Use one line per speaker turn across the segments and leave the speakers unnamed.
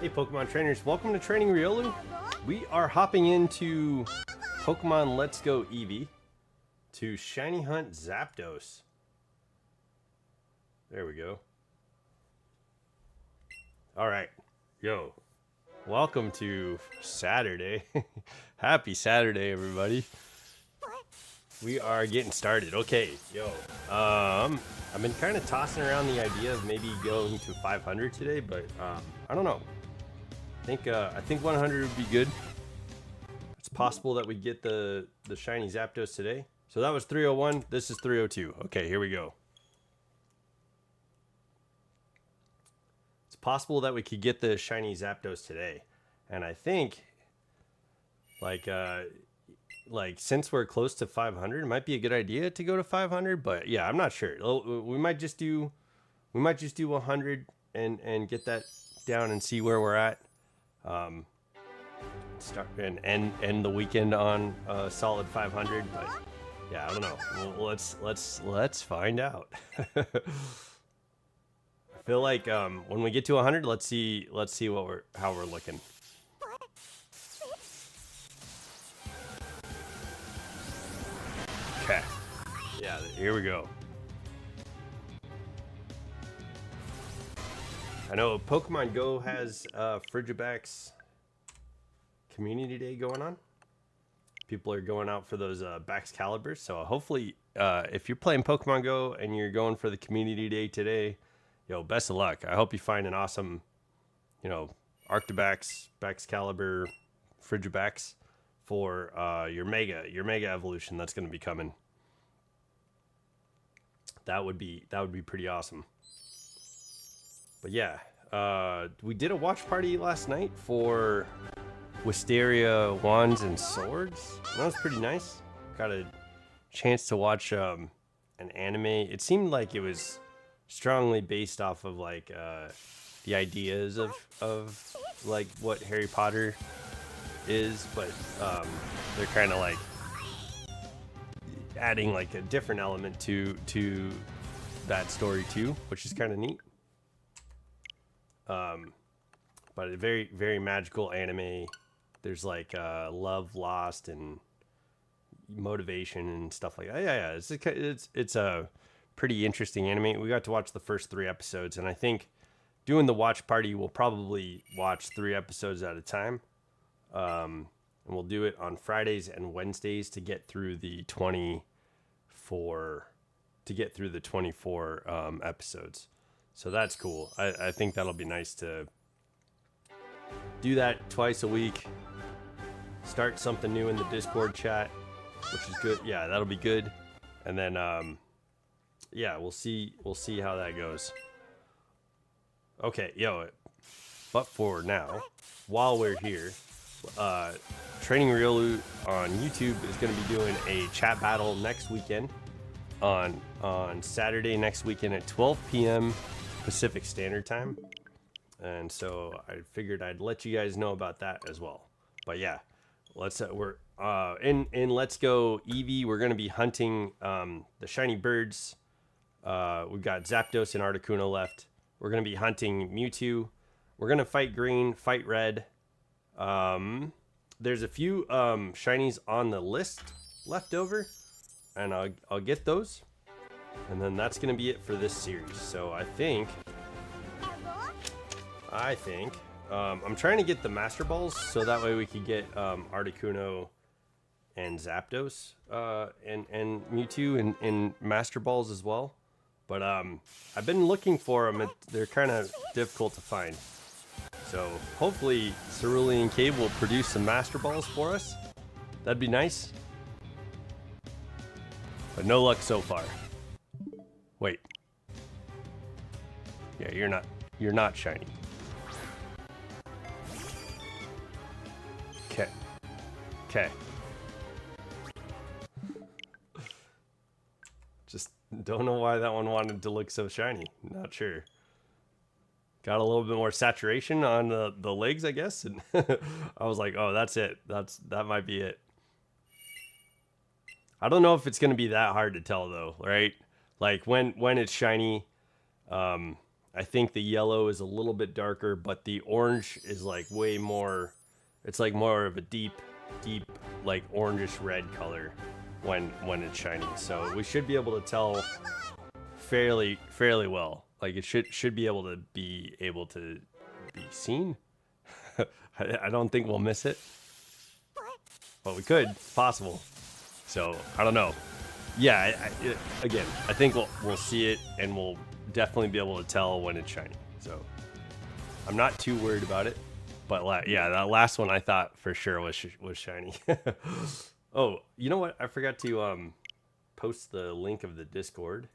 Hey Pokemon trainers, welcome to Training Riolu. We are hopping into Pokemon Let's Go Eevee to Shiny Hunt Zapdos. There we go. Alright, yo, welcome to Saturday. Happy Saturday, everybody. We are getting started. Okay, yo, I've been kind of tossing around the idea of maybe going to 500 today, but I don't know. I think 100 would be good. It's possible that we get the shiny Zapdos today. So that was 301. This is 302. Okay, here we go. It's possible that we could get the shiny Zapdos today, and I think like since we're close to 500, it might be a good idea to go to 500. But yeah, I'm not sure. We might just do 100 and get that down and see where we're at. Start and end the weekend on a solid 500, but yeah, I don't know. Well, let's find out. I feel like when we get to 100, let's see how we're looking. Okay, yeah, here we go. I know Pokemon Go has Frigibax Community Day going on. People are going out for those Bax Calibers. So hopefully, if you're playing Pokemon Go and you're going for the Community Day today, yo, best of luck. I hope you find an awesome, Arctobax, Bax Caliber, Frigibax for your Mega Evolution that's going to be coming. That would be pretty awesome. But yeah, we did a watch party last night for Wisteria Wands and Swords. That was pretty nice. Got a chance to watch an anime. It seemed like it was strongly based off of like the ideas of like what Harry Potter is, but they're kind of like adding like a different element to that story too, which is kind of neat. But a very, very magical anime. There's like love lost and motivation and stuff like that. Yeah. It's a pretty interesting anime. We got to watch the first 3 episodes, and I think doing the watch party, we'll probably watch 3 episodes at a time. And we'll do it on Fridays and Wednesdays to get through the 24 episodes. So that's cool. I think that'll be nice to do that twice a week. Start something new in the Discord chat, which is good. Yeah, that'll be good. And then, yeah, we'll see how that goes. Okay, yo. But for now, while we're here, Training Riolu on YouTube is going to be doing a chat battle next weekend on Saturday next weekend at 12 p.m. Pacific Standard Time. And so I figured I'd let you guys know about that as well. But yeah, we're in Let's Go Eevee. We're going to be hunting the shiny birds. We've got Zapdos and Articuno left. We're going to be hunting Mewtwo. We're going to fight green, fight red. There's a few shinies on the list left over, and I'll get those. And then that's going to be it for this series. So I think I'm trying to get the Master Balls so that way we could get Articuno and Zapdos and Mewtwo in Master Balls as well. But I've been looking for them. They're kind of difficult to find. So hopefully Cerulean Cave will produce some Master Balls for us. That'd be nice. But no luck so far. Wait. Yeah, you're not shiny. Okay. Just don't know why that one wanted to look so shiny. Not sure. Got a little bit more saturation on the legs, I guess, and I was like, oh, that's it. That might be it. I don't know if it's gonna be that hard to tell though, right? Like when it's shiny, I think the yellow is a little bit darker, but the orange is like way more, it's like more of a deep, like orangish red color when it's shiny. So we should be able to tell fairly well. Like it should be able to be seen. I don't think we'll miss it, but we could, possible. So I don't know. Yeah, again, I think we'll see it, and we'll definitely be able to tell when it's shiny. So I'm not too worried about it. But yeah, that last one I thought for sure was shiny. Oh, you know what? I forgot to post the link of the Discord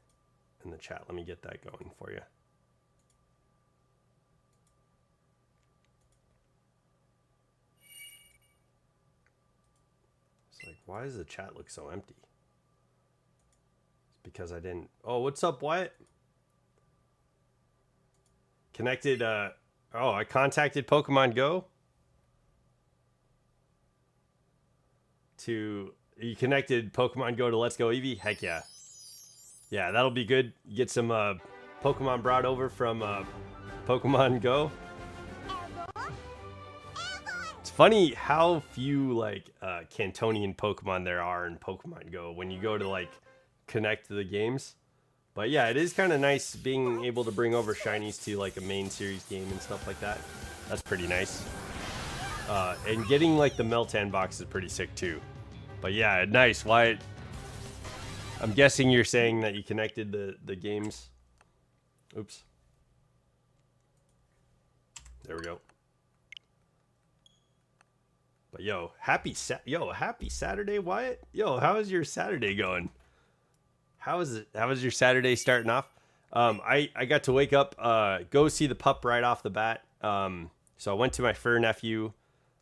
in the chat. Let me get that going for you. It's like, why does the chat look so empty? It's because I didn't. Oh, what's up, Wyatt? Connected. Oh, I contacted Pokemon Go. You connected Pokemon Go to Let's Go Eevee? Heck yeah. Yeah, that'll be good. Get some Pokemon brought over from Pokemon Go. It's funny how few like Cantonian Pokemon there are in Pokemon Go when you go to like connect to the games. But yeah, it is kind of nice being able to bring over shinies to like a main series game and stuff like that. That's pretty nice. And getting like the Meltan box is pretty sick too. But yeah, nice. Why? I'm guessing you're saying that you connected the games. Oops. There we go. But yo, happy Saturday, Wyatt. Yo, how is your Saturday going? How was your Saturday starting off? I got to wake up, go see the pup right off the bat. So I went to my fur nephew,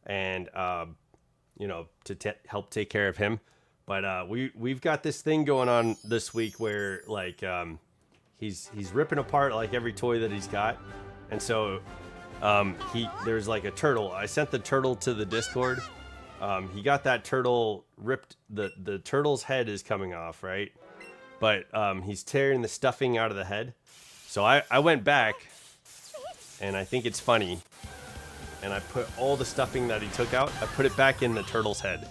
and to help take care of him. But we've got this thing going on this week where like he's ripping apart like every toy that he's got, and so there's like a turtle. I sent the turtle to the Discord. He got that turtle ripped. The turtle's head is coming off, right? But he's tearing the stuffing out of the head. So I went back, and I think it's funny, and I put all the stuffing that he took out, I put it back in the turtle's head.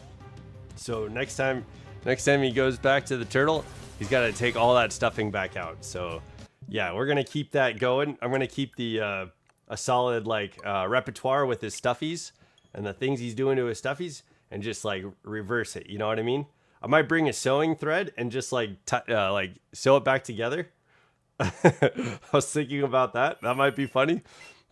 So next time he goes back to the turtle, he's got to take all that stuffing back out. So yeah, we're gonna keep that going. I'm gonna keep the a solid like repertoire with his stuffies and the things he's doing to his stuffies, and just like reverse it. You know what I mean? I might bring a sewing thread and just like sew it back together. I was thinking about that. That might be funny.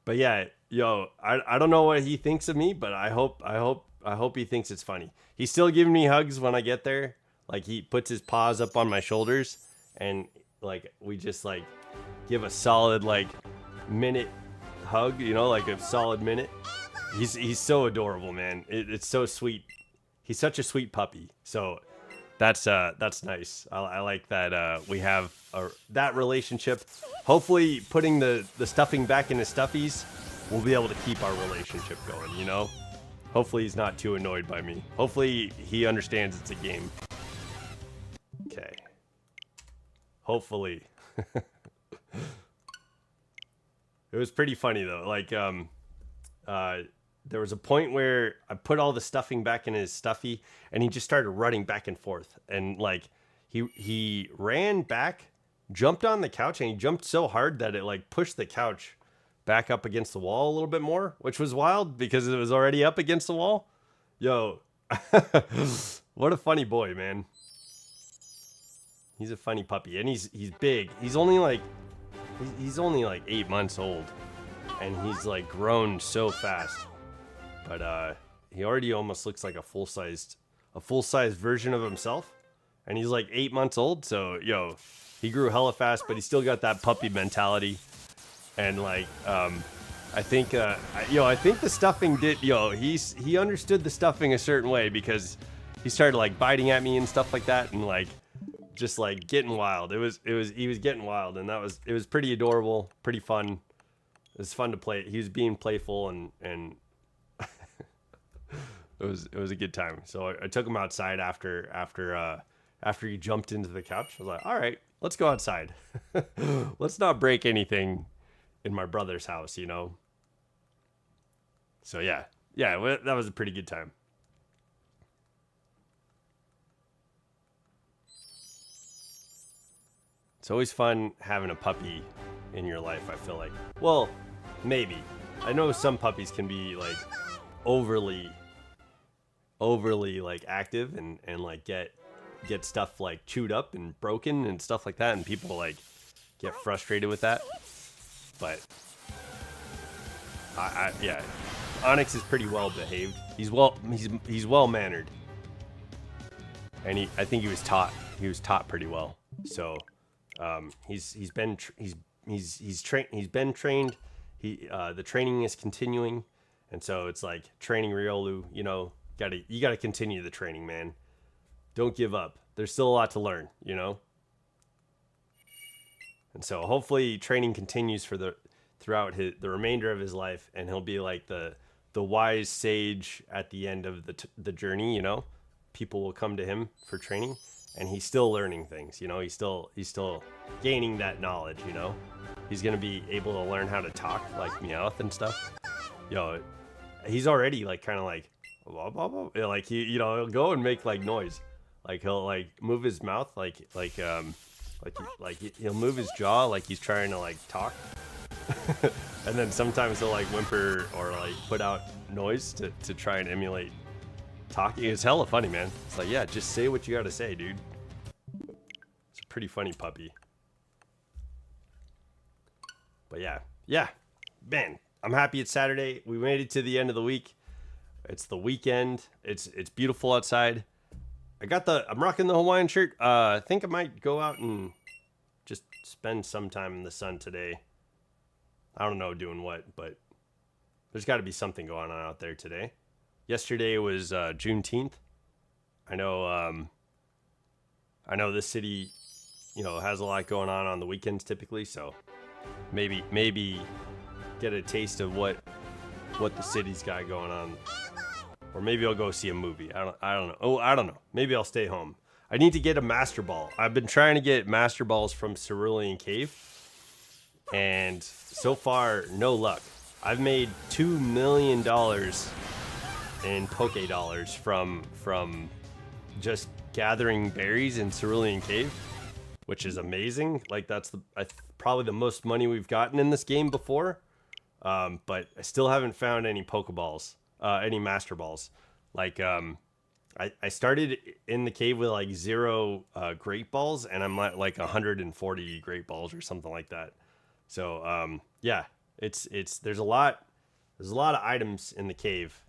But yeah, yo, I don't know what he thinks of me, but I hope he thinks it's funny. He's still giving me hugs when I get there. Like he puts his paws up on my shoulders, and like we just like give a solid like minute hug, like a solid minute. He's so adorable, man. It's so sweet. He's such a sweet puppy. So that's nice. I like that we have that relationship. Hopefully putting the stuffing back in his stuffies, we'll be able to keep our relationship going, Hopefully he's not too annoyed by me. Hopefully he understands it's a game. Okay. Hopefully. It was pretty funny though. Like there was a point where I put all the stuffing back in his stuffy, and he just started running back and forth. And like he ran back, jumped on the couch, and he jumped so hard that it like pushed the couch back up against the wall a little bit more, which was wild because it was already up against the wall. Yo, what a funny boy, man. He's a funny puppy, and he's big. He's only like 8 months old, and he's like grown so fast. But he already almost looks like a full-sized version of himself, and he's like 8 months old. So yo, he grew hella fast, but he still got that puppy mentality. And like I think the stuffing did, he understood the stuffing a certain way, because he started like biting at me and stuff like that, and like just like getting wild. He was getting wild, and it was pretty adorable, pretty fun. It was fun to play. He was being playful, and it was a good time. So I took him outside after he jumped into the couch. I was like, all right, let's go outside. Let's not break anything in my brother's house, you know. So yeah, that was a pretty good time. It's always fun having a puppy in your life, I feel like. Well, maybe. I know some puppies can be like overly like active and like get stuff like chewed up and broken and stuff like that, and people like get frustrated with that. But yeah, Onyx is pretty well behaved. He's well mannered, and I think he was taught pretty well. So he's been trained. The training is continuing, and so it's like training Riolu. You know, you gotta continue the training, man. Don't give up. There's still a lot to learn, you know. And so hopefully training continues throughout the remainder of his life, and he'll be like the wise sage at the end of the journey, you know. People will come to him for training, and he's still learning things, you know. He's still gaining that knowledge, you know. He's gonna be able to learn how to talk like Meowth and stuff. Yo, he's already like kind of like blah, blah, blah. Like he'll go and make like noise, like he'll like move his mouth like he'll move his jaw like he's trying to like talk. And then sometimes he'll like whimper or like put out noise to try and emulate talking. It's hella funny, man. It's like, yeah, just say what you gotta say, dude. It's a pretty funny puppy. But yeah, man, I'm happy it's Saturday. We made it to the end of the week. It's the weekend. It's beautiful outside. I'm rocking the Hawaiian shirt. I think I might go out and just spend some time in the sun today. I don't know doing what, but there's got to be something going on out there today. Yesterday was Juneteenth. I know this city, you know, has a lot going on the weekends typically, so maybe get a taste of what the city's got going on. Or maybe I'll go see a movie. I don't know. Oh, I don't know. Maybe I'll stay home. I need to get a Master Ball. I've been trying to get Master Balls from Cerulean Cave, and so far, no luck. I've made $2 million in Poké Dollars from just gathering berries in Cerulean Cave, which is amazing. Like that's probably the most money we've gotten in this game before. But I still haven't found any Pokeballs. Any Master Balls. Like I started in the cave with like 0 Great Balls, and I'm at like 140 Great Balls or something like that. So yeah, there's a lot of items in the cave,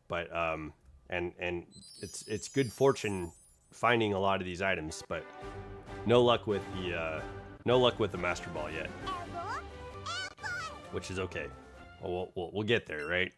but and it's good fortune finding a lot of these items, but no luck with the Master Ball yet, which is okay. We'll get there, right?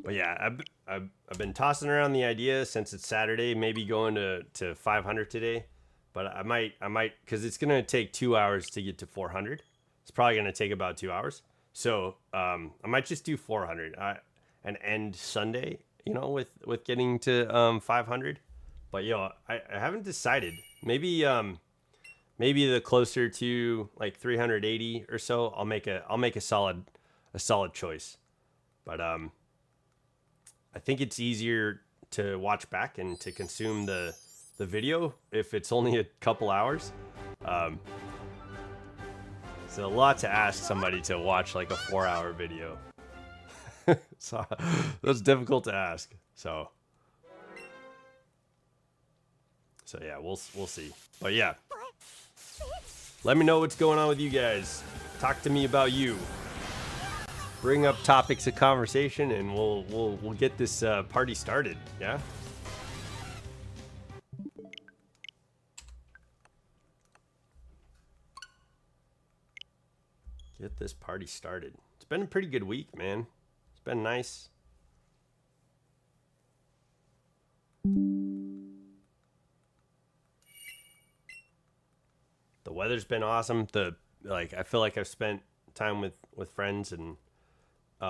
But yeah, I've been tossing around the idea since it's Saturday, maybe going to 500 today. But I might because it's gonna take 2 hours to get to 400. It's probably gonna take about 2 hours. So I might just do 400 and end Sunday, you know, with getting to 500. But yo, I haven't decided. Maybe the closer to like 380 or so, I'll make a solid choice. But I think it's easier to watch back and to consume the video if it's only a couple hours. It's a lot to ask somebody to watch like a 4-hour video. So that's difficult to ask. So yeah, we'll see. But yeah, let me know what's going on with you guys. Talk to me about you. Bring up topics of conversation, and we'll get this party started. Yeah. Get this party started. It's been a pretty good week, man. It's been nice. The weather's been awesome. I feel like I've spent time with friends, and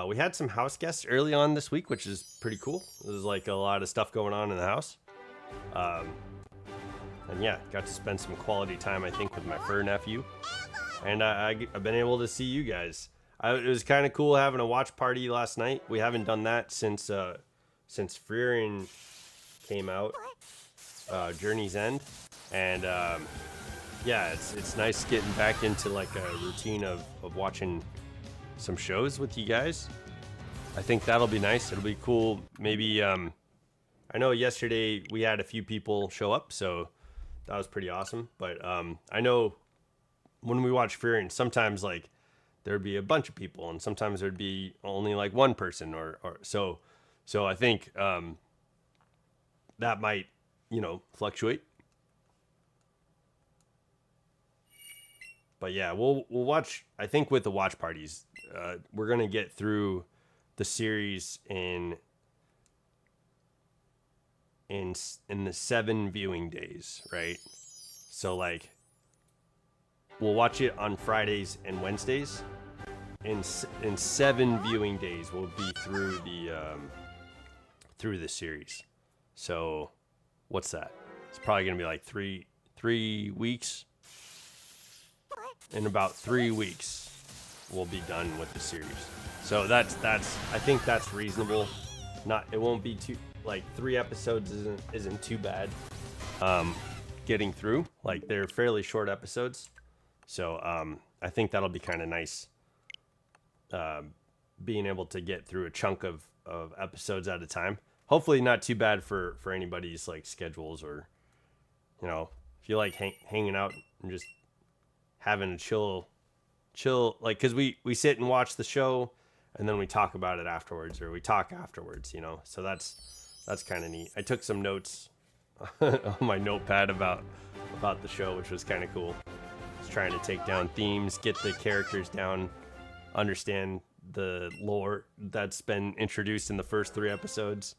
we had some house guests early on this week, which is pretty cool. There's like a lot of stuff going on in the house. And yeah, got to spend some quality time, I think, with my fur nephew. And I've been able to see you guys. It was kind of cool having a watch party last night. We haven't done that since Freerin came out, Journey's End. And yeah, it's nice getting back into like a routine of watching some shows with you guys. I think that'll be nice. It'll be cool. Maybe I know yesterday we had a few people show up, so that was pretty awesome. But I know when we watch Freerin, sometimes like there'd be a bunch of people, and sometimes there'd be only like one person or so. So I think that might, fluctuate. But yeah, we'll watch. I think with the watch parties, we're gonna get through the series in the 7 viewing days, right? So like, we'll watch it on Fridays and Wednesdays. In 7 viewing days, we'll be through the series. So, what's that? It's probably gonna be like three weeks. In about 3 weeks, we'll be done with the series. So that's I think that's reasonable. It won't be too, like 3 episodes isn't too bad. Getting through, like they're fairly short episodes. So I think that'll be kind of nice. Being able to get through a chunk of episodes at a time. Hopefully not too bad for anybody's like schedules, or if you like hanging out and just having a chill, like, because we sit and watch the show and then we talk about it afterwards, or we talk afterwards, so that's kind of neat. I took some notes on my notepad about the show, which was kind of cool. Just trying to take down themes, get the characters down, understand the lore that's been introduced in the first 3 episodes.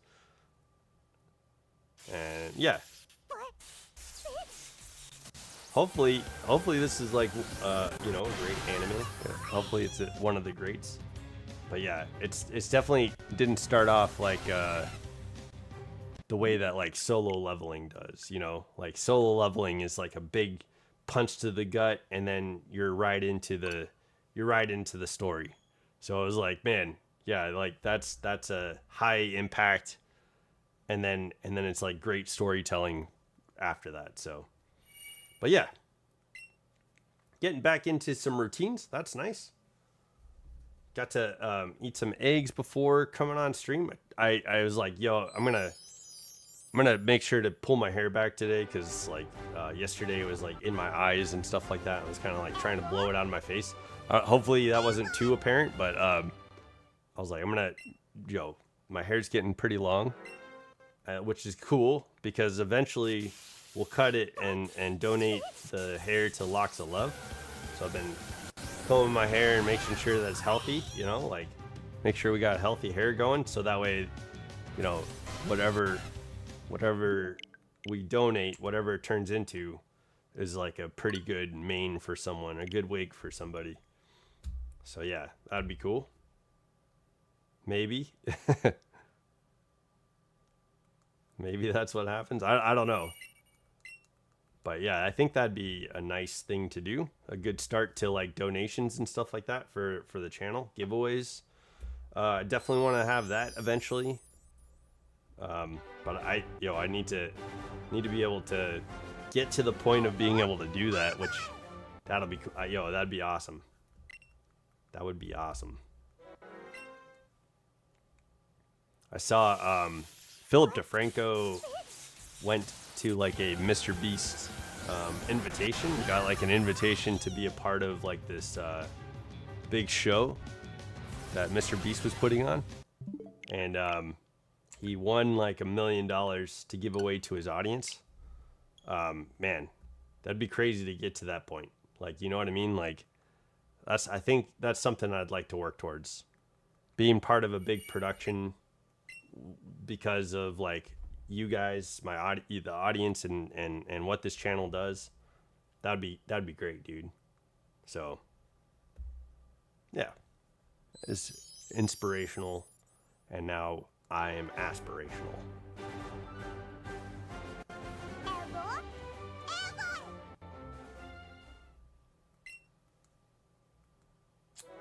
And yeah, hopefully this is like a great anime. Hopefully it's one of the greats. But yeah, it's definitely didn't start off like the way that like Solo Leveling does. Like Solo Leveling is like a big punch to the gut, and then you're right into the story. So it was like, man, yeah, like that's a high impact, and then it's like great storytelling after that. So, but yeah, getting back into some routines, that's nice. Got to eat some eggs before coming on stream. I was like, yo, I'm gonna make sure to pull my hair back today, because like yesterday it was like in my eyes and stuff like that. I was kind of like trying to blow it out of my face. Hopefully that wasn't too apparent, but I was like, my hair's getting pretty long, which is cool, because eventually we'll cut it and donate the hair to Locks of Love. So I've been combing my hair and making sure that it's healthy, like make sure we got healthy hair going, so that way, whatever we donate, whatever it turns into, is like a pretty good mane for someone, a good wig for somebody. So yeah, that'd be cool. Maybe. Maybe that's what happens. I don't know. But yeah, I think that'd be a nice thing to do. A good start to like donations and stuff like that for the channel. Giveaways. I definitely want to have that eventually. But I need to be able to get to the point of being able to do that, which that'd be awesome. That would be awesome. I saw Philip DeFranco went to like a Mr. Beast invitation. Got like an invitation to be a part of like this big show that Mr. Beast was putting on, and he won like $1 million to give away to his audience. Man, that'd be crazy to get to that point. Like, you know what I mean? Like, I think that's something I'd like to work towards. Being part of a big production because of like you guys, the audience, and what this channel does. that'd be great, dude. So yeah, it's inspirational, and now I am aspirational.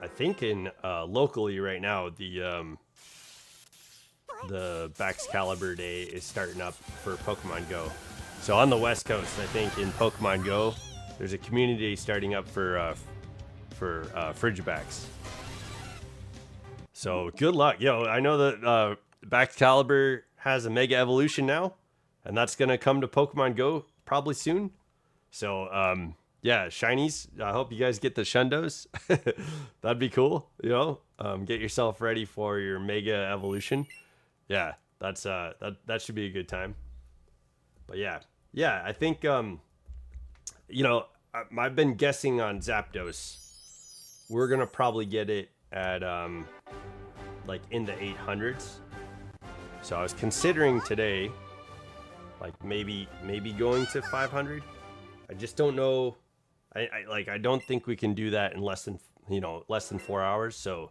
I think in locally right now the Baxcalibur Day is starting up for Pokemon Go. So on the West Coast, I think in Pokemon Go, there's a community starting up for Frigibax. So good luck, yo. I know that Baxcalibur has a Mega Evolution now, and that's gonna come to Pokemon Go probably soon. So yeah, shinies. I hope you guys get the Shundos. That'd be cool. You know, get yourself ready for your Mega Evolution. Yeah, that's that should be a good time. But yeah, I think you know, I've been guessing on Zapdos. We're gonna probably get it at like in the 800s. So I was considering today, like maybe going to 500. I just don't know. I don't think we can do that in less than 4 hours. So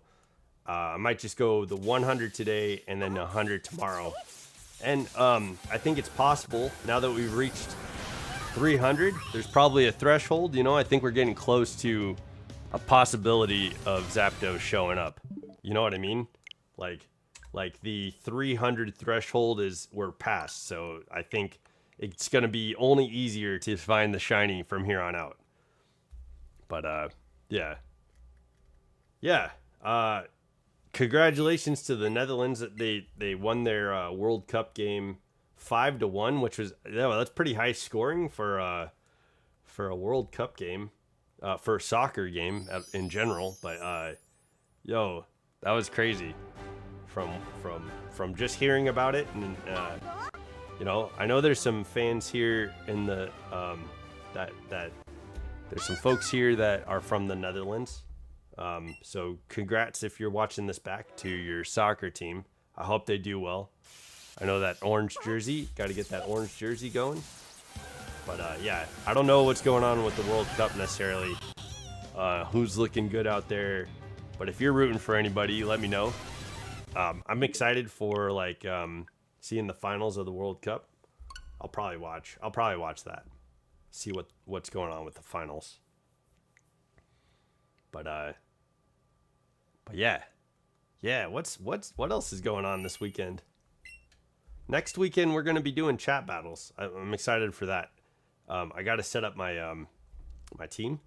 I might just go the 100 today and then 100 tomorrow. And I think it's possible now that we've reached 300. There's probably a threshold. You know, I think we're getting close to a possibility of Zapdos showing up. You know what I mean? Like the 300 threshold we're past. So I think it's gonna be only easier to find the shiny from here on out. But yeah. Congratulations to the Netherlands that they won their World Cup game 5-1, which was that's pretty high scoring for a World Cup game, for a soccer game in general. But yo, that was crazy from just hearing about it. And you know, I know there's some fans here in the that there's some folks here that are from the Netherlands. So congrats if you're watching this back to your soccer team. I hope they do well. I know that orange jersey, got to get that orange jersey going. But yeah, I don't know what's going on with the World Cup necessarily. Who's looking good out there? But if you're rooting for anybody, let me know. I'm excited for like seeing the finals of the World Cup. I'll probably watch that. See what's going on with the finals. But yeah. What else is going on this weekend? Next weekend we're gonna be doing chat battles. I'm excited for that. I got to set up my my team,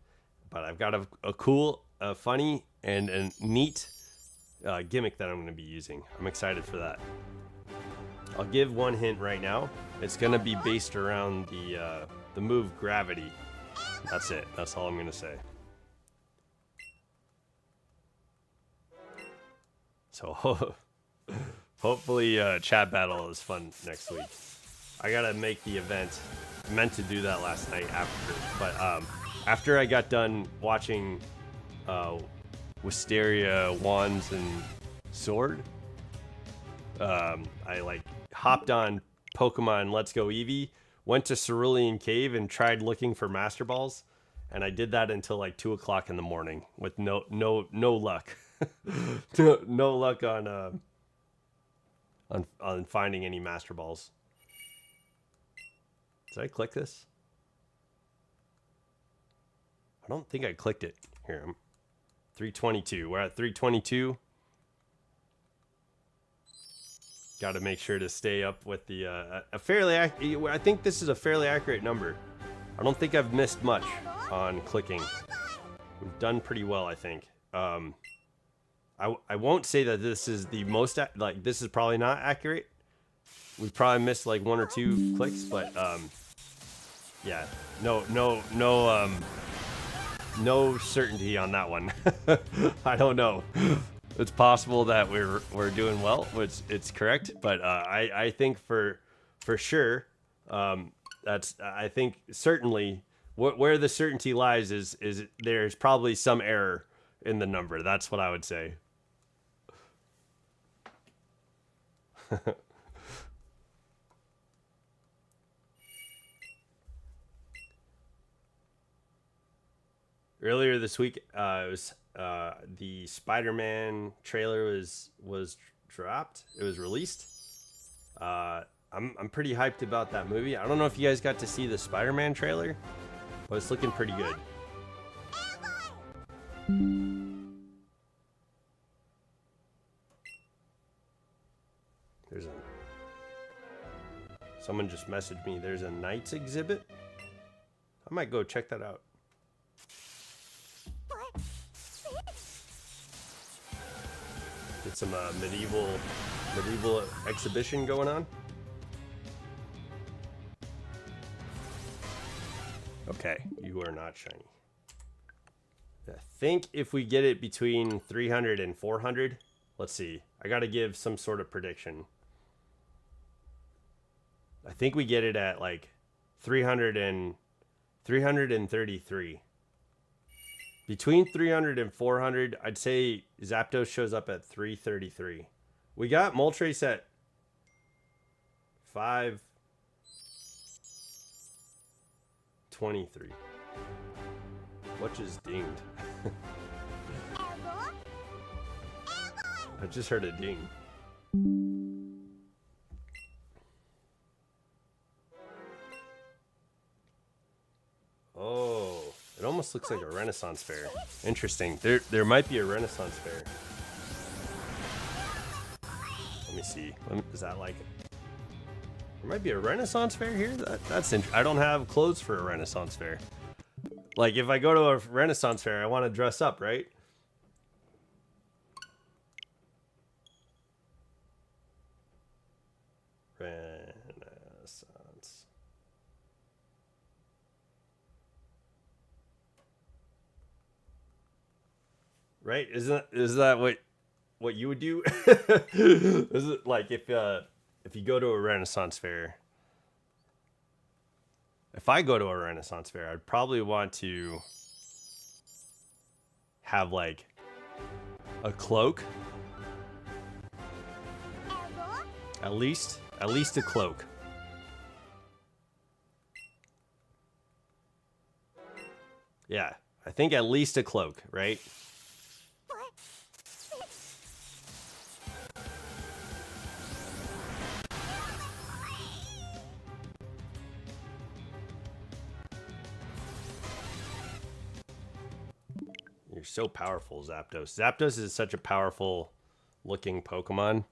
but I've got a cool, funny, and neat gimmick that I'm gonna be using. I'm excited for that. I'll give one hint right now. It's gonna be based around the move Gravity. That's it. That's all I'm gonna say. So hopefully chat battle is fun next week. I gotta make the event. I meant to do that last night but after I got done watching Wisteria, Wands, and Sword, I like hopped on Pokemon Let's Go Eevee, went to Cerulean Cave and tried looking for Master Balls, and I did that until like 2 o'clock in the morning with no luck. No luck on finding any Master Balls. Did I click this? I don't think I clicked it. Here, I'm 322. We're at 322. Got to make sure to stay up with the I think this is a fairly accurate number. I don't think I've missed much on clicking. We've done pretty well, I think. I won't say that this is the most this is probably not accurate. We probably missed like 1 or 2 clicks, but yeah, no certainty on that one. I don't know. It's possible that we're doing well, which it's correct, but I think for sure, I think certainly where the certainty lies is there's probably some error in the number. That's what I would say. earlier this week, it was the Spider-Man trailer was dropped. It was released. I'm pretty hyped about that movie. I don't know if you guys got to see the Spider-Man trailer, but it's looking pretty good. There's a someone just messaged me. There's a Knights exhibit. I might go check that out. Get some medieval exhibition going on. Okay, you are not shiny. I think if we get it between 300 and 400, let's see. I got to give some sort of prediction. I think we get it at like 333. Between 300 and 400, I'd say Zapdos shows up at 333. We got Moltres at 523. What just dinged? I just heard a ding. Oh, it almost looks like a Renaissance fair. Interesting. There might be a Renaissance fair. Let me see. Is that like? There might be a Renaissance fair here. That's interesting. I don't have clothes for a Renaissance fair. Like if I go to a Renaissance fair, I want to dress up, right? Renaissance. Right? Is that what you would do? Is it like if you go to a Renaissance fair? If I go to a Renaissance fair, I'd probably want to have like a cloak. At least a cloak. Yeah, I think at least a cloak, right? You're so powerful, Zapdos. Zapdos is such a powerful looking Pokemon.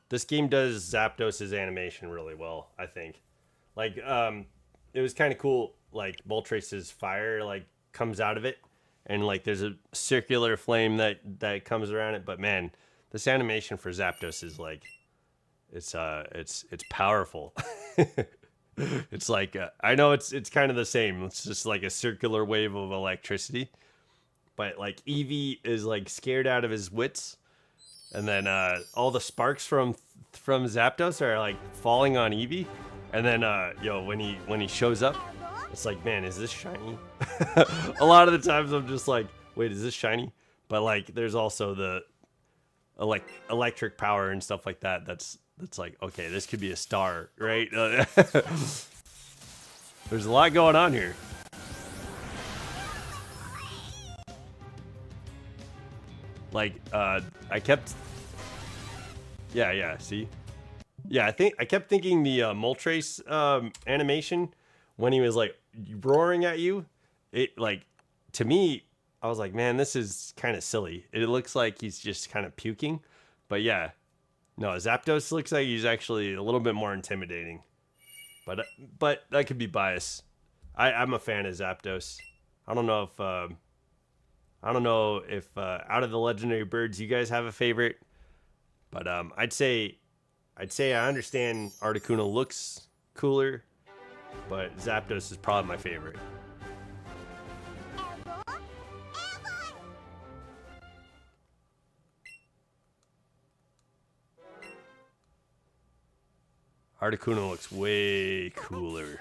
This game does Zapdos' animation really well, I think. Like, it was kind of cool, like, Moltres' fire, like, comes out of it. And, like, there's a circular flame that comes around it. But, man, this animation for Zapdos is, like, it's powerful. It's like, I know it's kind of the same. It's just, like, a circular wave of electricity. But, like, Eevee is, like, scared out of his wits. And then all the sparks from Zapdos are, like, falling on Eevee. And then, when he shows up, it's like, man, is this shiny? A lot of the times I'm just like, wait, is this shiny? But, like, there's also the electric power and stuff like that. That's like, okay, this could be a star, right? There's a lot going on here. Like, I kept... Yeah, see? Yeah, I kept thinking the Moltres animation, when he was, like, roaring at you, it, like, to me, I was like, man, this is kind of silly. It looks like he's just kind of puking. But, yeah. No, Zapdos looks like he's actually a little bit more intimidating. But that could be bias. I'm a fan of Zapdos. I don't know if out of the legendary birds you guys have a favorite, but I'd say I understand Articuno looks cooler, but Zapdos is probably my favorite. Articuno looks way cooler.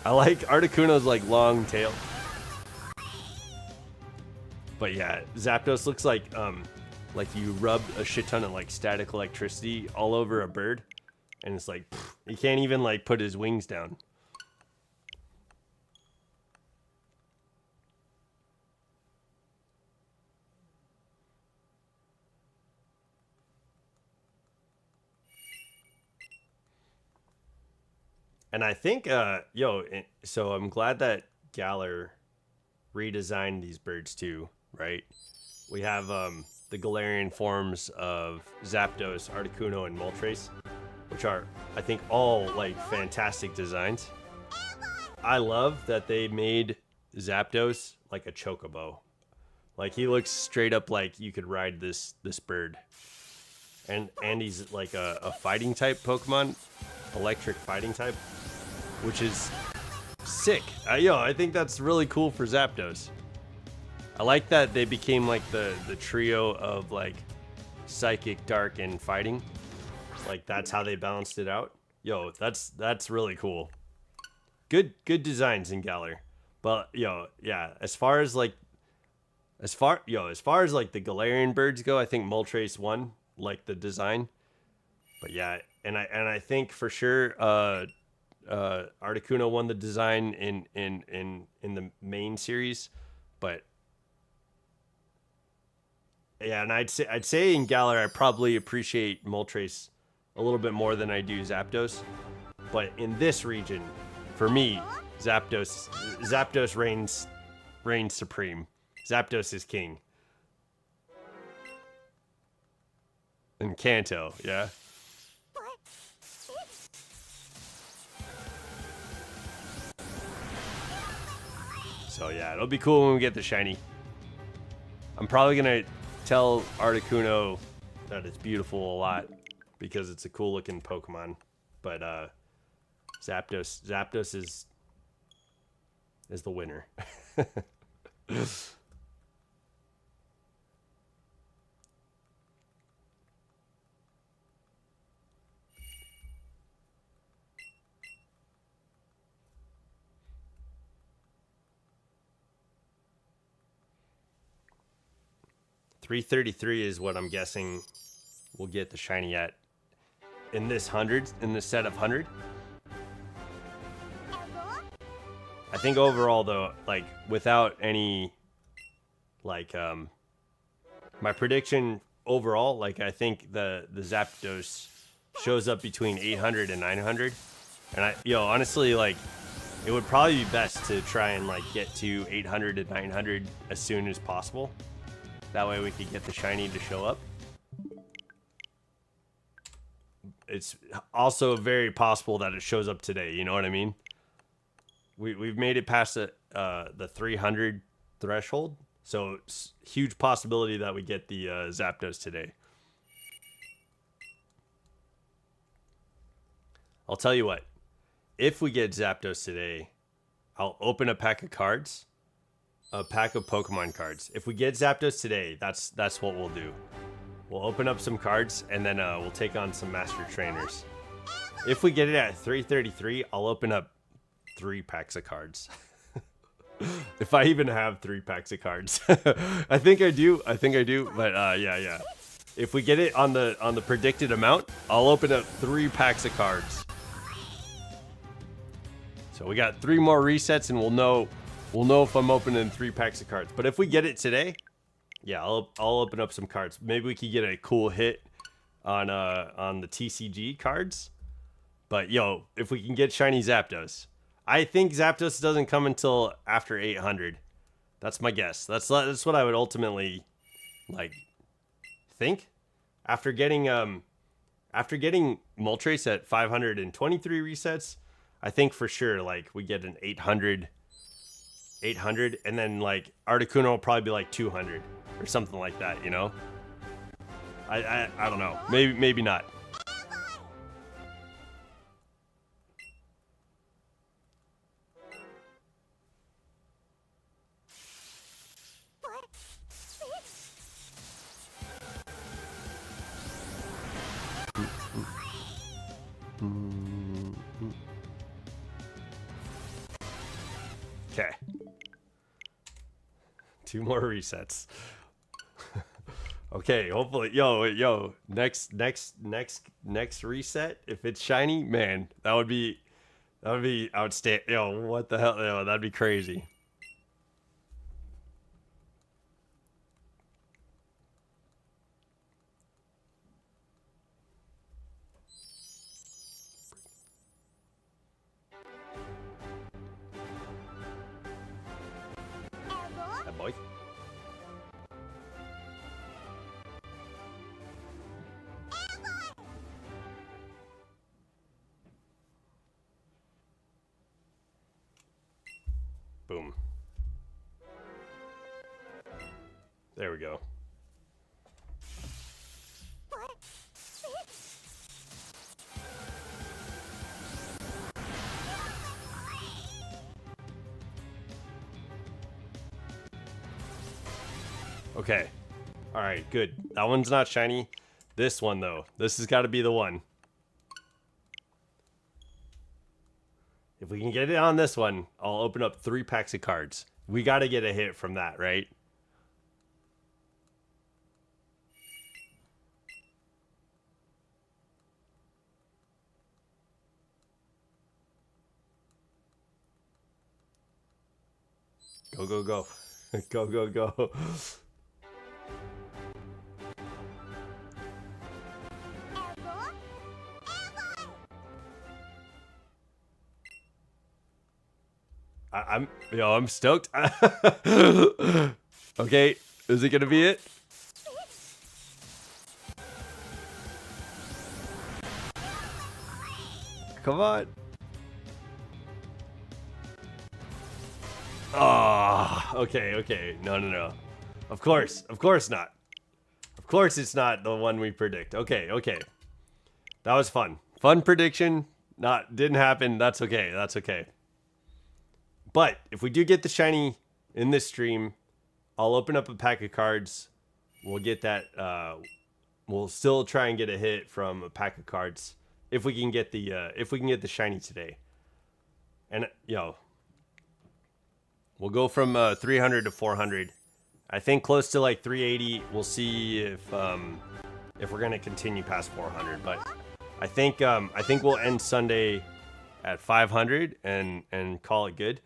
I like Articuno's like long tail. But yeah, Zapdos looks like you rubbed a shit ton of like static electricity all over a bird, and it's like he can't even like put his wings down. And I think, so I'm glad that Galar redesigned these birds too, right? We have the Galarian forms of Zapdos, Articuno, and Moltres, which are, I think, all like fantastic designs. I love that they made Zapdos like a chocobo. Like he looks straight up like you could ride this bird. And he's like a fighting type Pokemon, electric fighting type, which is sick. I think that's really cool for Zapdos. I like that they became like the trio of like psychic, dark, and fighting. Like that's how they balanced it out. That's really cool. Good designs in Galar. But yeah, as far as like the Galarian birds go, I think Moltres won like the design. But yeah, and I think for sure Articuno won the design in the main series. But yeah, and I'd say in Galar I probably appreciate Moltres a little bit more than I do Zapdos. But in this region, for me, Zapdos reigns supreme. Zapdos is king. And Kanto, yeah. So yeah, it'll be cool when we get the shiny. I'm probably gonna tell Articuno that it's beautiful a lot because it's a cool looking Pokemon. But Zapdos is the winner. 333 is what I'm guessing we'll get the shiny at in this set of 100. I think overall though, like without any like my prediction overall, like I think the Zapdos shows up between 800 and 900. And honestly, like it would probably be best to try and like get to 800 to 900 as soon as possible. That way we could get the shiny to show up. It's also very possible that it shows up today. You know what I mean? We've made it past the 300 threshold, so it's huge possibility that we get the Zapdos today. I'll tell you what. If we get Zapdos today, I'll open a pack of cards. A pack of Pokemon cards. If we get Zapdos today, that's what we'll do. We'll open up some cards and then we'll take on some Master Trainers. If we get it at 333, I'll open up 3 packs of cards. If I even have 3 packs of cards. I think I do. But yeah. If we get it on the predicted amount, I'll open up 3 packs of cards. So we got 3 more resets and we'll know if I'm opening 3 packs of cards. But if we get it today, yeah, I'll open up some cards. Maybe we could get a cool hit on the TCG cards. But if we can get shiny Zapdos, I think Zapdos doesn't come until after 800. That's my guess. That's what I would ultimately like think. After getting Moltres at 523 resets, I think for sure like we get an 800, and then like Articuno will probably be like 200 or something like that, you know? I don't know. Maybe not. Okay. 2 more resets. Okay, hopefully, next reset, if it's shiny, man, that would be outstanding. What the hell? That'd be crazy. Boom. There we go. Okay. All right, good. That one's not shiny. This one, though. This has got to be the one. If we can get it on this one, I'll open up 3 packs of cards. We got to get a hit from that, right? Go, go, go. Go, go, go. I'm stoked. Okay, is it gonna be it? Come on. Oh, okay. No. Of course not. Of course it's not the one we predict. Okay. That was fun. Fun prediction. Didn't happen. That's okay. But if we do get the shiny in this stream, I'll open up a pack of cards. We'll get that. We'll still try and get a hit from a pack of cards if we can get the shiny today. And we'll go from 300 to 400. I think close to like 380. We'll see if we're gonna continue past 400. But I think we'll end Sunday at 500 and call it good.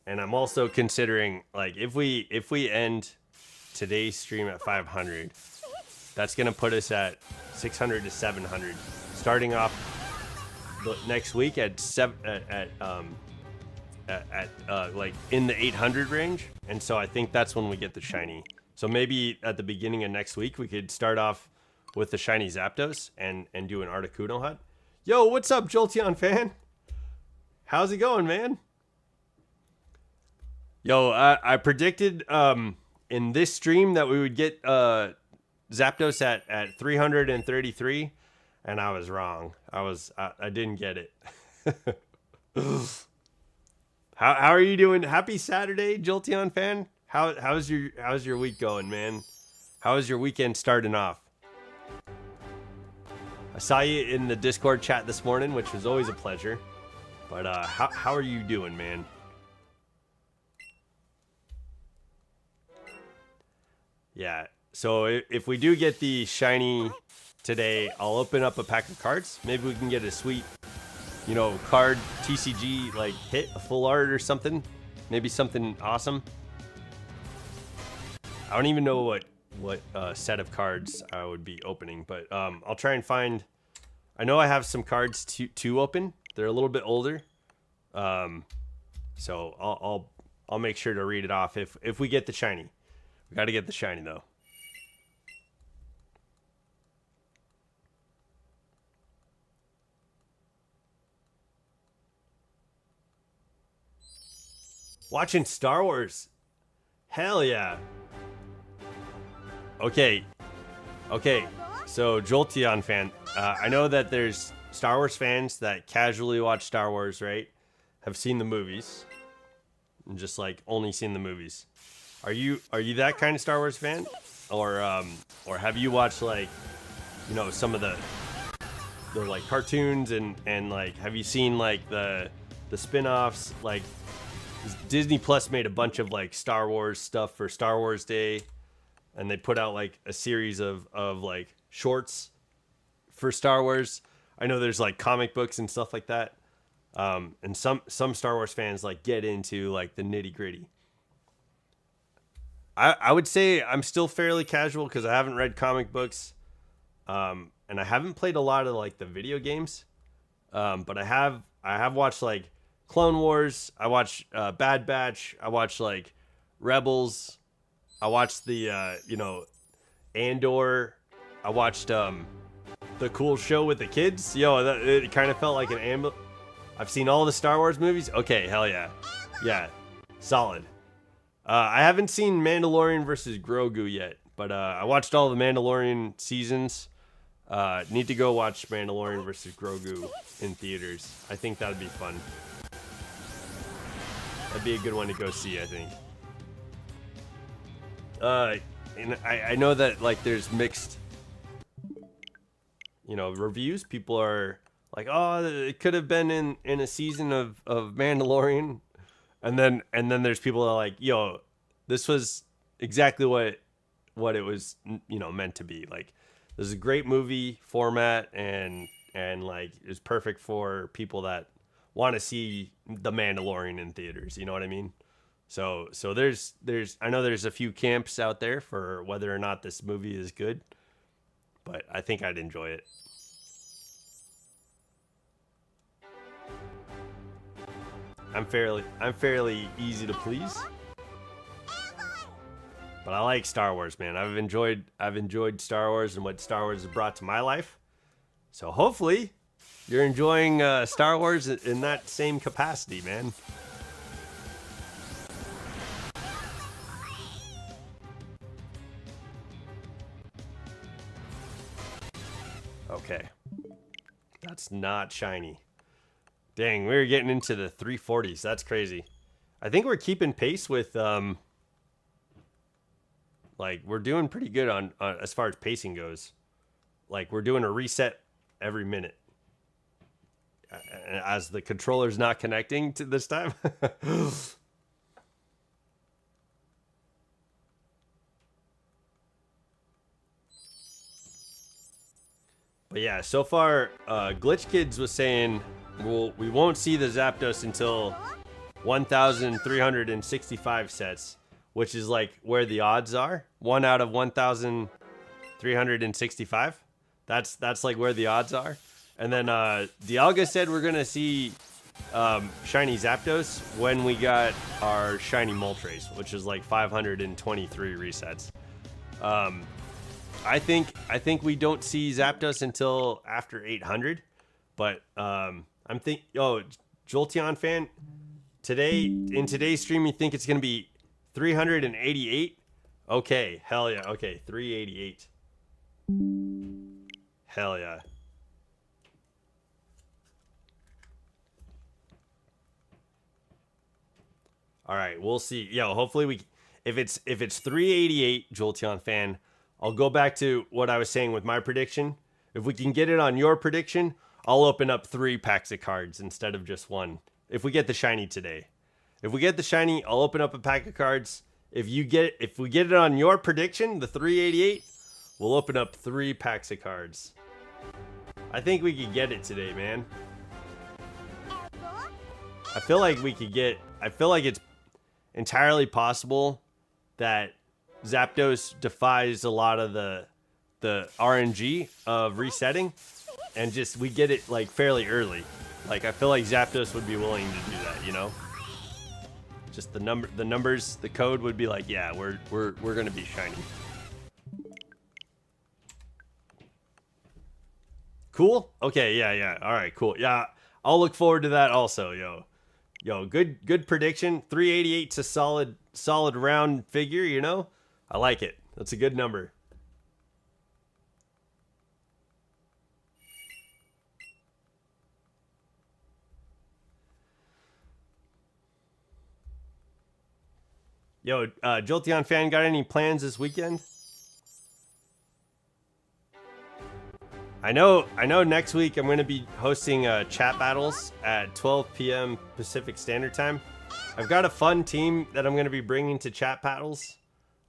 And I'm also considering, like, if we end today's stream at 500, that's gonna put us at 600 to 700, starting off the next week at like in the 800 range. And so I think that's when we get the shiny. So maybe at the beginning of next week we could start off with the shiny Zapdos and do an Articuno hunt. Yo, what's up, Jolteon fan? How's it going, man? Yo, I predicted in this stream that we would get Zapdos at 333, and I was wrong. I didn't get it. How are you doing? Happy Saturday, Jolteon fan. How's your week going, man? How is your weekend starting off? I saw you in the Discord chat this morning, which was always a pleasure. But how are you doing, man? Yeah, so if we do get the shiny today, I'll open up a pack of cards. Maybe we can get a sweet, card TCG, like hit, a full art or something. Maybe something awesome. I don't even know what set of cards I would be opening, but I'll try and find. I know I have some cards to open. They're a little bit older, so I'll make sure to read it off if we get the shiny. We got to get the shiny, though. Watching Star Wars. Hell yeah. Okay. So, Jolteon fan. I know that there's Star Wars fans that casually watch Star Wars, right? Have seen the movies. And just, like, only seen the movies. Are you that kind of Star Wars fan, or have you watched, like, some of the like cartoons and like, have you seen like the spin-offs? Like, Disney Plus made a bunch of like Star Wars stuff for Star Wars Day, and they put out like a series of like shorts for Star Wars. I know there's like comic books and stuff like that, and some Star Wars fans like get into like the nitty-gritty. I would say I'm still fairly casual because I haven't read comic books, and I haven't played a lot of like the video games, but I have watched like Clone Wars. I watched Bad Batch. I watched like Rebels. I watched the Andor. I watched the cool show with the kids. It kind of felt like an I've seen all the Star Wars movies. Okay, hell yeah, yeah. Solid. I haven't seen Mandalorian versus Grogu yet, but I watched all the Mandalorian seasons. Need to go watch Mandalorian versus Grogu in theaters. I think that'd be fun. That'd be a good one to go see, I think. And I know that like there's mixed, reviews. People are like, oh, it could have been in a season of Mandalorian, and then there's people that are like, yo, this was exactly what it was, meant to be. Like, this is a great movie format, and like it's perfect for people that want to see the Mandalorian in theaters. You know what I mean? So there's I know there's a few camps out there for whether or not this movie is good, but I think I'd enjoy it. I'm fairly easy to please, but I like Star Wars, man. I've enjoyed Star Wars and what Star Wars has brought to my life. So hopefully you're enjoying Star Wars in that same capacity, man. Okay. That's not shiny. Dang, we were getting into the 340s. That's crazy. I think we're keeping pace with, like, we're doing pretty good on as far as pacing goes. Like, we're doing a reset every minute. As the controller's not connecting to this time. But yeah, so far, Glitch Kids was saying, we won't see the Zapdos until 1,365 sets, which is like where the odds are. 1 out of 1,365. That's like where the odds are. And then Dialga said we're gonna see shiny Zapdos when we got our shiny Moltres, which is like 523 resets. I think we don't see Zapdos until after 800, but Jolteon fan, in today's stream you think it's gonna be 388? Okay, hell yeah. Okay, 388. Hell yeah. All right, we'll see. Yo, hopefully if it's 388, Jolteon fan, I'll go back to what I was saying with my prediction. If we can get it on your prediction, I'll open up 3 packs of cards instead of just 1. If we get the shiny today. If we get the shiny, I'll open up a pack of cards. If we get it on your prediction, the 388, we'll open up 3 packs of cards. I think we could get it today, man. I feel like it's entirely possible that Zapdos defies a lot of the RNG of resetting, and just we get it like fairly early. Like, I feel like Zapdos would be willing to do that, you know? Just the numbers, the code would be like, yeah, we're gonna be shiny. Cool? Okay, yeah. All right, cool. Yeah, I'll look forward to that also, yo. Yo, good prediction. 388's a solid round figure, you know? I like it. That's a good number. Yo, Jolteon fan, got any plans this weekend? I know next week I'm going to be hosting chat battles at 12 p.m. Pacific Standard Time. I've got a fun team that I'm going to be bringing to chat battles.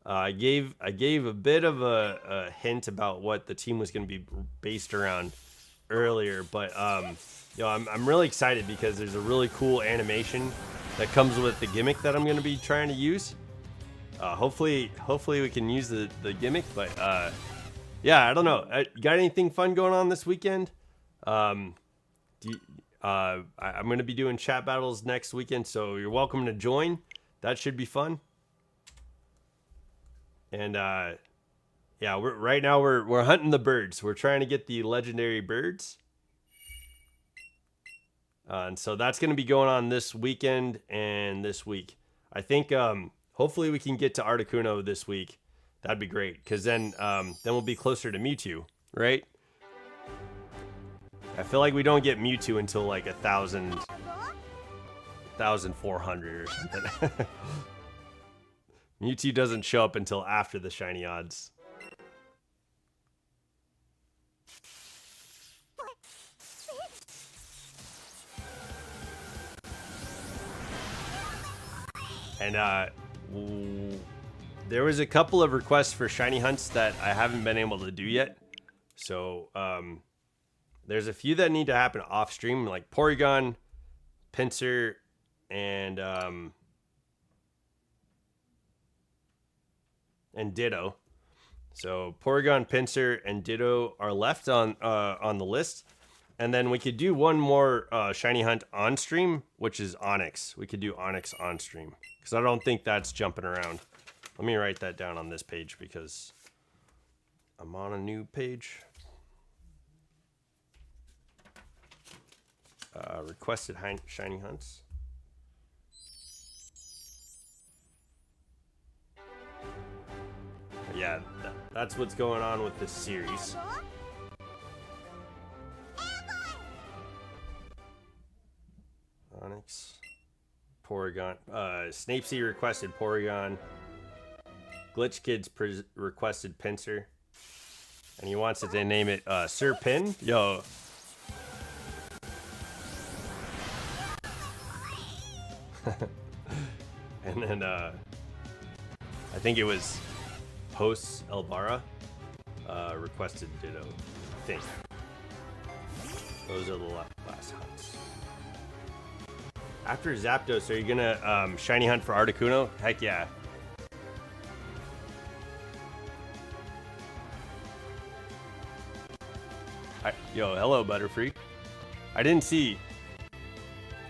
I gave a bit of a hint about what the team was going to be based around earlier, but I'm really excited because there's a really cool animation that comes with the gimmick that I'm going to be trying to use. Hopefully we can use the gimmick, but yeah, I don't know. Got anything fun going on this weekend? I'm going to be doing chat battles next weekend, so you're welcome to join. That should be fun. And yeah, right now we're hunting the birds. We're trying to get the legendary birds. And so that's going to be going on this weekend and this week. I think hopefully we can get to Articuno this week. That'd be great, because then we'll be closer to Mewtwo, right? I feel like we don't get Mewtwo until like 1,400 or something. Mewtwo doesn't show up until after the shiny odds. And there was a couple of requests for shiny hunts that I haven't been able to do yet. So there's a few that need to happen off stream, like Porygon, Pinsir, and Ditto. So Porygon, Pinsir, and Ditto are left on the list. And then we could do one more shiny hunt on stream, which is Onyx. We could do Onyx on stream, because I don't think that's jumping around. Let me write that down on this page, because I'm on a new page. Requested shiny hunts. Yeah, that's what's going on with this series. Onyx, Porygon, Snapesy requested Porygon, Glitch Kids requested Pinsir, and he wants it to name it Sir Pin. Yo. And then I think it was Hosts Elvara requested Ditto, I think. Those are the last hunts. After Zapdos, are you gonna shiny hunt for Articuno? Heck yeah. Yo, hello, Butterfree. I didn't see.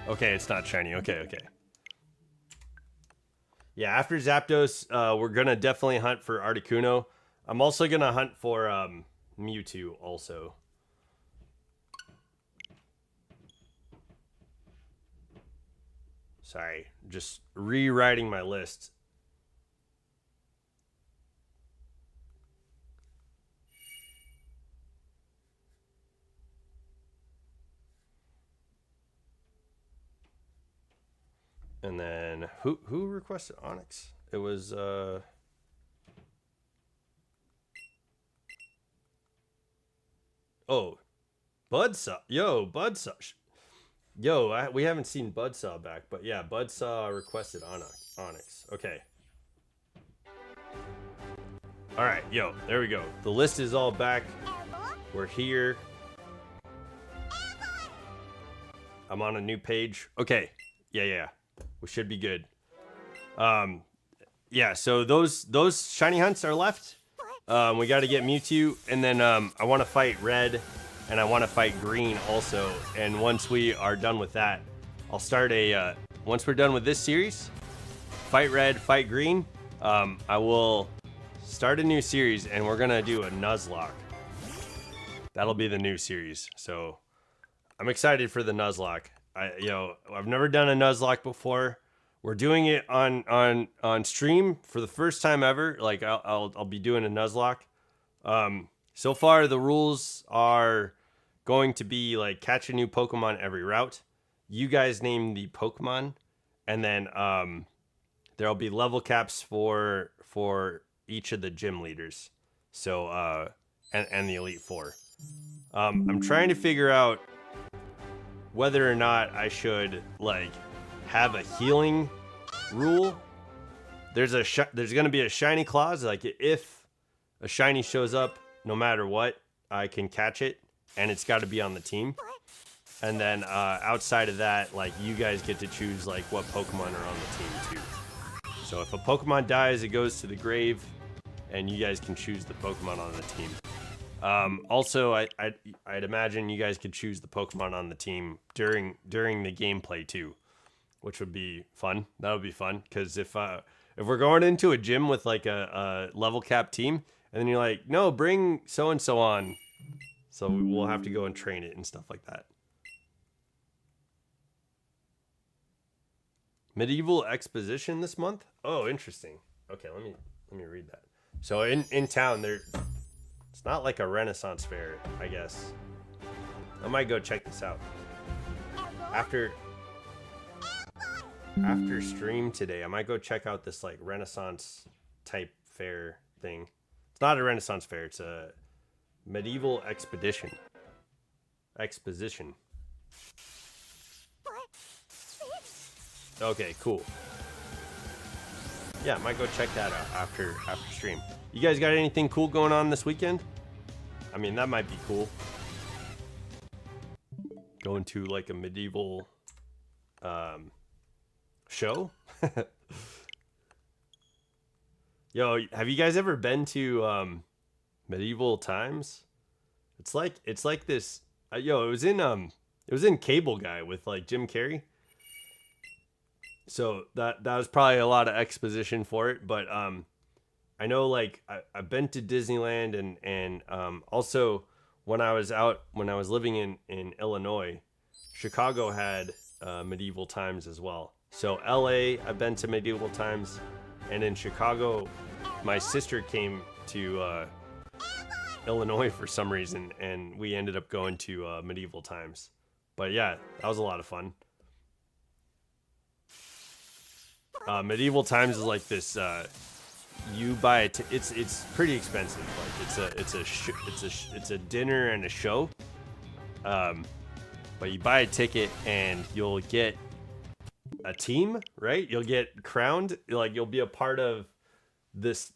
Okay, it's not shiny. Okay. Yeah, after Zapdos, we're gonna definitely hunt for Articuno. I'm also gonna hunt for Mewtwo also. Sorry, just rewriting my list. And then who requested Onyx? It was oh, Budsaw. Yo, Budsaw. Yo, we haven't seen Budsaw back, but yeah, Budsaw requested Onyx. Okay. All right, yo, there we go. The list is all back. We're here. I'm on a new page. Okay. Yeah. We should be good. Yeah, so those shiny hunts are left. We got to get Mewtwo, and then I want to fight Red, and I want to fight Green also. And once we are done with that, I'll start a. Once we're done with this series, fight Red, fight Green. I will start a new series, and we're gonna do a Nuzlocke. That'll be the new series. So I'm excited for the Nuzlocke. I've never done a Nuzlocke before. We're doing it on stream for the first time ever. Like I'll be doing a Nuzlocke. So far the rules are going to be like catch a new Pokemon every route. You guys name the Pokemon, and then there'll be level caps for each of the gym leaders. So and the Elite Four. I'm trying to figure out whether or not I should like have a healing rule. There's going to be a shiny clause, like if a shiny shows up, no matter what, I can catch it, and it's got to be on the team. And then outside of that, like you guys get to choose like what Pokemon are on the team too. So if a Pokemon dies, it goes to the grave, and you guys can choose the Pokemon on the team. Also, I'd imagine you guys could choose the Pokemon on the team during the gameplay too, which would be fun. That would be fun, because if we're going into a gym with like a level cap team, and then you're like, no, bring so and so on, so we'll have to go and train it and stuff like that. Medieval exposition this month. Oh, interesting. Okay, let me read that. So in town there, it's not like a Renaissance fair, I guess. I might go check this out after stream today. I might go check out this like Renaissance type fair thing. It's not a Renaissance fair. It's a medieval exposition. Okay, cool. Yeah, I might go check that out after stream. You guys got anything cool going on this weekend? I mean, that might be cool. Going to like a medieval show. Yo, have you guys ever been to medieval times? It's like this. Yo, it was in Cable Guy with like Jim Carrey. So that was probably a lot of exposition for it, but I know like I've been to Disneyland and also when I was living in Illinois, Chicago had medieval times as well. So LA, I've been to medieval times, and in Chicago, my sister came to Illinois for some reason, and we ended up going to medieval times. But yeah, that was a lot of fun. Medieval times is like this. You buy it's pretty expensive. Like it's a dinner and a show. But you buy a ticket and you'll get a team, right? You'll get crowned. Like you'll be a part of this.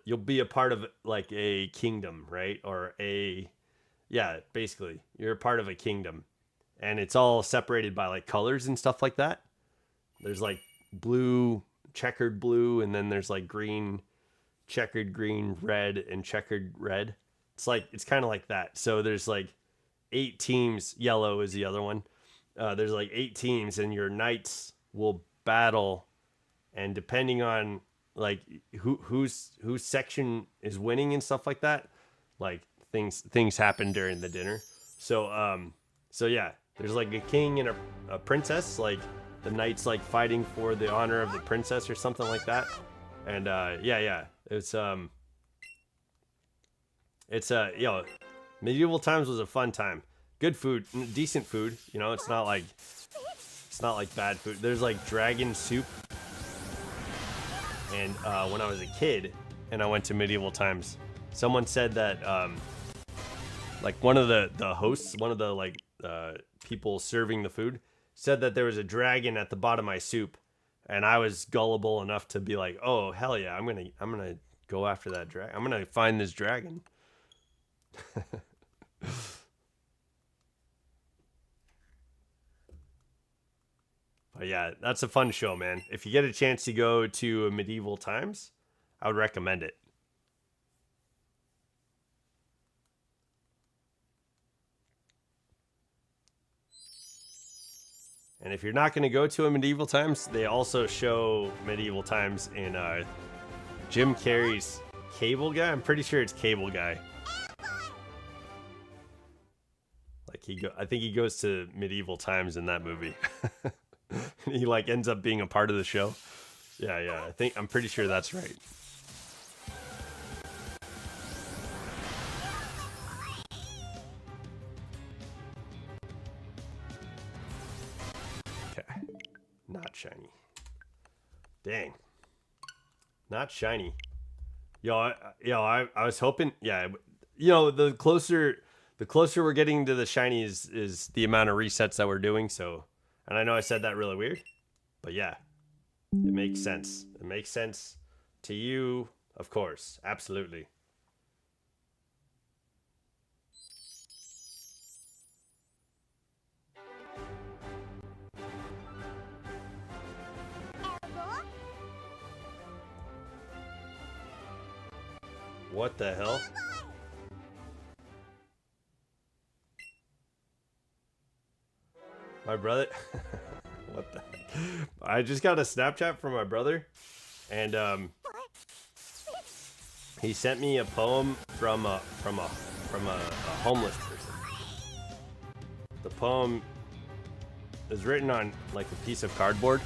You'll be a part of like a kingdom, right? Or basically you're a part of a kingdom, and it's all separated by like colors and stuff like that. There's like blue, checkered blue, and then there's like green, checkered green, red, and checkered red. It's kind of like that. So there's like 8 teams. Yellow is the other one. There's like 8 teams, and your knights will battle, and depending on like whose section is winning and stuff like that, like things happen during the dinner. So yeah, there's like a king and a princess. Like the knights like fighting for the honor of the princess or something like that. And yeah, medieval times was a fun time. Good food, decent food. You know, it's not like bad food. There's like dragon soup. And when I was a kid and I went to medieval times, someone said that like one of the hosts, one of the like people serving the food, said that there was a dragon at the bottom of my soup, and I was gullible enough to be like, "Oh hell yeah, I'm gonna go after that dragon. I'm gonna find this dragon." But yeah, that's a fun show, man. If you get a chance to go to medieval times, I would recommend it. And if you're not going to go to a medieval times, they also show medieval times in Jim Carrey's Cable Guy. I'm pretty sure it's Cable Guy. Like I think he goes to medieval times in that movie. He like ends up being a part of the show. Yeah. I'm pretty sure that's right. Not shiny. Dang. Not shiny. I was hoping. Yeah. The closer we're getting to the shiny is the amount of resets that we're doing. So, and I know I said that really weird, but yeah, it makes sense. It makes sense to you, of course. Absolutely. What the hell? My brother. What the heck? I just got a Snapchat from my brother, and he sent me a poem from a homeless person. The poem is written on like a piece of cardboard,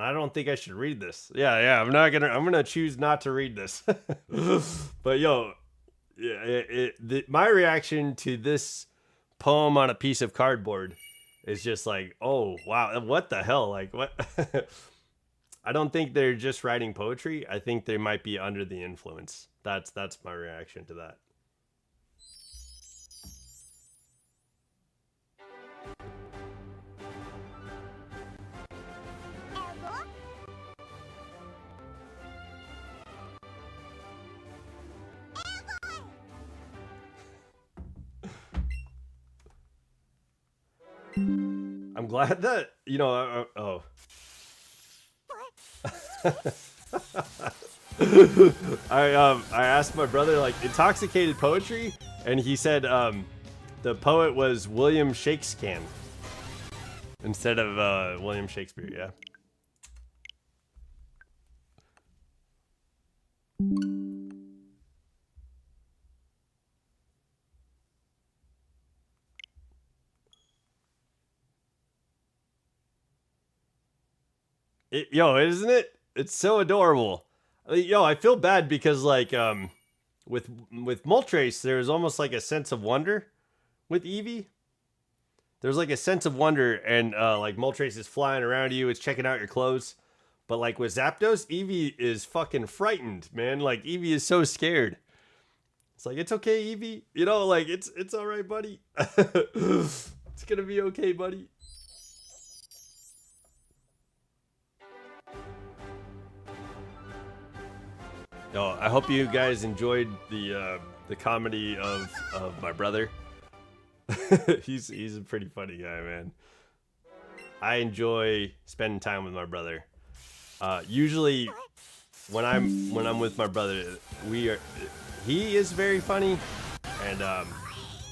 I don't think I should read this. Yeah, I'm gonna choose not to read this. But yo, my reaction to this poem on a piece of cardboard is just like, oh wow, what the hell? Like what? I don't think they're just writing poetry. I think they might be under the influence. That's my reaction to that. I'm glad that, you know, oh. I asked my brother, like, intoxicated poetry, and he said the poet was William Shakespeare instead of William Shakespeare. Yeah. Yo, isn't it? It's so adorable. Yo, I feel bad because like with Moltres, there's almost like a sense of wonder with Eevee. There's like a sense of wonder, and like Moltres is flying around you, it's checking out your clothes. But like with Zapdos, Eevee is fucking frightened, man. Like Eevee is so scared. It's like, it's okay, Eevee. You know, like it's all right, buddy. It's gonna be okay, buddy. Oh, I hope you guys enjoyed the comedy of my brother. he's a pretty funny guy, man. I enjoy spending time with my brother. Usually, when I'm with my brother, he is very funny, and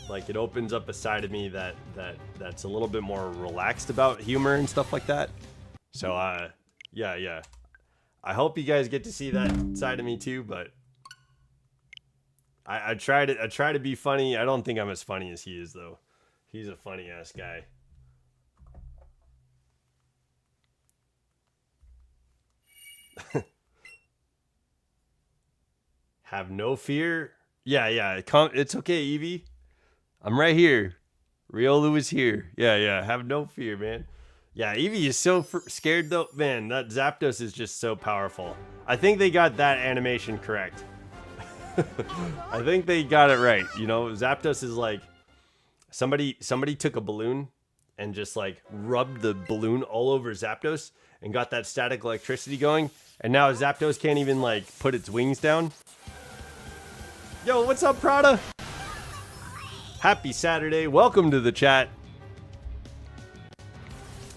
like it opens up a side of me that's a little bit more relaxed about humor and stuff like that. So yeah. I hope you guys get to see that side of me too, but I try to be funny. I don't think I'm as funny as he is though. He's a funny ass guy. Have no fear. Yeah. It's okay, Eevee. I'm right here. Riolu is here. Yeah. Have no fear, man. Yeah, Eevee is so scared though. Man, that Zapdos is just so powerful. I think they got that animation correct. I think they got it right. You know, Zapdos is like somebody took a balloon and just like rubbed the balloon all over Zapdos and got that static electricity going. And now Zapdos can't even like put its wings down. Yo, what's up, Prada? Happy Saturday. Welcome to the chat.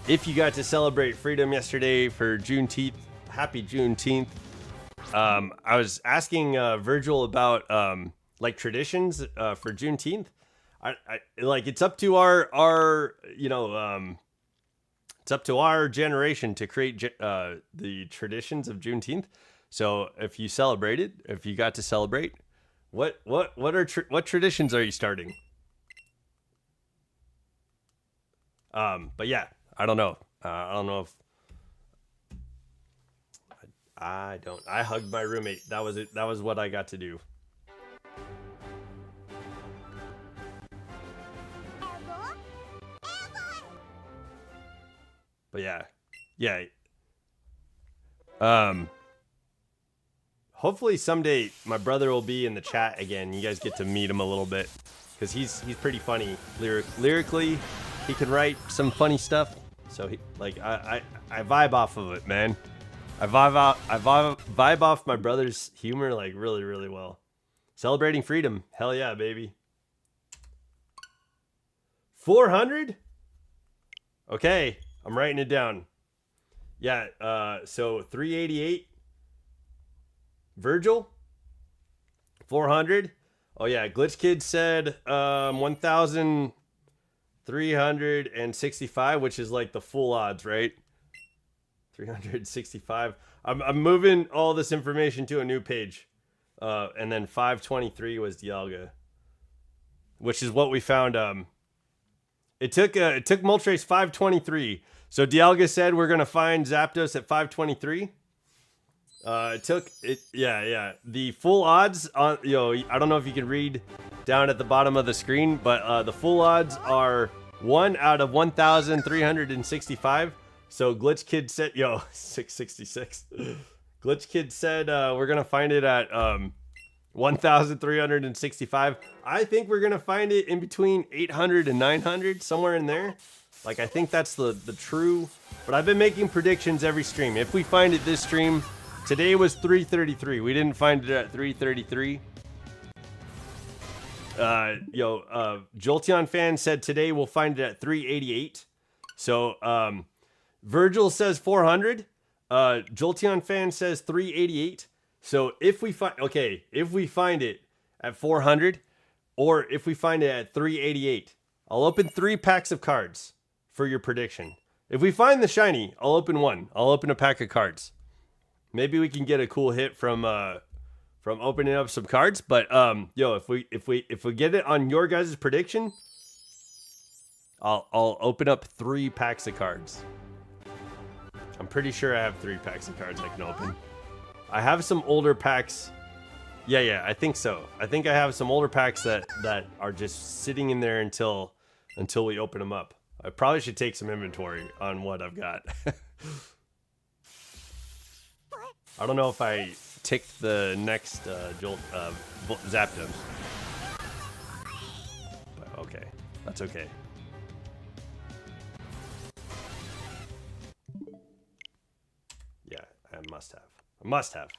If you got to celebrate freedom yesterday for Juneteenth, happy Juneteenth. I was asking Virgil about like traditions for Juneteenth. I like it's up to our you know it's up to our generation to create the traditions of Juneteenth. So if you celebrated, if you got to celebrate, what traditions are you starting? But yeah. I don't know. I don't know if I don't. I hugged my roommate. That was it. That was what I got to do. But yeah. Hopefully someday my brother will be in the chat again. You guys get to meet him a little bit because he's pretty funny lyrically. He can write some funny stuff. So he, like I vibe off of it, man. I vibe off my brother's humor like really well. Celebrating freedom, hell yeah, baby. 400? Okay, I'm writing it down. Yeah, so 388. Virgil. 400. Oh yeah, Glitch Kid said 1,000. 365, which is like the full odds, right? 365. I'm moving all this information to a new page. And then 523 was Dialga. Which is what we found
It took Moltres 523. So Dialga said we're gonna find Zapdos at 523. It took it. Yeah. The full odds on I don't know if you can read down at the bottom of the screen, but the full odds are 1 out of 1,365. So Glitch Kid said 666. Glitch Kid said we're gonna find it at 1,365. I think we're gonna find it in between 800 and 900, somewhere in there. Like, I think that's the true. But I've been making predictions every stream. If we find it this stream, today was 333. We didn't find it at 333. Jolteon fan said today we'll find it at 388. So Virgil says 400. Jolteon fan says 388. So if we find it at 400, or if we find it at 388, I'll open 3 packs of cards for your prediction. If we find the shiny, I'll open 1. I'll open a pack of cards. Maybe we can get a cool hit from opening up some cards. But if we get it on your guys' prediction, I'll open up 3 packs of cards. I'm pretty sure I have 3 packs of cards I can open. I have some older packs. Yeah, I think so. I think I have some older packs that are just sitting in there until we open them up. I probably should take some inventory on what I've got. I don't know if I ticked the next Zapdos. But okay, that's okay. Yeah, I must have. I must have.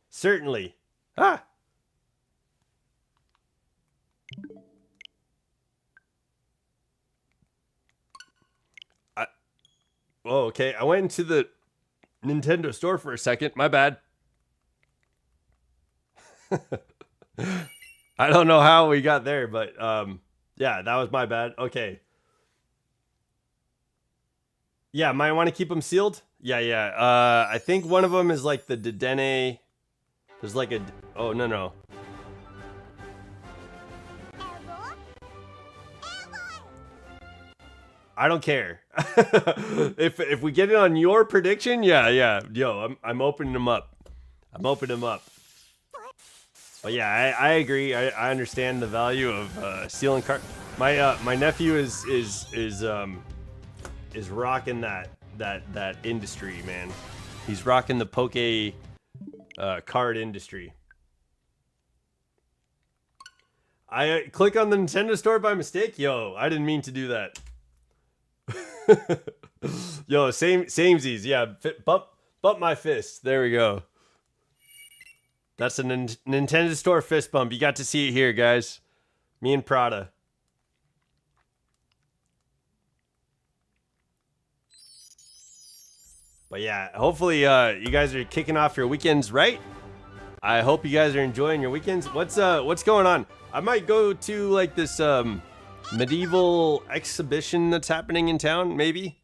Certainly. Ah! Oh, okay. I went into the Nintendo store for a second. My bad. I don't know how we got there, but yeah, that was my bad. Okay. Yeah, might want to keep them sealed. Yeah. I think one of them is like the Dedenne. There's like a... Oh, no. I don't care. If we get it on your prediction, yeah. Yo, I'm opening them up. But yeah, I agree. I understand the value of sealing card. My nephew is rocking that industry, man. He's rocking the Poke card industry. I click on the Nintendo store by mistake. Yo, I didn't mean to do that. Yo, samesies. Yeah, bump my fist. There we go. That's a Nintendo store fist bump. You got to see it here, guys. Me and Prada. But yeah, hopefully you guys are kicking off your weekends right. I hope you guys are enjoying your weekends. What's going on? I might go to like this medieval exhibition that's happening in town, maybe.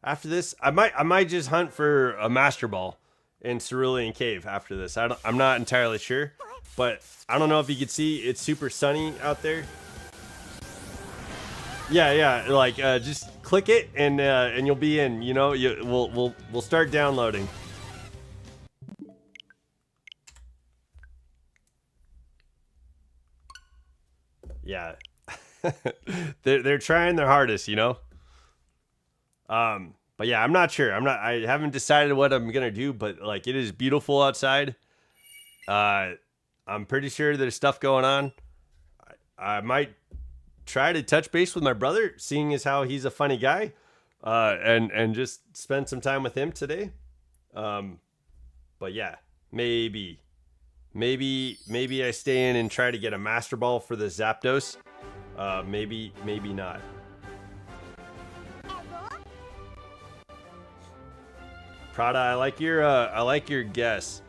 After this, I might just hunt for a Master Ball in Cerulean Cave after this. I'm not entirely sure, but I don't know if you can see. It's super sunny out there. Yeah. Like just click it and you'll be in. You know, we'll start downloading. Yeah. they're trying their hardest, you know. But yeah, I'm not sure. I haven't decided what I'm gonna do, but like it is beautiful outside. I'm pretty sure there's stuff going on. I might try to touch base with my brother, seeing as how he's a funny guy, and just spend some time with him today. But yeah, maybe I stay in and try to get a Master Ball for the Zapdos. Maybe not. Prada, I like your guess.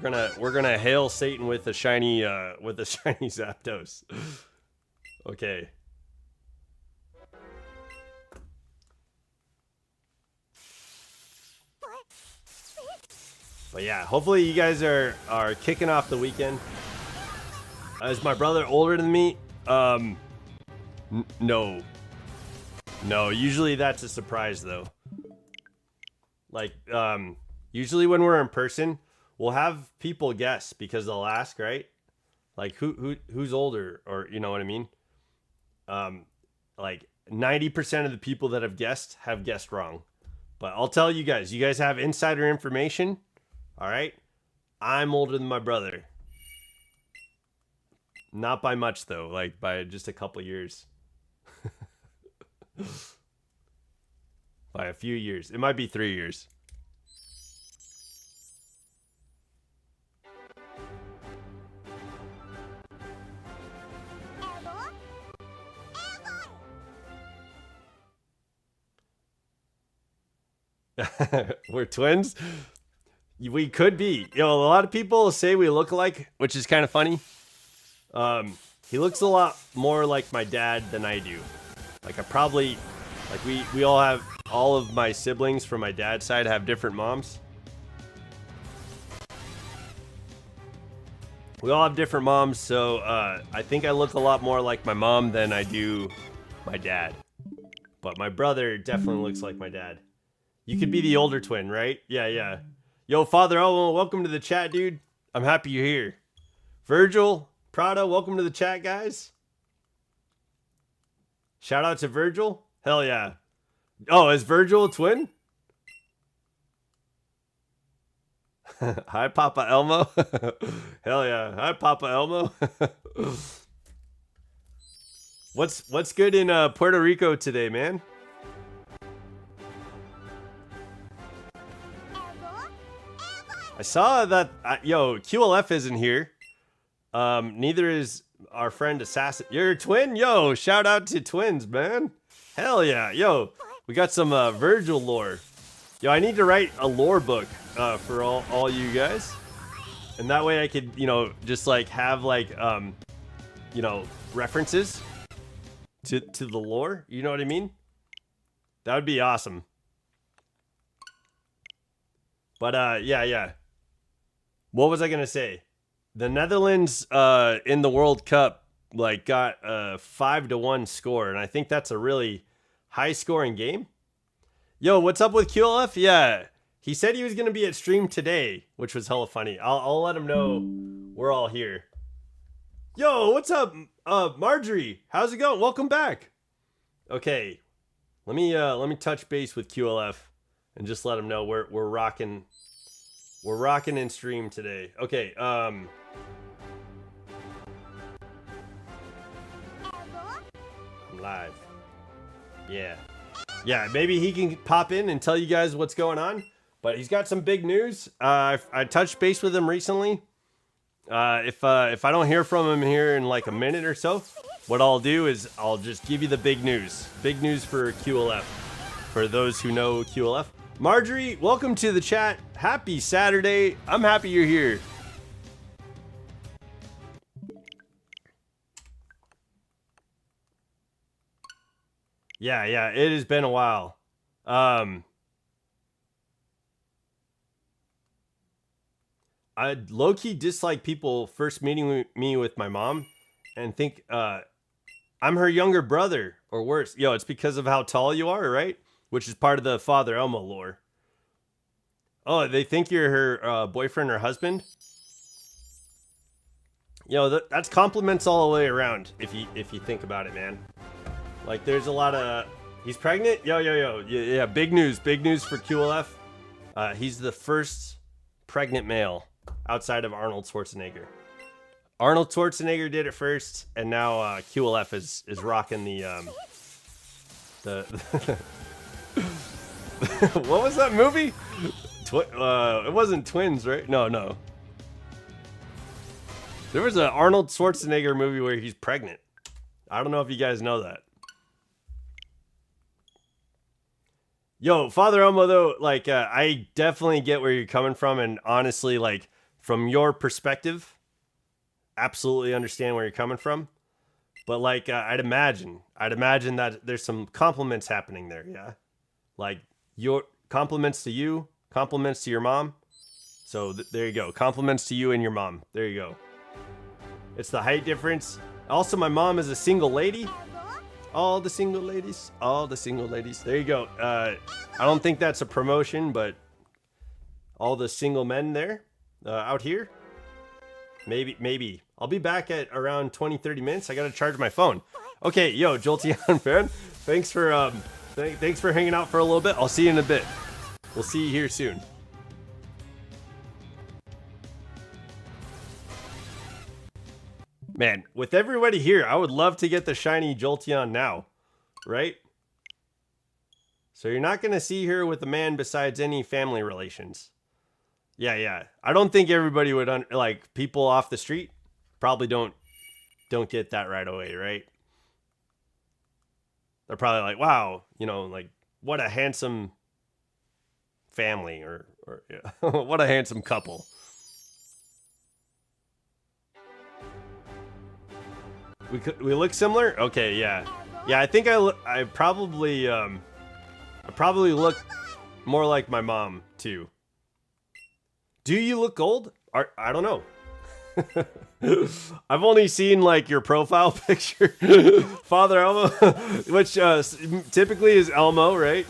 We're gonna hail Satan with a shiny Zapdos. Okay. But yeah, hopefully you guys are kicking off the weekend. Is my brother older than me?
No. No, usually that's a surprise though. Like, usually when we're in person, we'll have people guess because they'll ask, right? Like who's older, or you know what I mean? Like 90% of the people that have guessed wrong. But I'll tell you guys have insider information. All right? I'm older than my brother. Not by much though, like by just a couple years. By a few years. It might be 3 years. We're twins? We could be. A lot of people say we look alike, which is kind of funny. He looks a lot more like my dad than I do. Like we all of my siblings from my dad's side have different moms. We all have different moms, so I think I look a lot more like my mom than I do my dad. But my brother definitely looks like my dad. You could be the older twin, right? Yeah. Yo, Father Elmo, welcome to the chat, dude. I'm happy you're here. Virgil, Prado, welcome to the chat, guys. Shout out to Virgil. Hell yeah. Oh, is Virgil a twin? Hi, Papa Elmo. Hell yeah. Hi, Papa Elmo. What's good in Puerto Rico today, man? I saw that, QLF isn't here. Neither is our friend Assassin. You're a twin? Yo, shout out to twins, man. Hell yeah. Yo, we got some Virgil lore. Yo, I need to write a lore book for all you guys. And that way I could, just like have like, references to the lore. You know what I mean? That would be awesome. But yeah. What was I gonna say? The Netherlands in the World Cup like got a 5-1 score, and I think that's a really high scoring game. Yo, what's up with QLF? Yeah, he said he was gonna be at stream today, which was hella funny. I'll let him know we're all here. Yo, what's up, Marjorie? How's it going? Welcome back. Okay, let me touch base with QLF and just let him know we're rocking. We're rocking in stream today. Okay, I'm live. Yeah, maybe he can pop in and tell you guys what's going on. But he's got some big news. I touched base with him recently. If I don't hear from him here in like a minute or so, what I'll do is I'll just give you the big news. Big news for QLF. For those who know QLF. Marjorie, welcome to the chat. Happy Saturday. I'm happy you're here. Yeah, it has been a while. I low-key dislike people first meeting me with my mom and think I'm her younger brother or worse. Yo, it's because of how tall you are, right? Which is part of the Father Elmo lore. Oh, they think you're her boyfriend or husband? Yo, that's compliments all the way around, if you think about it, man. Like, there's a lot of... He's pregnant? Yo. Yeah, big news for QLF. He's the first pregnant male outside of Arnold Schwarzenegger. Arnold Schwarzenegger did it first, and now QLF is rocking the what was that movie? It wasn't Twins, right? No. There was an Arnold Schwarzenegger movie where he's pregnant. I don't know if you guys know that. Yo, Father Elmo, though, like, I definitely get where you're coming from, and honestly, like, from your perspective, absolutely understand where you're coming from. But, like, I'd imagine that there's some compliments happening there, yeah? Like, your compliments to you, compliments to your mom. So, there you go. Compliments to you and your mom. There you go. It's the height difference. Also, my mom is a single lady.
All the single ladies. All the single ladies. There you go. I don't think that's a promotion, but all the single men there out here. Maybe. I'll be back at around 20-30 minutes. I got to charge my phone. Okay, yo, Jolteon fan. Thanks for thanks for hanging out for a little bit. I'll see you in a bit. We'll see you here soon. Man, with everybody here, I would love to get the shiny Jolteon now, right? So you're not going to see her with a man besides any family relations. Yeah. I don't think everybody would, like, people off the street probably don't get that right away, right? They're probably like, wow, you know, like, what a handsome family or yeah. What a handsome couple. We look similar? Okay, yeah. Yeah, I think I probably look more like my mom too. Do you look old? I don't know. I've only seen like your profile picture, Father Elmo, which typically is Elmo, right?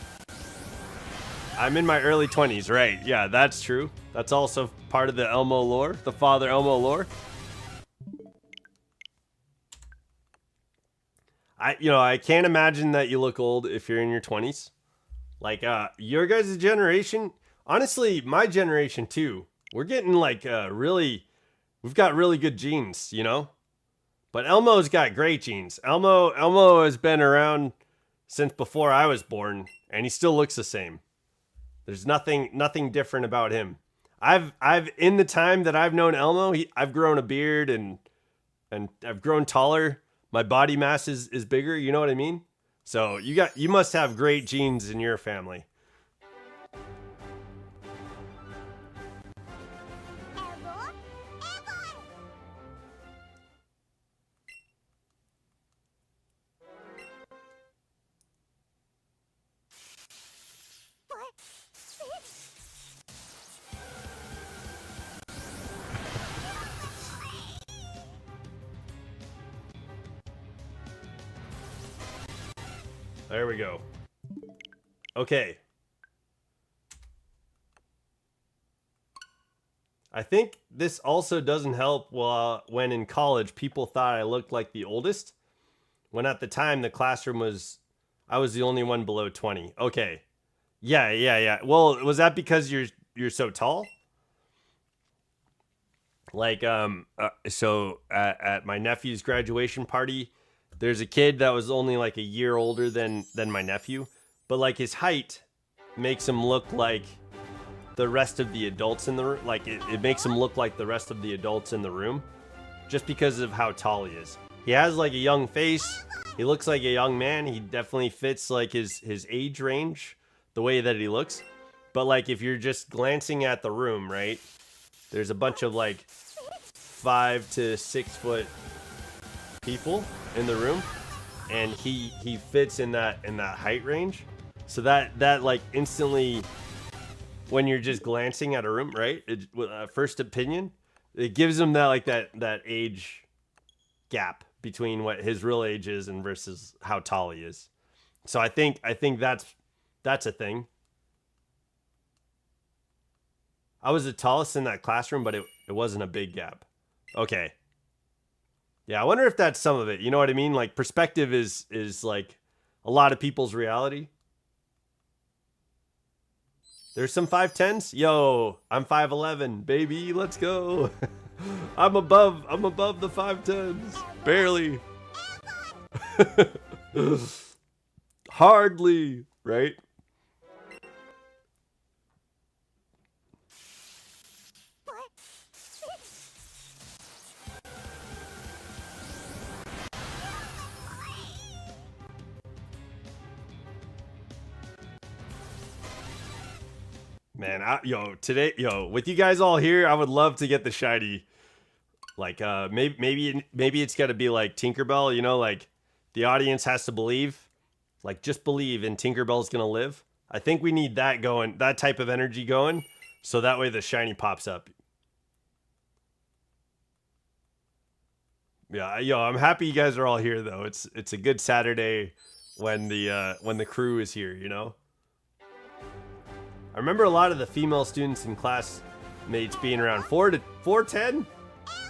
I'm in my early 20s, right? Yeah, that's true. That's also part of the Elmo lore, the Father Elmo lore. I can't imagine that you look old if you're in your 20s. Like, your guys' generation, honestly, my generation too. We're getting like we've got really good genes, you know? But Elmo's got great genes. Elmo has been around since before I was born, and he still looks the same. There's nothing different about him. I've in the time that I've known Elmo, I've grown a beard and I've grown taller. My body mass is bigger, you know what I mean? So you must have great genes in your family. There we go. Okay. I think this also doesn't help when in college people thought I looked like the oldest, when at the time the classroom I was the only one below 20. Okay. Yeah. Well, was that because you're so tall? Like so at my nephew's graduation party, there's a kid that was only like a year older than my nephew, but like his height makes him look like the rest of the adults in the room. Like it makes him look like the rest of the adults in the room just because of how tall he is. He has like a young face. He looks like a young man. He definitely fits like his age range, the way that he looks. But like if you're just glancing at the room, right? There's a bunch of like 5 to 6 foot people in the room, and he fits in that height range. So that like instantly, when you're just glancing at a room, right? First opinion, it gives him that like that age gap between what his real age is and versus how tall he is. So I think that's a thing. I was the tallest in that classroom, but it wasn't a big gap. Okay. Yeah, I wonder if that's some of it. You know what I mean? Like perspective is like a lot of people's reality. There's some 5'10s. Yo, I'm 5'11, baby. Let's go. I'm above the 5'10s. Barely. Hardly, right? Man, with you guys all here, I would love to get the shiny. Like, maybe it's got to be like Tinkerbell, you know, like the audience has to believe, like just believe in Tinkerbell's gonna live. I think we need that going, that type of energy going, so that way the shiny pops up. Yeah, yo, I'm happy you guys are all here though. It's a good Saturday when the crew is here, you know? I remember a lot of the female students in classmates being around 4'10"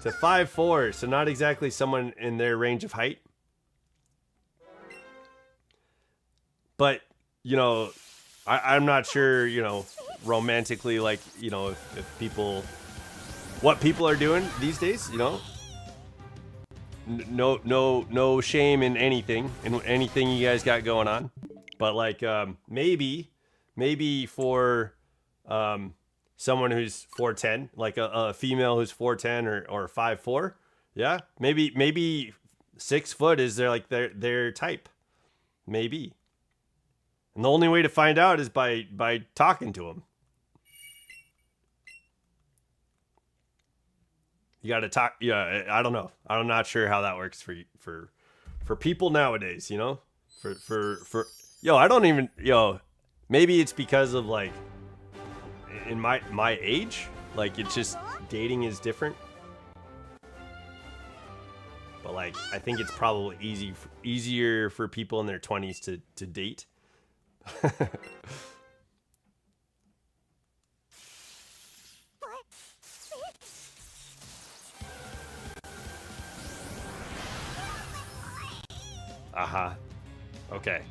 to 5'4", so not exactly someone in their range of height. But, you know, I'm not sure, you know, romantically, like, you know, if people, what people are doing these days, you know? No shame in anything you guys got going on. But like, maybe for, someone who's 4'10", like a female who's 4'10" or 5'4", yeah, maybe 6 foot is their type, maybe. And the only way to find out is by talking to them. You got to talk. Yeah, I don't know. I'm not sure how that works for people nowadays. You know, yo, I don't even yo. Maybe it's because of like in my age, like it's just dating is different. But like I think it's probably easier for people in their 20s to date. Aha. Okay.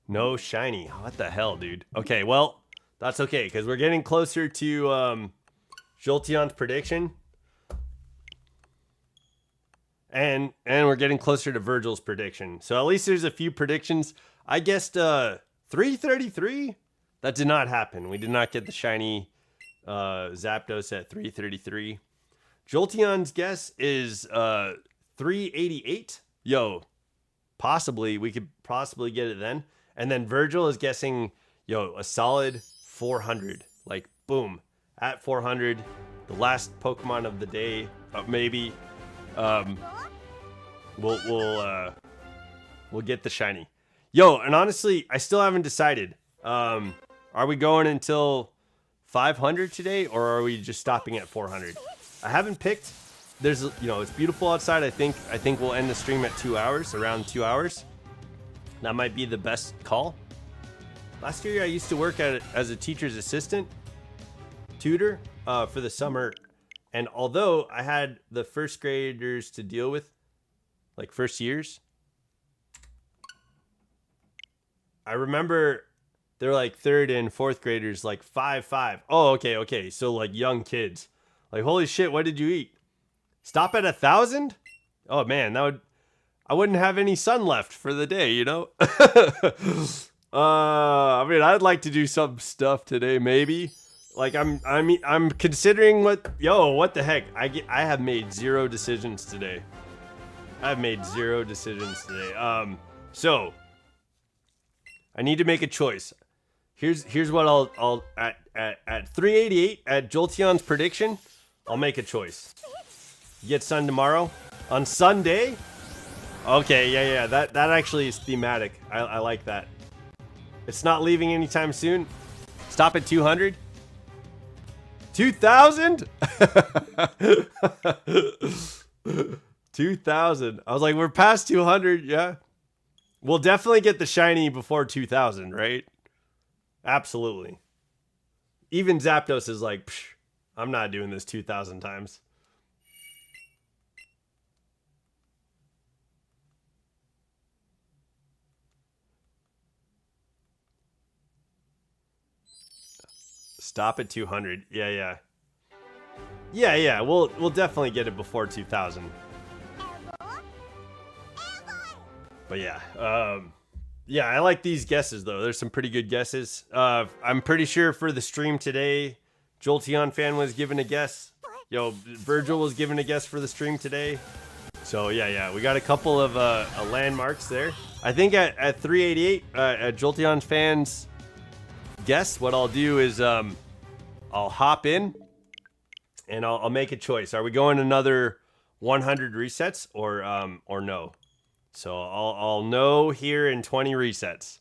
No shiny. What the hell, dude? Okay, well, that's okay, because we're getting closer to Jolteon's prediction. And we're getting closer to Virgil's prediction. So at least there's a few predictions. I guessed 333. That did not happen. We did not get the shiny Zapdos at 333. Jolteon's guess is 388. Yo, possibly. We could possibly get it then. And then Virgil is guessing, yo, a solid 400. Like, boom. At 400. The last Pokemon of the day. Maybe. We'll get the shiny. Yo, and honestly, I still haven't decided. Are we going until 500 today, or are we just stopping at 400? I haven't picked. There's, you know, it's beautiful outside. I think we'll end the stream at 2 hours, around 2 hours. That might be the best call. Last year, I used to work as a teacher's assistant, tutor, for the summer. And although I had the first graders to deal with, like first years, I remember they're like third and fourth graders, like 5'5". Oh, okay. So like young kids, like holy shit, what did you eat? Stop at 1,000? Oh man, I wouldn't have any sun left for the day, you know. I mean, I'd like to do some stuff today, maybe. Like I'm considering what the heck? I have made 0 decisions today. I've made 0 decisions today. So I need to make a choice. Here's what I'll at 388 at Jolteon's prediction, I'll make a choice. You get sun tomorrow? On Sunday? Okay, yeah. That actually is thematic. I like that. It's not leaving anytime soon. Stop at 200? 2,000? 2,000. I was like, we're past 200, yeah. We'll definitely get the shiny before 2,000, right? Absolutely. Even Zapdos is like, psh, I'm not doing this 2,000 times. Stop at 200. Yeah. We'll definitely get it before 2,000. But yeah, I like these guesses though. There's some pretty good guesses. I'm pretty sure for the stream today, Jolteon fan was given a guess. Yo, Virgil was given a guess for the stream today. So yeah, we got a couple of landmarks there. I think at 388, at Jolteon fans guess, what I'll do is I'll hop in and I'll make a choice. Are we going another 100 resets or no? So I'll know here in 20 resets.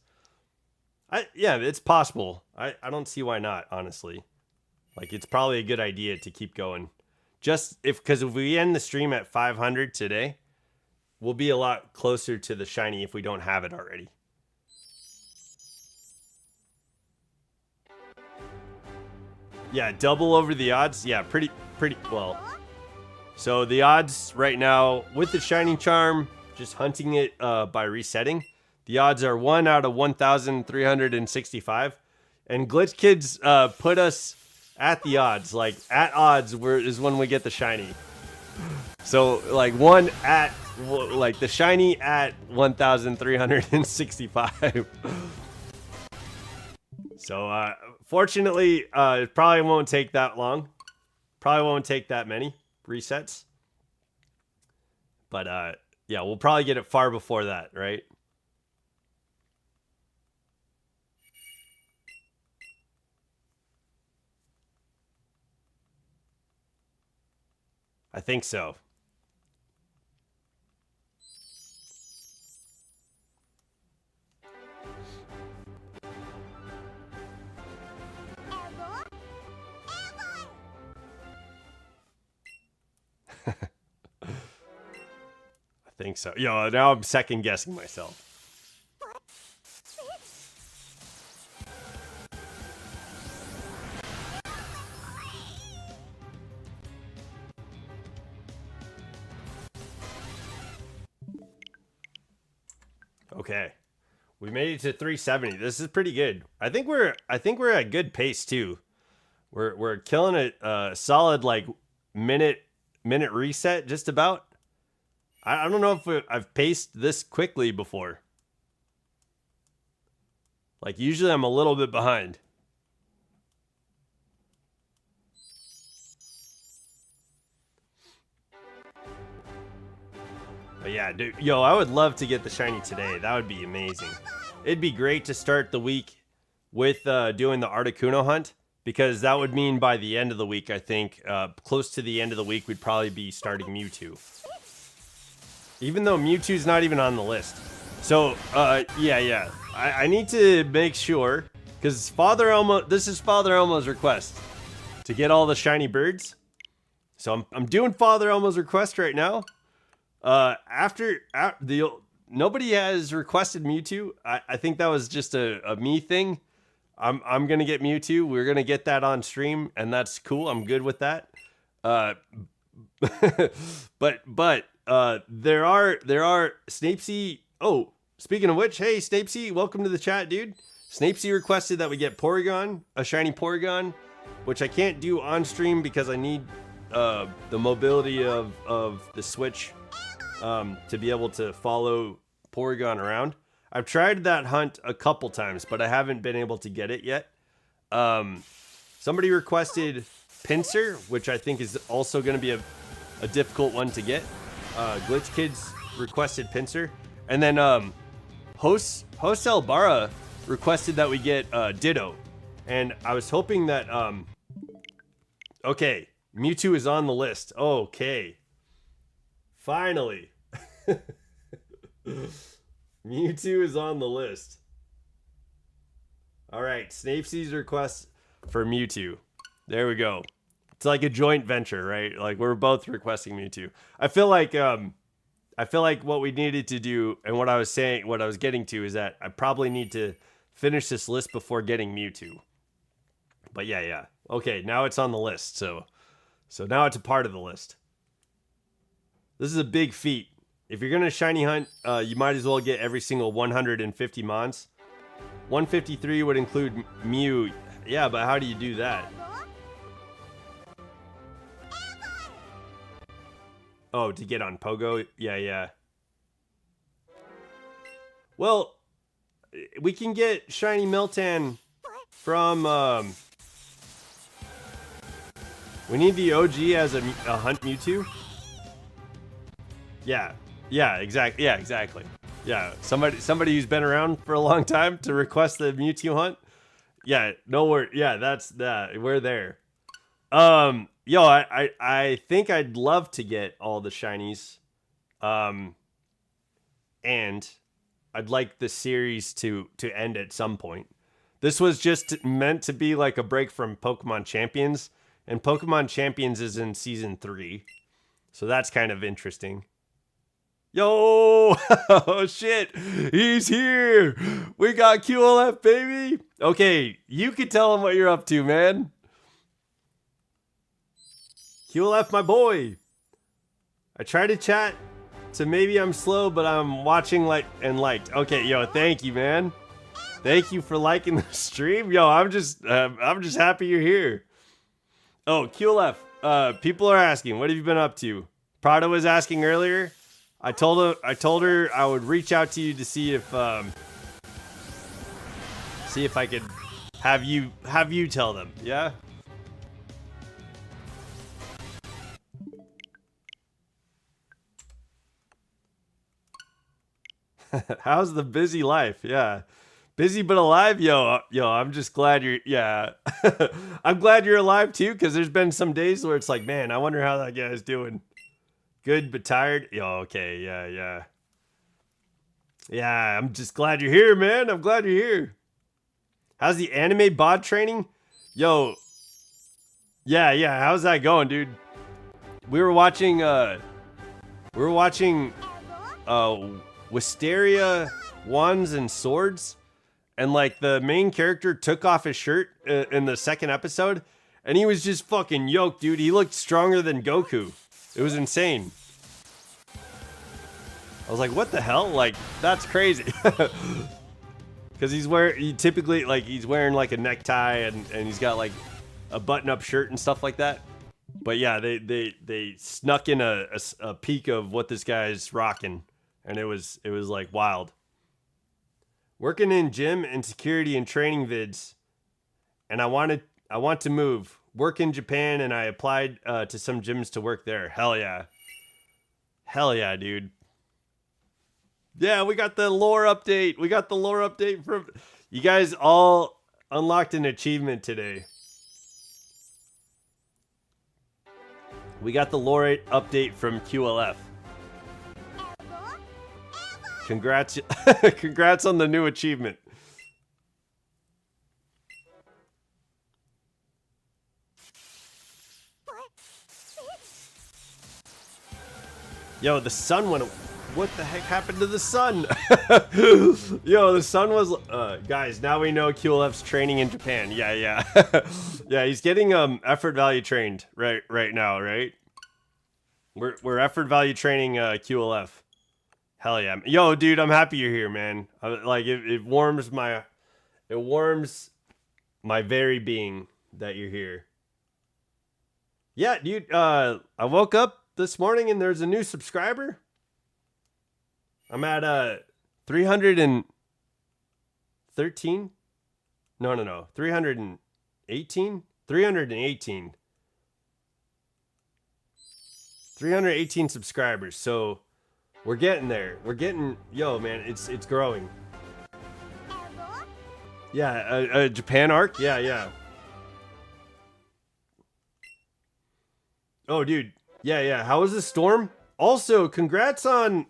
Yeah, it's possible. I don't see why not, honestly. Like, it's probably a good idea to keep going. because if we end the stream at 500 today, we'll be a lot closer to the shiny if we don't have it already. Yeah, double over the odds. Yeah, pretty well. So the odds right now with the shiny charm, just hunting it by resetting, the odds are 1 out of 1,365. And Glitch Kids put us at the odds. Like, at odds is when we get the shiny. So, like, the shiny at 1,365. So, fortunately, it probably won't take that long. Probably won't take that many resets. But, yeah, we'll probably get it far before that, right? I think so. I think so. Yo, now I'm second guessing myself. Okay. We made it to 370. This is pretty good. I think we're at good pace too. We're killing it. Solid like minute reset just about. I don't know if I've paced this quickly before. Like usually I'm a little bit behind. But yeah, dude, yo, I would love to get the shiny today. That would be amazing. It'd be great to start the week with doing the Articuno hunt, because that would mean by the end of the week, I think, close to the end of the week, we'd probably be starting Mewtwo. Even though Mewtwo's not even on the list. So, yeah. I need to make sure, because this is Father Elmo's request to get all the shiny birds. So I'm doing Father Elmo's request right now. Nobody has requested Mewtwo. I think that was just a me thing. I'm gonna get Mewtwo. We're gonna get that on stream, and that's cool. I'm good with that. But there are Snapesy. Oh, speaking of which, hey Snapesy, welcome to the chat, dude. Snapesy requested that we get Porygon, a shiny Porygon, which I can't do on stream because I need the mobility of the Switch. To be able to follow Porygon around. I've tried that hunt a couple times, but I haven't been able to get it yet. Somebody requested Pinsir, which I think is also going to be a difficult one to get. Glitch Kids requested Pinsir. And then Host Elbara requested that we get Ditto. And I was hoping that... okay, Mewtwo is on the list. Okay. Finally. Mewtwo is on the list. Alright, Snapesy's request for Mewtwo. There we go. It's like a joint venture, right? Like we're both requesting Mewtwo. I feel like what we needed to do, and what I was getting to is that I probably need to finish this list before getting Mewtwo. But yeah. Okay, now it's on the list, so now it's a part of the list. This is a big feat. If you're going to shiny hunt, you might as well get every single 150 mons. 153 would include Mew. Yeah, but how do you do that? Oh, to get on Pogo? Yeah. Well, we can get shiny Meltan from... we need the OG as a hunt Mewtwo. Yeah, exactly. Yeah, somebody who's been around for a long time to request the Mewtwo hunt. Yeah, no worries. Yeah, that's that. We're there. Yo, I think I'd love to get all the shinies. And I'd like the series to end at some point. This was just meant to be like a break from Pokemon Champions, And Pokemon Champions is in season 3. So that's kind of interesting. Yo! Oh shit! He's here! We got QLF, baby! Okay, you can tell him what you're up to, man. QLF, my boy! I try to chat, so maybe I'm slow, but I'm watching and liked. Okay, yo, thank you, man. Thank you for liking the stream. Yo, I'm just happy you're here. Oh, QLF, people are asking, what have you been up to? Prada was asking earlier. I told her I would reach out to you to see if I could have you tell them. Yeah. How's the busy life? Yeah. Busy but alive? Yo, I'm just glad you're, yeah. I'm glad you're alive too, because there's been some days where it's like, man, I wonder how that guy's doing. Good but tired? Yo, okay, yeah. Yeah, I'm just glad you're here, man. I'm glad you're here. How's the anime bod training? Yo, yeah, how's that going, dude? We were watching, Wisteria Wands and Swords, and like the main character took off his shirt in the second episode, and he was just fucking yoked, dude. He looked stronger than Goku. It was insane. I was like, what the hell? Like, that's crazy. Because he's typically wearing like a necktie and he's got like a button-up shirt and stuff like that. But yeah, they snuck in a peek of what this guy's rocking, and it was like wild. Working in gym and security and training vids, and I want to move. Work in Japan, and I applied to some gyms to work there. Hell yeah. Hell yeah, dude. Yeah, we got the lore update. We got the lore update from... You guys all unlocked an achievement today. We got the lore update from QLF. Congrats. Congrats on the new achievement. Yo, the sun went... What the heck happened to the sun? Yo, the sun was... guys, now we know QLF's training in Japan. Yeah. Yeah, he's getting effort value trained right now, right? We're effort value training QLF. Hell yeah. Yo, dude, I'm happy you're here, man. It warms my... It warms my very being that you're here. Yeah, dude, I woke up this morning and there's a new subscriber. I'm at 313. No. 318. 318 subscribers. So we're getting there. Yo, man, it's growing. Yeah, Japan arc. Yeah. Oh, dude. Yeah. How was the storm? Also, congrats on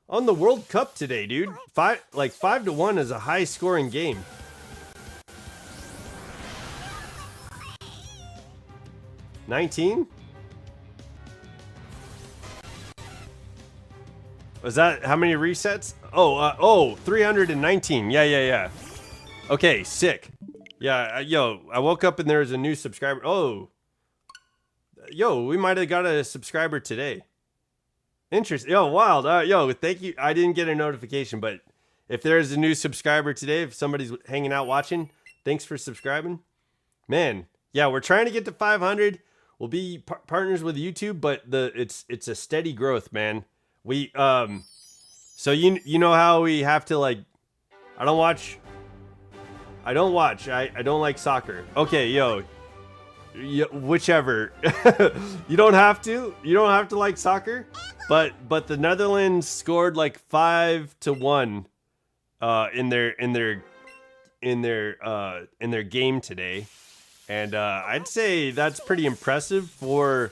the World Cup today, dude. 5-1 is a high scoring game. $19? Was that how many resets? 319. Yeah. Okay, sick. Yeah, yo, I woke up and there was a new subscriber. Oh. Yo, we might have got a subscriber today. Interesting. Yo, wild. Yo, thank you. I didn't get a notification, but if there's a new subscriber today, if somebody's hanging out watching, thanks for subscribing. Man, yeah, we're trying to get to 500. We'll be partners with YouTube, but it's a steady growth, man. We so you know how we have to like I don't watch. I don't like soccer. Okay, yo. Whichever. You don't have to like soccer. But the Netherlands scored like 5-1 in their game today, and I'd say that's pretty impressive for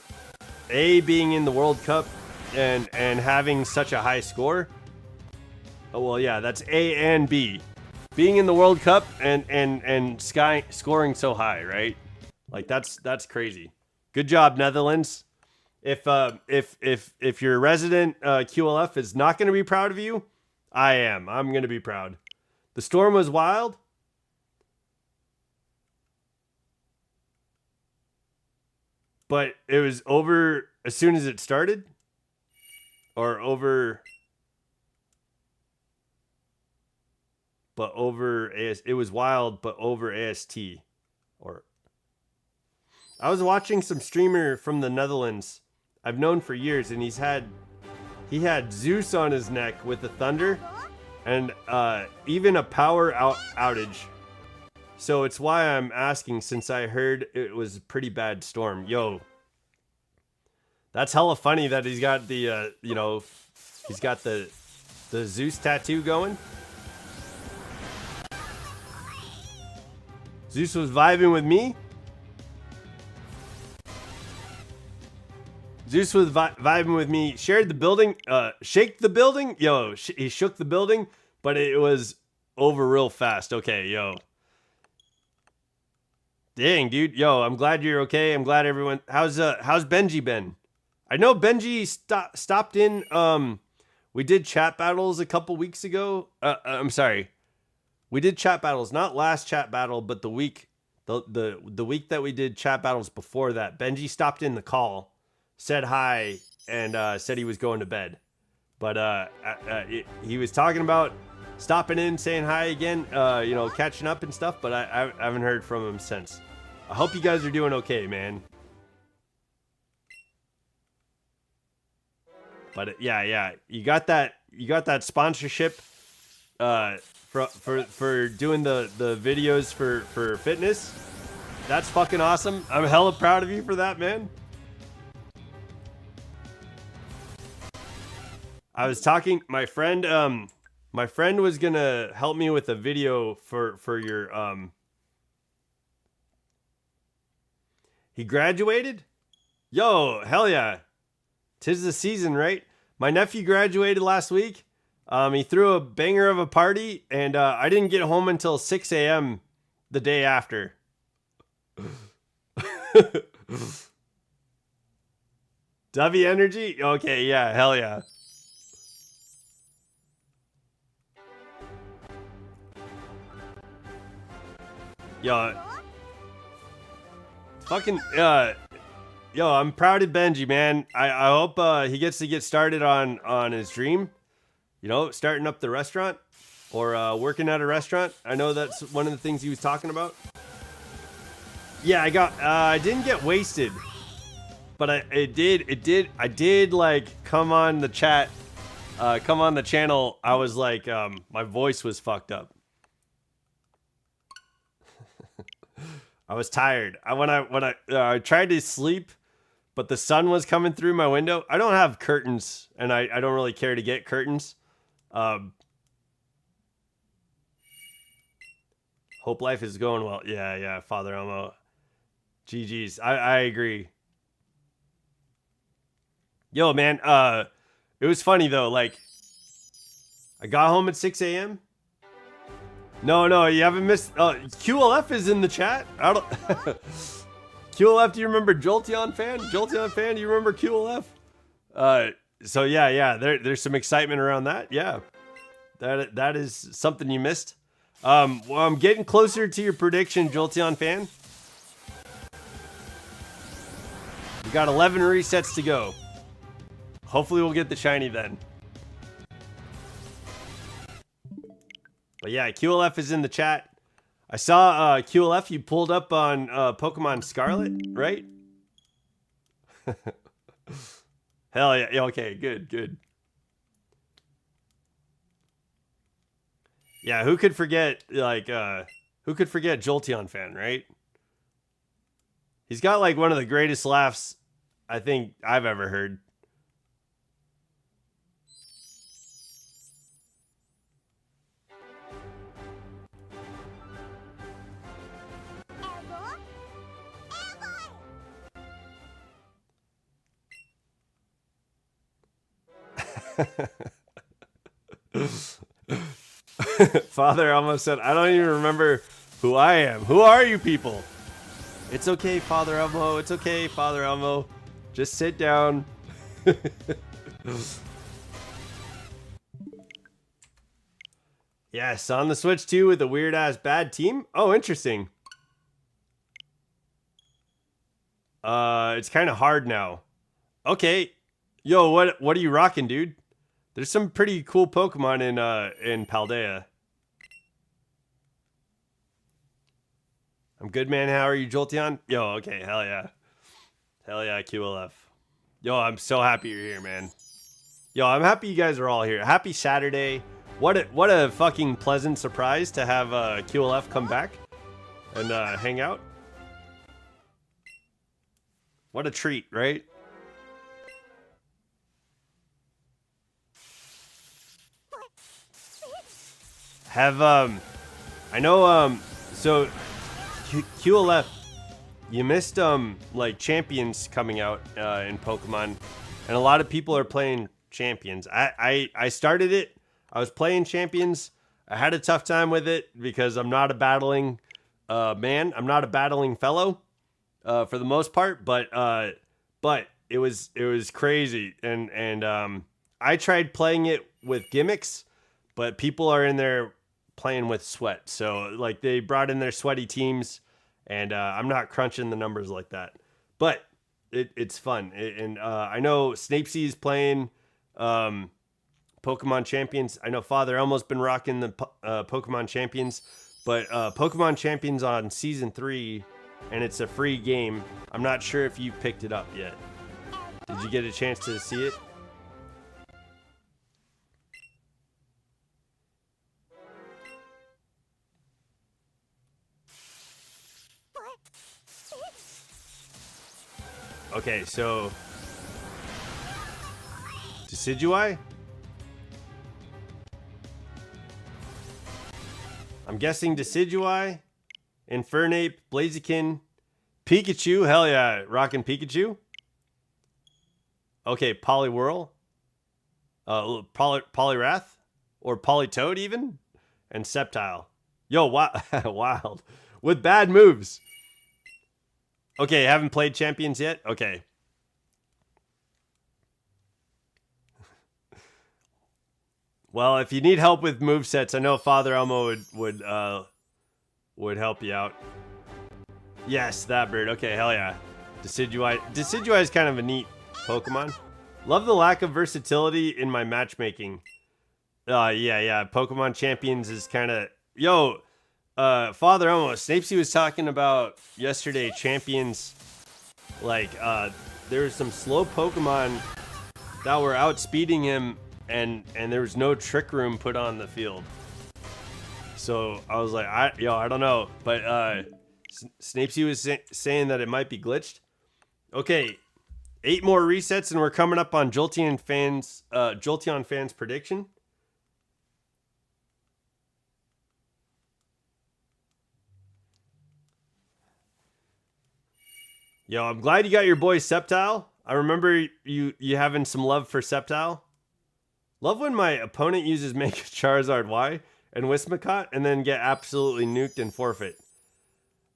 being in the World Cup and having such a high score. Oh well, yeah, that's A and B, being in the World Cup and scoring so high, right? Like that's crazy. Good job, Netherlands. If your resident QLF is not going to be proud of you, I am. I'm going to be proud. The storm was wild. But it was over as soon as it started? Or over... But over... It was wild, but over AST. Or... I was watching some streamer from the Netherlands I've known for years, and he had Zeus on his neck with the thunder, and even a power outage. So it's why I'm asking, since I heard it was a pretty bad storm. Yo, that's hella funny that he's got the he's got the Zeus tattoo going. Zeus was vibing with me. Zeus was vibing with me, shared the building, shake the building. Yo, he shook the building, but it was over real fast. Okay, yo. Dang, dude. Yo, I'm glad you're okay. I'm glad everyone... How's Benji been? I know Benji stopped in. We did chat battles a couple weeks ago. I'm sorry. We did chat battles, not last chat battle, but the week that we did chat battles before that. Benji stopped in the call, said hi, and said he was going to bed. But he was talking about stopping in, saying hi again, catching up and stuff, but I haven't heard from him since. I hope you guys are doing okay, man. But yeah, you got that sponsorship for doing the videos for fitness. That's fucking awesome. I'm hella proud of you for that, man. I was talking, my friend was gonna help me with a video for your he graduated? Yo, hell yeah. 'Tis the season, right? My nephew graduated last week. He threw a banger of a party, and I didn't get home until 6 a.m. the day after. W energy? Okay, yeah, hell yeah. Yo, fucking, yo, I'm proud of Benji, man. I hope he gets to get started on his dream. You know, starting up the restaurant or working at a restaurant. I know that's one of the things he was talking about. Yeah, I didn't get wasted, but I did like come on the chat, come on the channel. I was like, my voice was fucked up. I was tired. When I tried to sleep, but the sun was coming through my window. I don't have curtains, and I don't really care to get curtains. Hope life is going well. Yeah, Father Elmo. GG's. I agree. Yo, man, it was funny though. Like, I got home at 6 a.m. No, you haven't missed. QLF is in the chat. I don't. QLF, do you remember Jolteon fan? Jolteon fan, do you remember QLF? So yeah, there's some excitement around that. Yeah, that is something you missed. Well, I'm getting closer to your prediction, Jolteon fan. We got 11 resets to go. Hopefully we'll get the shiny then. But yeah, QLF is in the chat. I saw QLF, you pulled up on Pokemon Scarlet, right? Hell yeah. Okay, good. Yeah, who could forget, like, who could forget Jolteon fan, right? He's got, like, one of the greatest laughs I think I've ever heard. Father almost said, I don't even remember who I am. Who are you people?
It's okay, Father Elmo. It's okay, Father Elmo. Just sit down. Yes, on the Switch 2 with a weird-ass bad team. Oh, interesting. It's kind of hard now. Okay. Yo, what are you rocking, dude? There's some pretty cool Pokemon in Paldea. I'm good, man. How are you, Jolteon? Yo, okay, hell yeah. Hell yeah, QLF. Yo, I'm so happy you're here, man. Yo, I'm happy you guys are all here. Happy Saturday. What a fucking pleasant surprise to have QLF come back and hang out. What a treat, right? Have I know so QLF, you missed like Champions coming out in Pokemon, and a lot of people are playing Champions. I started it. I was playing Champions. I had a tough time with it because I'm not a battling man. I'm not a battling fellow for the most part, but it was crazy, and I tried playing it with gimmicks, but people are in there playing with sweat. So like they brought in their sweaty teams, and I'm not crunching the numbers like that, but it's fun. And I know Snapesy is playing Pokemon Champions. I know Father Elmo's been rocking the Pokemon Champions, but Pokemon Champions on Season 3, and it's a free game. I'm not sure if you picked it up yet. Did you get a chance to see it? Okay, so Decidueye? I'm guessing Decidueye, Infernape, Blaziken, Pikachu. Hell yeah, rockin' Pikachu. Okay, Poliwhirl, Poliwrath, or Politoed even, and Sceptile. Yo, wild with bad moves. Okay, haven't played Champions yet? Okay. Well, if you need help with movesets, I know Father Elmo would help you out. Yes, that bird. Okay, hell yeah. Decidueye. Decidueye is kind of a neat Pokemon. Love the lack of versatility in my matchmaking. Yeah. Pokemon Champions is kind of... Yo... Father Elmo, Snapesy was talking about yesterday Champions, like, there was some slow Pokemon that were outspeeding him, and there was no Trick Room put on the field. So I was like, I don't know, but Snapesy was saying that it might be glitched. Okay, 8 more resets, and we're coming up on Jolteon fans prediction. Yo, I'm glad you got your boy Sceptile. I remember you having some love for Sceptile. Love when my opponent uses Mega Charizard Y and Wismacott and then get absolutely nuked and forfeit.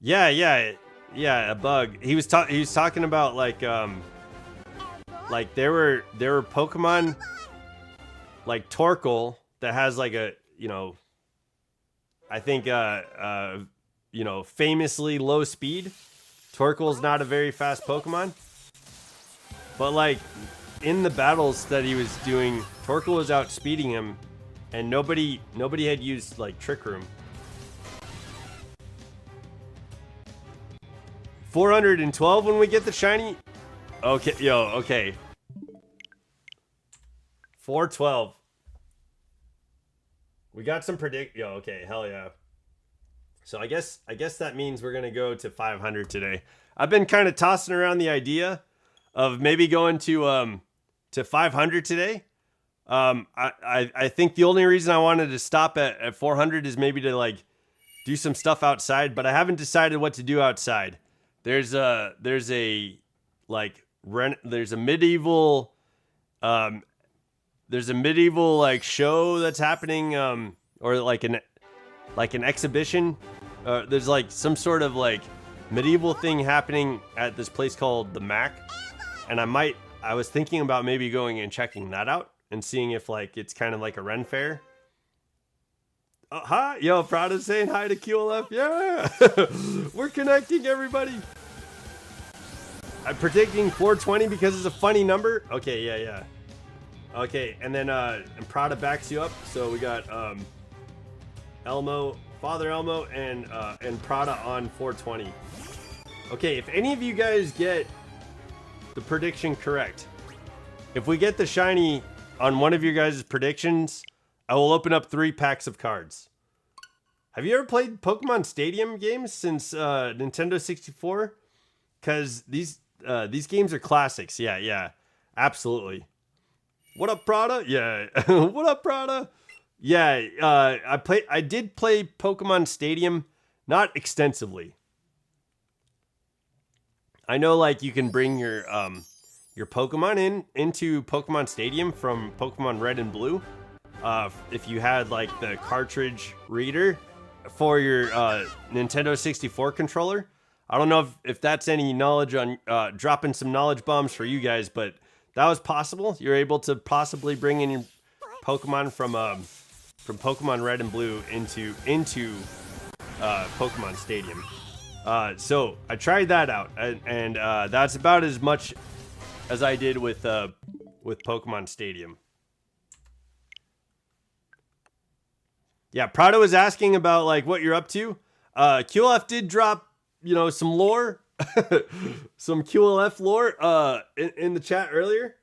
Yeah, a bug. He was talking about like there were Pokemon like Torkoal that has like a, I think famously low speed. Torkoal's not a very fast Pokemon, but like in the battles that he was doing, Torkoal was outspeeding him, and nobody had used like Trick Room. 412 when we get the shiny. Okay, okay. 412. We got some okay, hell yeah. So I guess that means we're gonna go to 500 today. I've been kind of tossing around the idea of maybe going to 500 today. I think the only reason I wanted to stop at 400 is maybe to like do some stuff outside, but I haven't decided what to do outside. There's a medieval like show that's happening, or like an exhibition. There's like some sort of like
medieval thing happening at this place called the Mac, and I was thinking about maybe going and checking that out and seeing if like it's kind of like a Ren fair. Hi, yo, Prada's saying hi to QLF. Yeah, we're connecting, everybody. I'm predicting 420 because it's a funny number. Okay, yeah. Okay, and then and Prada backs you up. So we got Elmo, Father Elmo, and Prada on 420. Okay, if any of you guys get the prediction correct, if we get the shiny on one of your guys' predictions, I will open up 3 packs of cards. Have you ever played Pokemon Stadium games since Nintendo 64? Because these games are classics. Yeah, absolutely. What up, Prada? Yeah. What up, Prada? Yeah, I did play Pokemon Stadium, not extensively. I know, like, you can bring your Pokemon into Pokemon Stadium from Pokemon Red and Blue. If you had like the cartridge reader for your Nintendo 64 controller. I don't know if that's any knowledge on dropping some knowledge bombs for you guys, but that was possible. You're able to possibly bring in your Pokemon from Pokemon Red and Blue into Pokemon Stadium. So I tried that out, and that's about as much as I did with Pokemon Stadium. Yeah, Prado was asking about like what you're up to. QLF did drop, some lore, some QLF lore in the chat earlier.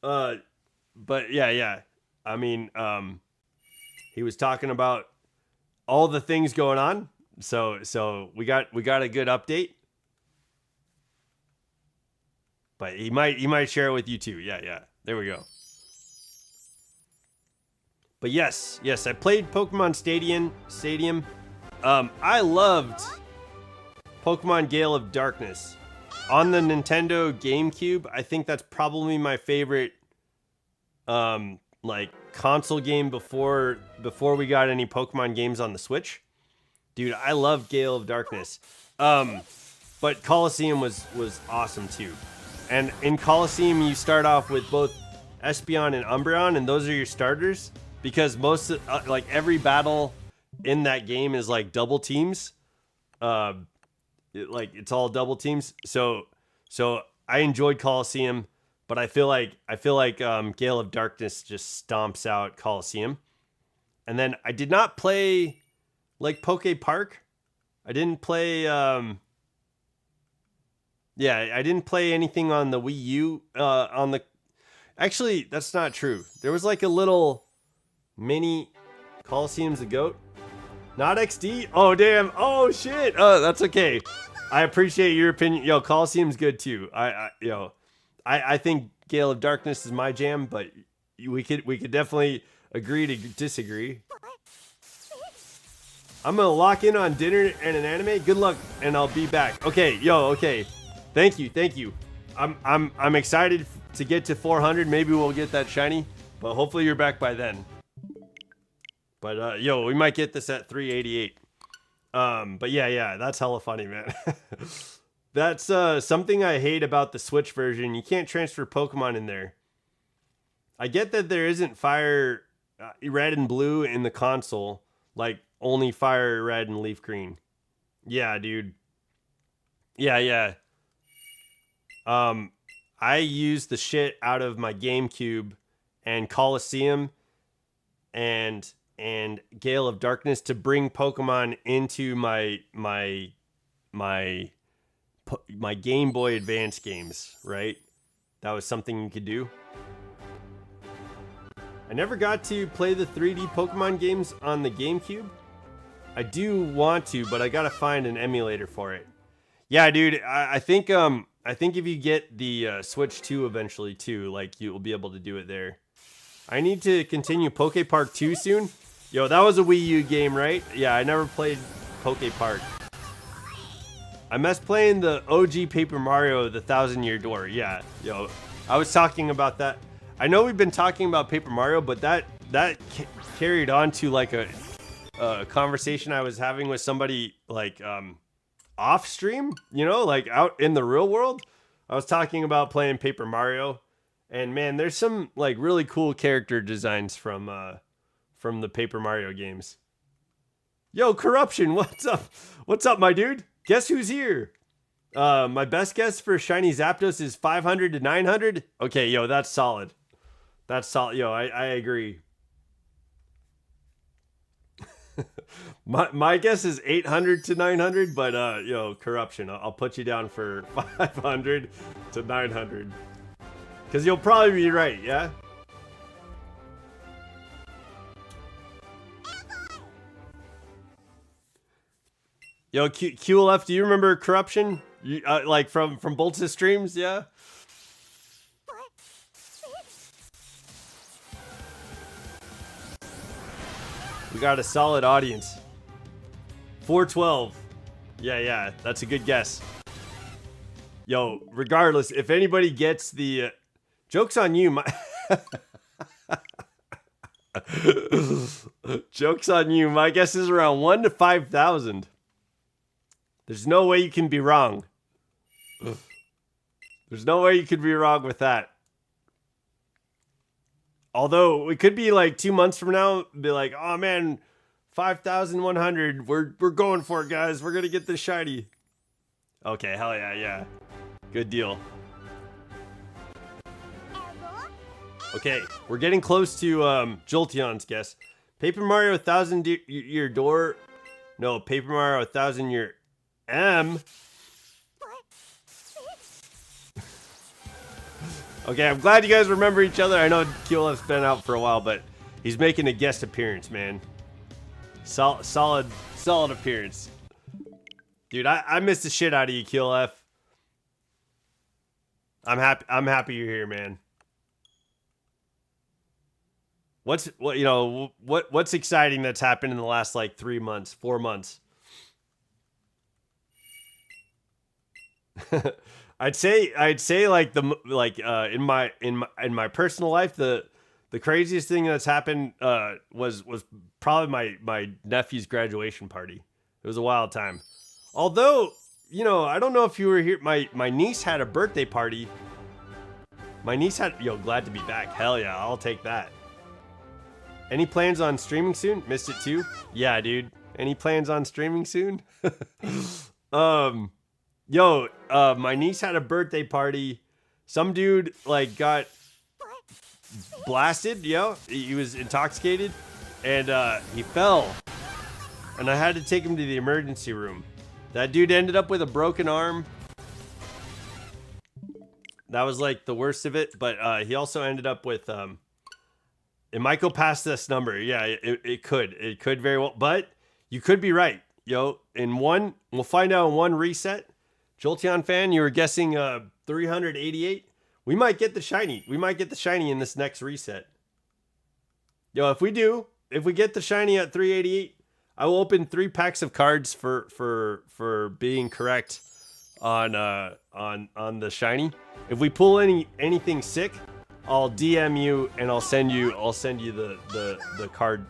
But yeah. I mean, he was talking about all the things going on. So we got a good update. But he might share it with you too. Yeah. There we go. But yes, I played Pokemon Stadium. I loved Pokemon Gale of Darkness on the Nintendo GameCube. I think that's probably my favorite like console game before we got any Pokemon games on the Switch. Dude, I love Gale of Darkness. But Colosseum was awesome too. And in Colosseum, you start off with both Espeon and Umbreon, and those are your starters. Because most like every battle in that game is like double teams, it's all double teams. So I enjoyed Colosseum, but I feel like Gale of Darkness just stomps out Colosseum. And then I did not play like Poke Park. I didn't play. I didn't play anything on the Wii U. Actually, that's not true. There was like a little mini Colosseum's a goat. Not XD? Oh, damn. Oh, shit. Oh, that's okay. I appreciate your opinion. Yo, Colosseum's good too. I think Gale of Darkness is my jam, but we could definitely agree to disagree. I'm gonna lock in on dinner and an anime. Good luck, and I'll be back. Okay, okay. Thank you. I'm excited to get to 400. Maybe we'll get that shiny, but hopefully you're back by then. But we might get this at 388. But yeah, that's hella funny, man. That's something I hate about the Switch version. You can't transfer Pokemon in there. I get that there isn't Fire Red and Blue in the console, like only Fire Red and Leaf Green. Yeah, dude. Yeah. I used the shit out of my GameCube and Colosseum and Gale of Darkness to bring Pokemon into my Game Boy Advance games, right? That was something you could do. I never got to play the 3D Pokemon games on the GameCube. I do want to, but I gotta find an emulator for it. Yeah, dude, I think if you get the Switch 2 eventually too, like you'll be able to do it there. I need to continue Poke Park 2 soon. Yo, that was a Wii U game, right? Yeah, I never played Poke Park. I missed playing the OG Paper Mario, the 1,000-Year Door. Yeah, yo, I was talking about that. I know we've been talking about Paper Mario, but that carried on to like a conversation I was having with somebody like
off stream, you know, like out in the real world, I was talking about playing Paper Mario, and man, there's some like really cool character designs from the Paper Mario games. Yo, Corruption, what's up? What's up, my dude? Guess who's here? My best guess for Shiny Zapdos is 500 to 900. Okay, yo, that's solid. That's solid. Yo, I agree. my guess is 800 to 900, but yo, Corruption, I'll put you down for 500 to 900. Because you'll probably be right, yeah? Yo, QLF, do you remember Corruption? You, like from Bolt's streams, yeah? We got a solid audience. 412. Yeah, that's a good guess. Yo, regardless, if anybody gets the... joke's on you, my... Joke's on you. My guess is around 1 to 5,000. There's no way you can be wrong. There's no way you could be wrong with that. Although it could be like 2 months from now, be like, oh man, 5,100. We're going for it, guys. We're gonna get this shiny. Okay, hell yeah. Good deal. Okay, we're getting close to Jolteon's guess. Paper Mario 1,000 Year Door. No, Paper Mario 1,000 Year M. Okay, I'm glad you guys remember each other. I know QLF's been out for a while, but he's making a guest appearance, man. Solid appearance. Dude, I missed the shit out of you, QLF. I'm happy you're here, man. What's exciting that's happened in the last like 3 months, 4 months? I'd say like in my personal life, the craziest thing that's happened was probably my nephew's graduation party. It was a wild time. Although, you know, I don't know if you were here. My niece had a birthday party. My niece had, glad to be back. Hell yeah, I'll take that. Any plans on streaming soon? Missed it too? Yeah, dude. Any plans on streaming soon? My niece had a birthday party. Some dude like got blasted, he was intoxicated and he fell. And I had to take him to the emergency room. That dude ended up with a broken arm. That was like the worst of it, but he also ended up with it might go past this number. Yeah, it could very well, but you could be right. We'll find out in one reset. Jolteon fan, you were guessing 388. We might get the shiny. We might get the shiny in this next reset. If we get the shiny at 388, I will open 3 packs of cards for being correct on the shiny. If we pull anything sick, I'll DM you and I'll send you the card.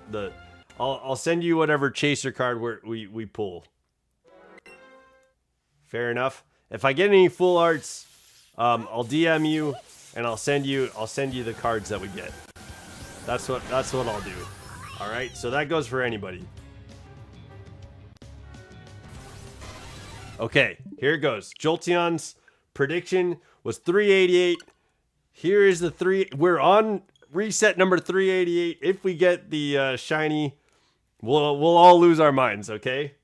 I'll send you whatever chaser card we pull. Fair enough. If I get any full arts, I'll DM you and I'll send you the cards that we get. That's what I'll do. All right. So that goes for anybody. Okay, here it goes. Jolteon's prediction was 388. Here is the 3. We're on reset number 388. If we get the shiny, we'll all lose our minds, okay?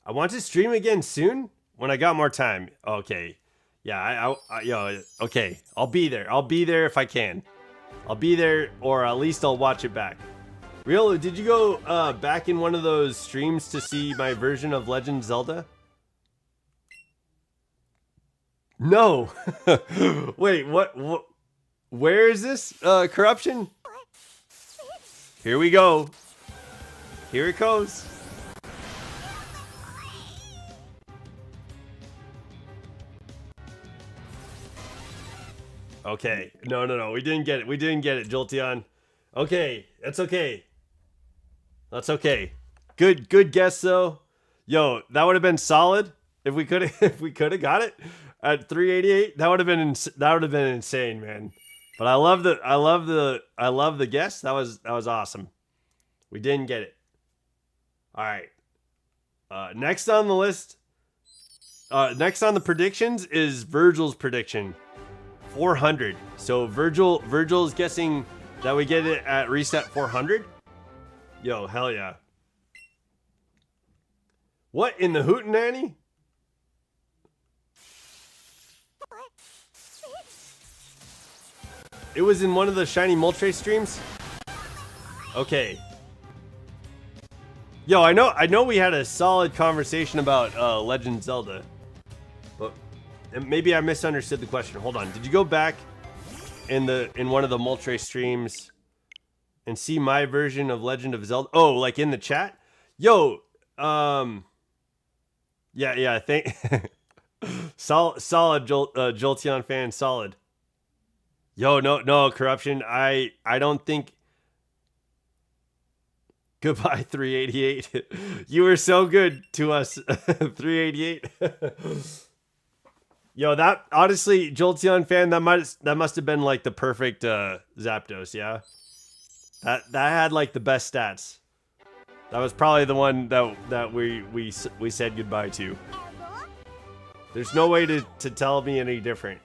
I want to stream again soon when I got more time. Okay. Yeah, okay. I'll be there. I'll be there if I can. I'll be there, or at least I'll watch it back. Riolu, did you go back in one of those streams to see my version of Legend of Zelda? No. Wait, what? Where is this corruption? Here we go. Here it goes. Okay. No. We didn't get it. We didn't get it, Jolteon. Okay. That's okay. That's okay. Good guess though. Yo, that would have been solid if we could have got it at 388. That would have been insane, man. But I love the guess. That was awesome. We didn't get it. All right. Next on the list. Next on the predictions is Virgil's prediction. 400. So Virgil's guessing that we get it at reset 400. Yo, hell yeah. What in the hootenanny? It was in one of the Shiny Moltres streams? Okay. Yo, I know we had a solid conversation about Legend of Zelda. But maybe I misunderstood the question. Hold on. Did you go back in one of the Moltres streams and see my version of Legend of Zelda? Oh, like in the chat? Yo, yeah, thank solid Jolteon fan, solid. Yo, no corruption. I don't think. Goodbye 388. You were so good to us 388. Yo, that honestly, Jolteon fan, that must have been like the perfect Zapdos, yeah. That had like the best stats. That was probably the one that we said goodbye to. There's no way to tell me any different.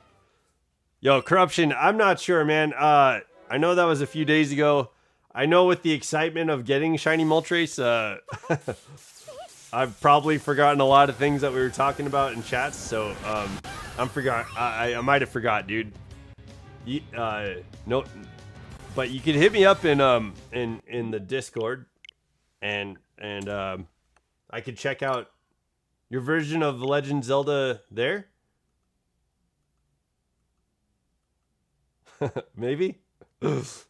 Yo, corruption, I'm not sure, man. I know that was a few days ago. I know with the excitement of getting Shiny Moltres, I've probably forgotten a lot of things that we were talking about in chats, so I might have forgot, dude. No, but you can hit me up in the Discord, and I could check out your version of Legend Zelda there. Maybe. But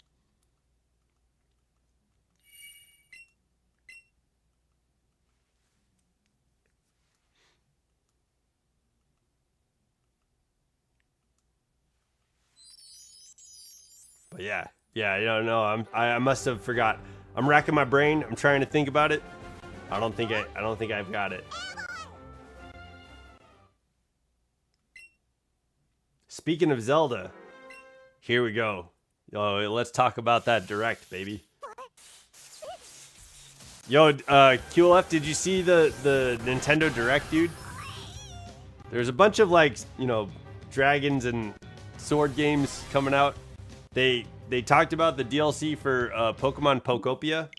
yeah, I don't know. I must have forgot. I'm racking my brain. I'm trying to think about it. I don't think I've got it. Speaking of Zelda, here we go. Yo, let's talk about that direct, baby. Yo, QLF, did you see the Nintendo Direct, dude? There's a bunch of like, dragons and sword games coming out. They talked about the DLC for Pokemon Pokopia.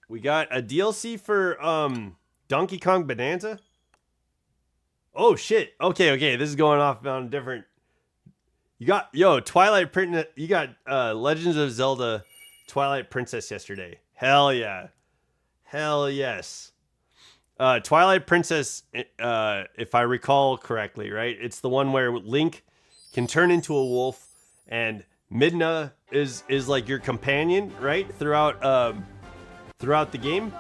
We got a DLC for Donkey Kong Bonanza. Oh shit. Okay. This is going off on a different. You got Twilight Princess. You got Legends of Zelda Twilight Princess yesterday. Hell yeah. Hell yes. Twilight Princess, if I recall correctly, right? It's the one where Link can turn into a wolf. And Midna is like your companion, right? Throughout the game.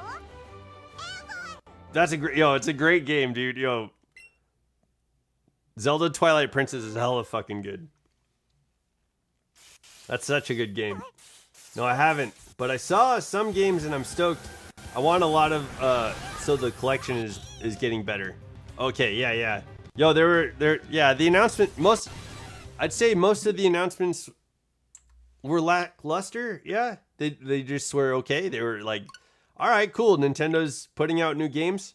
That's it's a great game, dude. Yo, Zelda Twilight Princess is hella fucking good. That's such a good game. No, I haven't, but I saw some games and I'm stoked. I want a lot of so the collection is getting better. Okay, yeah. Yo, the announcement I'd say most of the announcements were lackluster. Yeah, they just were okay. They were like, all right, cool. Nintendo's putting out new games.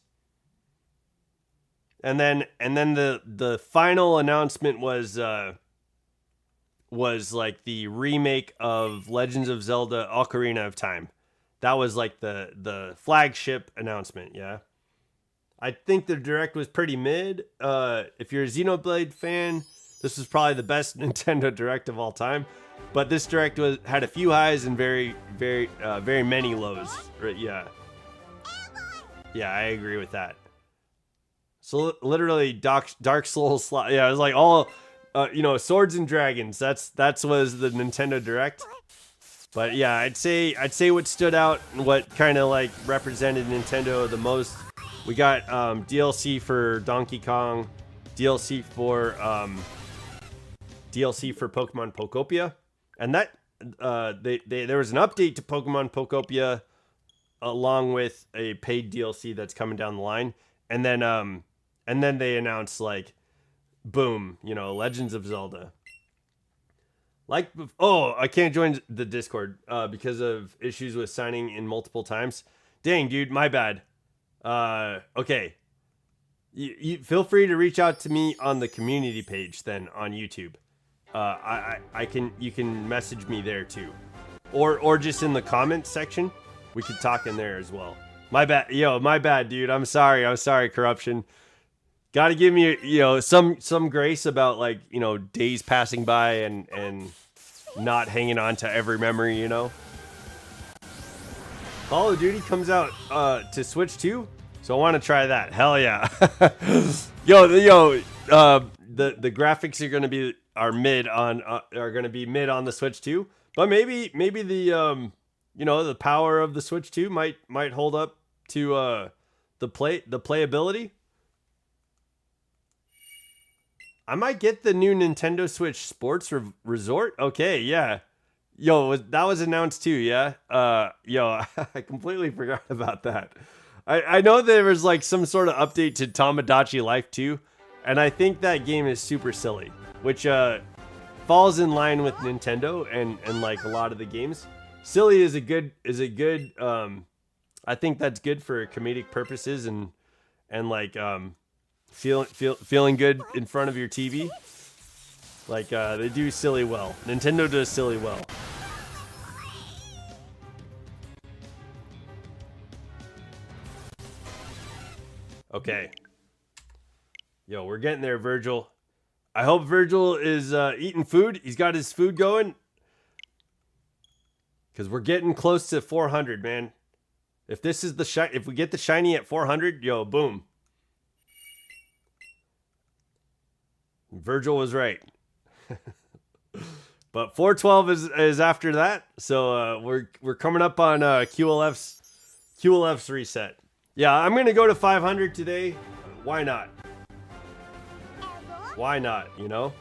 And then the final announcement was like the remake of Legends of Zelda Ocarina of Time. That was like the flagship announcement. Yeah, I think the direct was pretty mid. If you're a Xenoblade fan, this was probably the best Nintendo Direct of all time, but this Direct had a few highs and very many lows. Right? Yeah, I agree with that. So literally, Dark Souls. Yeah, it was like all, swords and dragons. That's was the Nintendo Direct. But yeah, I'd say what stood out and what kind of like represented Nintendo the most. We got DLC for Donkey Kong, DLC
DLC for Pokemon Pokopia, and that there was an update to Pokemon Pokopia along with a paid DLC that's coming down the line, and then they announced like, boom, you know, Legends of Zelda. Like, oh, I can't join the Discord because of issues with signing in multiple times. Dang, dude, my bad. Okay. You feel free to reach out to me on the community page then on YouTube. You can message me there too, or just in the comments section. We could talk in there as well. My bad, dude. I'm sorry, corruption. Got to give me, you know, some grace about, like, you know, days passing by and not hanging on to every memory, you know. Call of Duty comes out to Switch too, so I want to try that. Hell yeah. The graphics are gonna be mid on the Switch too, but maybe the you know, the power of the Switch 2 might hold up to the playability. I might get the new Nintendo Switch Sports Resort. Okay, yeah. Yo, that was announced too, yeah? I completely forgot about that. I know there was like some sort of update to Tomodachi Life 2, and I think that game is super silly, which falls in line with Nintendo and like a lot of the games. Silly is a good I think that's good for comedic purposes and like feeling good in front of your TV. Like they do silly well. Nintendo does silly well. Okay. Yo, we're getting there, Virgil. I hope Virgil is eating food. He's got his food going. Because we're getting close to 400, man. If this is if we get the shiny at 400, yo, boom. Virgil was right. But 412 is after that. So we're coming up on QLF's reset. Yeah, I'm going to go to 500 today. Why not? Why not, you know?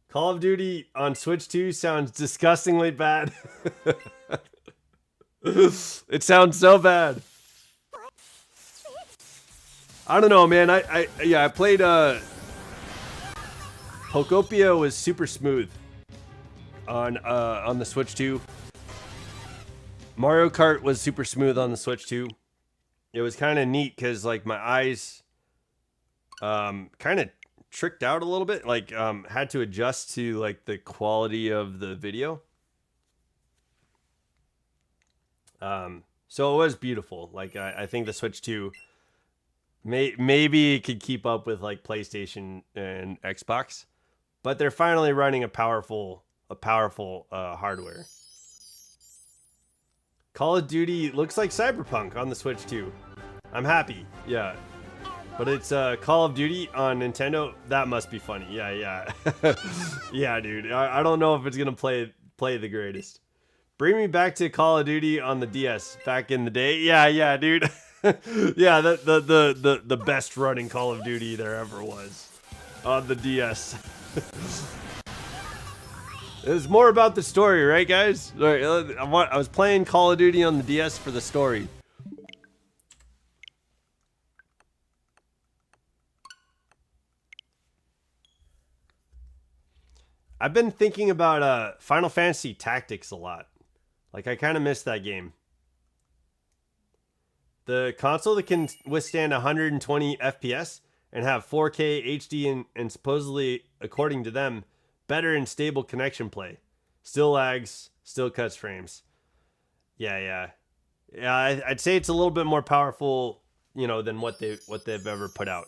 Call of Duty on Switch 2 sounds disgustingly bad. It sounds so bad. I don't know, man. I played Pokopia was super smooth on the Switch 2. Mario Kart was super smooth on the Switch 2. It was kind of neat because like my eyes kind of tricked out a little bit, like had to adjust to like the quality of the video. So it was beautiful. Like I think the Switch 2 maybe it could keep up with like PlayStation and Xbox, but they're finally running a powerful hardware. Call of Duty looks like Cyberpunk on the Switch 2. I'm happy. Yeah. But it's Call of Duty on Nintendo. That must be funny. Yeah. Yeah, dude. I don't know if it's going to play the greatest. Bring me back to Call of Duty on the DS back in the day. Yeah, dude. Yeah, the best running Call of Duty there ever was on the DS. It was more about the story, right, guys? I was playing Call of Duty on the DS for the story. I've been thinking about Final Fantasy Tactics a lot. Like, I kind of miss that game. The console that can withstand 120 FPS and have 4K HD and supposedly, according to them, better and stable connection play. Still lags, still cuts frames. Yeah, I'd say it's a little bit more powerful, you know, than what they've ever put out.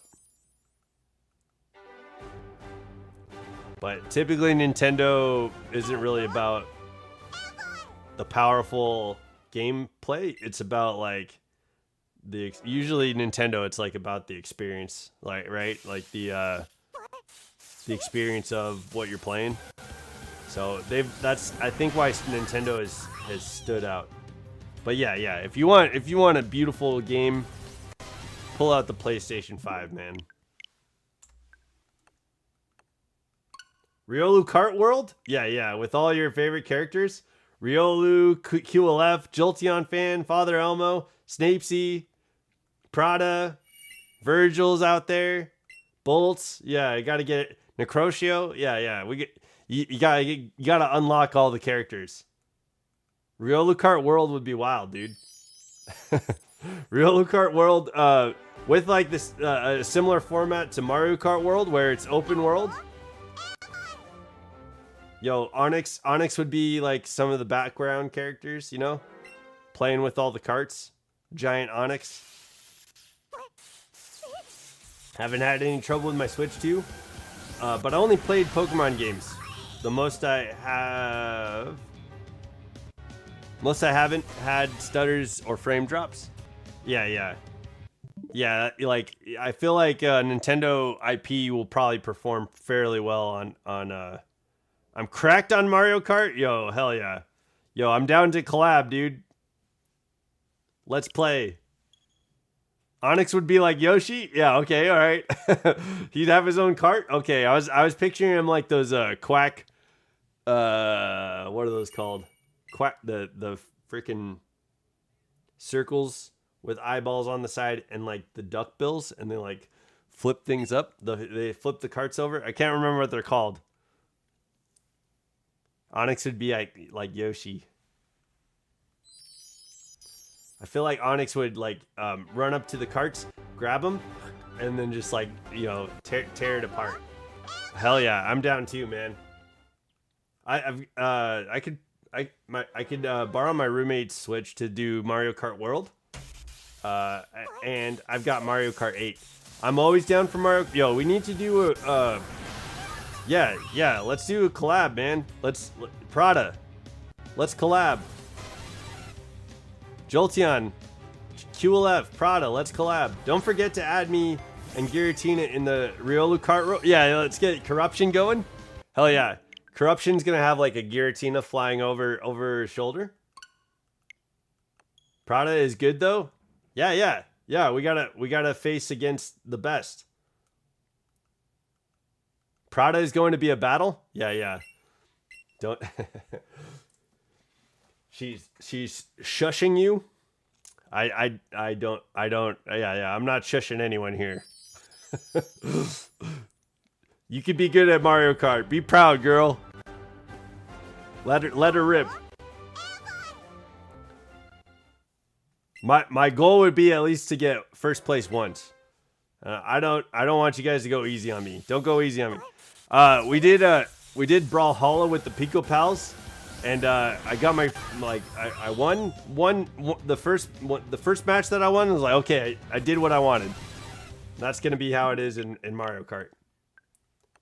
But typically Nintendo isn't really about the powerful gameplay. It's about like usually Nintendo, it's like about the experience, like, right? Like the experience of what you're playing. So that's I think why Nintendo has stood out. But yeah, if you want a beautiful game, pull out the PlayStation 5, man. Riolu Kart World? Yeah, yeah, with all your favorite characters. Riolu, QLF, Jolteon Fan, Father Elmo, Snapesy, Prada, Virgil's out there, Bolts. Yeah, you gotta get it. Necrotio. Yeah, yeah. You gotta unlock all the characters. Riolu Kart World would be wild, dude. Riolu Kart World, with like this a similar format to Mario Kart World, where it's open world. Yo, Onyx would be like some of the background characters, you know, playing with all the carts. Giant Onyx. Haven't had any trouble with my Switch 2, but I only played Pokemon games. The most I haven't had stutters or frame drops. Yeah. Like I feel like Nintendo IP will probably perform fairly well on. I'm cracked on Mario Kart. Yo, hell yeah. Yo, I'm down to collab, dude. Let's play. Onyx would be like Yoshi? Yeah, okay, all right. He'd have his own cart? Okay, I was picturing him like those quack what are those called? Quack the freaking circles with eyeballs on the side and like the duck bills, and they like flip things up. They flip the carts over. I can't remember what they're called. Onyx would be like Yoshi. I feel like Onyx would like run up to the carts, grab them, and then just like, you know, tear it apart. Hell yeah, I'm down too, man. I could borrow my roommate's Switch to do Mario Kart World. And I've got Mario Kart 8. I'm always down for Mario. Yo, we need to do a yeah, let's do a collab, man. Prada. Let's collab. Jolteon, QLF, Prada, let's collab. Don't forget to add me and Giratina in the Riolu Kart. Yeah, let's get Corruption going. Hell yeah. Corruption's gonna have like a Giratina flying over her shoulder. Prada is good though. Yeah. We gotta face against the best. Prada is going to be a battle. Yeah. Don't. She's shushing you. I don't. Yeah. I'm not shushing anyone here. You could be good at Mario Kart. Be proud, girl. Let her rip. My goal would be at least to get first place once. I don't want you guys to go easy on me. Don't go easy on me. We did Brawlhalla with the Pico Pals, and I got my I won the first match that I won. Was like, okay, I did what I wanted. That's gonna be how it is in Mario Kart.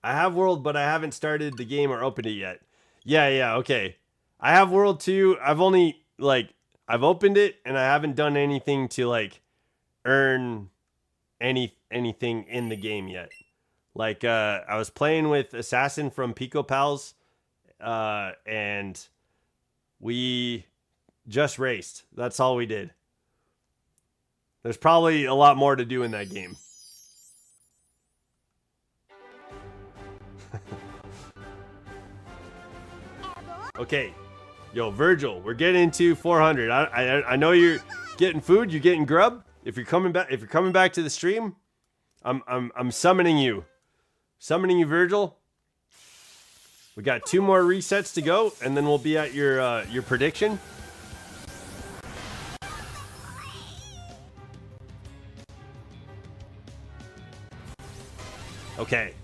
I have World, but I haven't started the game or opened it yet. Yeah, okay. I have World 2. I've only I've opened it and I haven't done anything to like earn anything in the game yet. Like I was playing with Assassin from Pico Pals, and we just raced. That's all we did. There's probably a lot more to do in that game. Okay, yo, Virgil, we're getting into 400. I know you're getting food, you're getting grub. If you're coming back to the stream, I'm summoning you. Summoning you, Virgil. We got 2 more resets to go, and then we'll be at your prediction. Okay.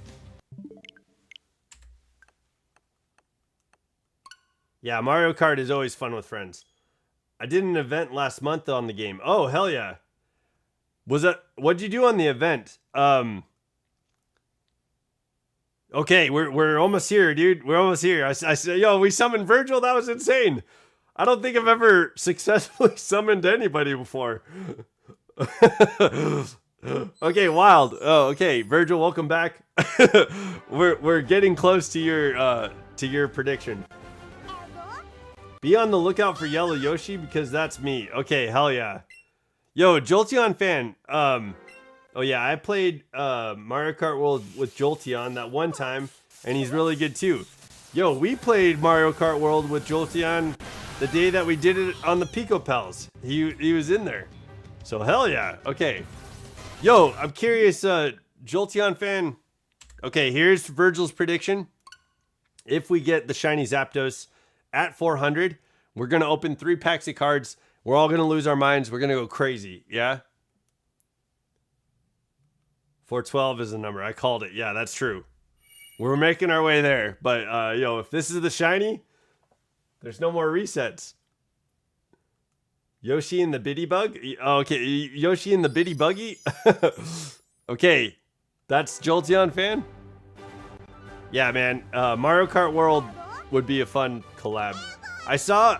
Yeah, Mario Kart is always fun with friends. I did an event last month on the game. Oh, hell yeah. What'd you do on the event? Okay, we're almost here, dude. We're almost here. I said, yo, we summoned Virgil? That was insane. I don't think I've ever successfully summoned anybody before. Okay, wild. Oh, okay. Virgil, welcome back. We're getting close to your prediction. Be on the lookout for Yellow Yoshi because that's me. Okay, hell yeah. Yo, Jolteon fan. Oh yeah, I played Mario Kart World with Jolteon that one time, and he's really good too. Yo, we played Mario Kart World with Jolteon the day that we did it on the Pico Pals. He was in there. So hell yeah. Okay. Yo, I'm curious, Jolteon fan. Okay, here's Virgil's prediction. If we get the shiny Zapdos at 400, we're going to open 3 packs of cards. We're all going to lose our minds. We're going to go crazy. Yeah? 412 is the number. I called it. Yeah, that's true. We're making our way there. But, yo, if this is the shiny, there's no more resets. Yoshi and the Bitty Bug? Oh, okay, Yoshi and the Bitty Buggy? Okay, that's Jolteon fan? Yeah, man, Mario Kart World would be a fun collab. I saw,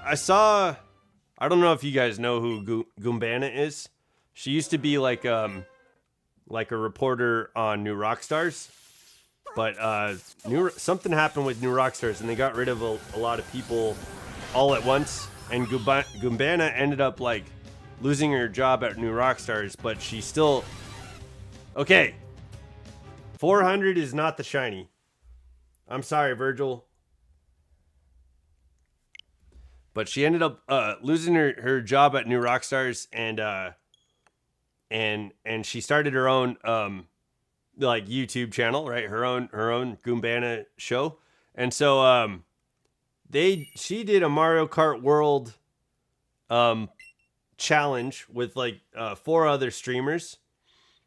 I don't know if you guys know who Goombana is. She used to be like a reporter on New Rockstars. But something happened with New Rockstars, and they got rid of a lot of people all at once. And Goombana ended up like losing her job at New Rockstars, but she still... Okay. 400 is not the shiny. I'm sorry, Virgil. But she ended up losing her job at New Rockstars, and she started her own like YouTube channel, right? Her own Goombana show. And so she did a Mario Kart World challenge with like 4 other streamers.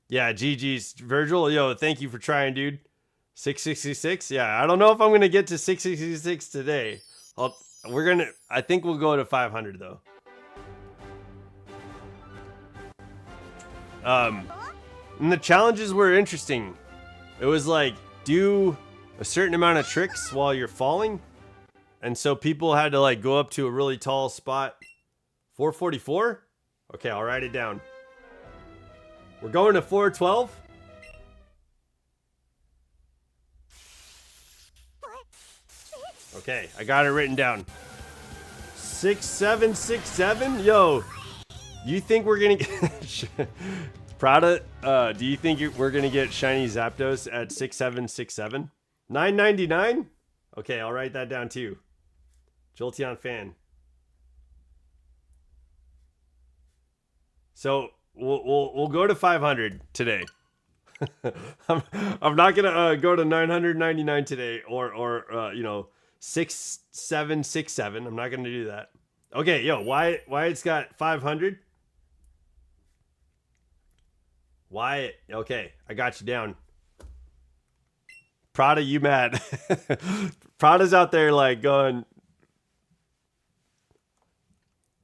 Yeah, GG's Virgil. Yo, thank you for trying, dude. 666. Yeah, I don't know if I'm gonna get to 666 today. I think we'll go to 500 though. And the challenges were interesting. It was like do a certain amount of tricks while you're falling. And so people had to like go up to a really tall spot. 444? Okay, I'll write it down. We're going to 412. Okay, I got it written down. 6767? Yo, you think we're gonna get Prada? Do you think we're gonna get shiny Zapdos at 6767? 999? Okay, I'll write that down too. Jolteon fan. So we'll go to 500 today. I'm not gonna go to 999 today or 6767. I'm not gonna do that. Okay, yo, Wyatt's got 500. Wyatt, okay, I got you down. Prada, you mad? Prada's out there like going,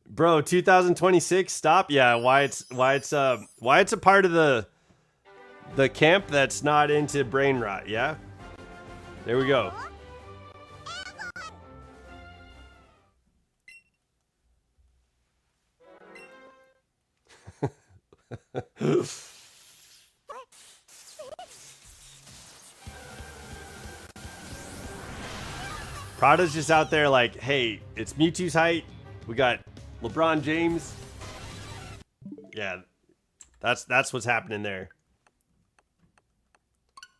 bro, 2026, stop. Yeah, Wyatt's a part of the camp that's not into brain rot. Yeah, there we go. Prada's just out there like, hey, it's Mewtwo's height. We got LeBron James. Yeah, that's what's happening there.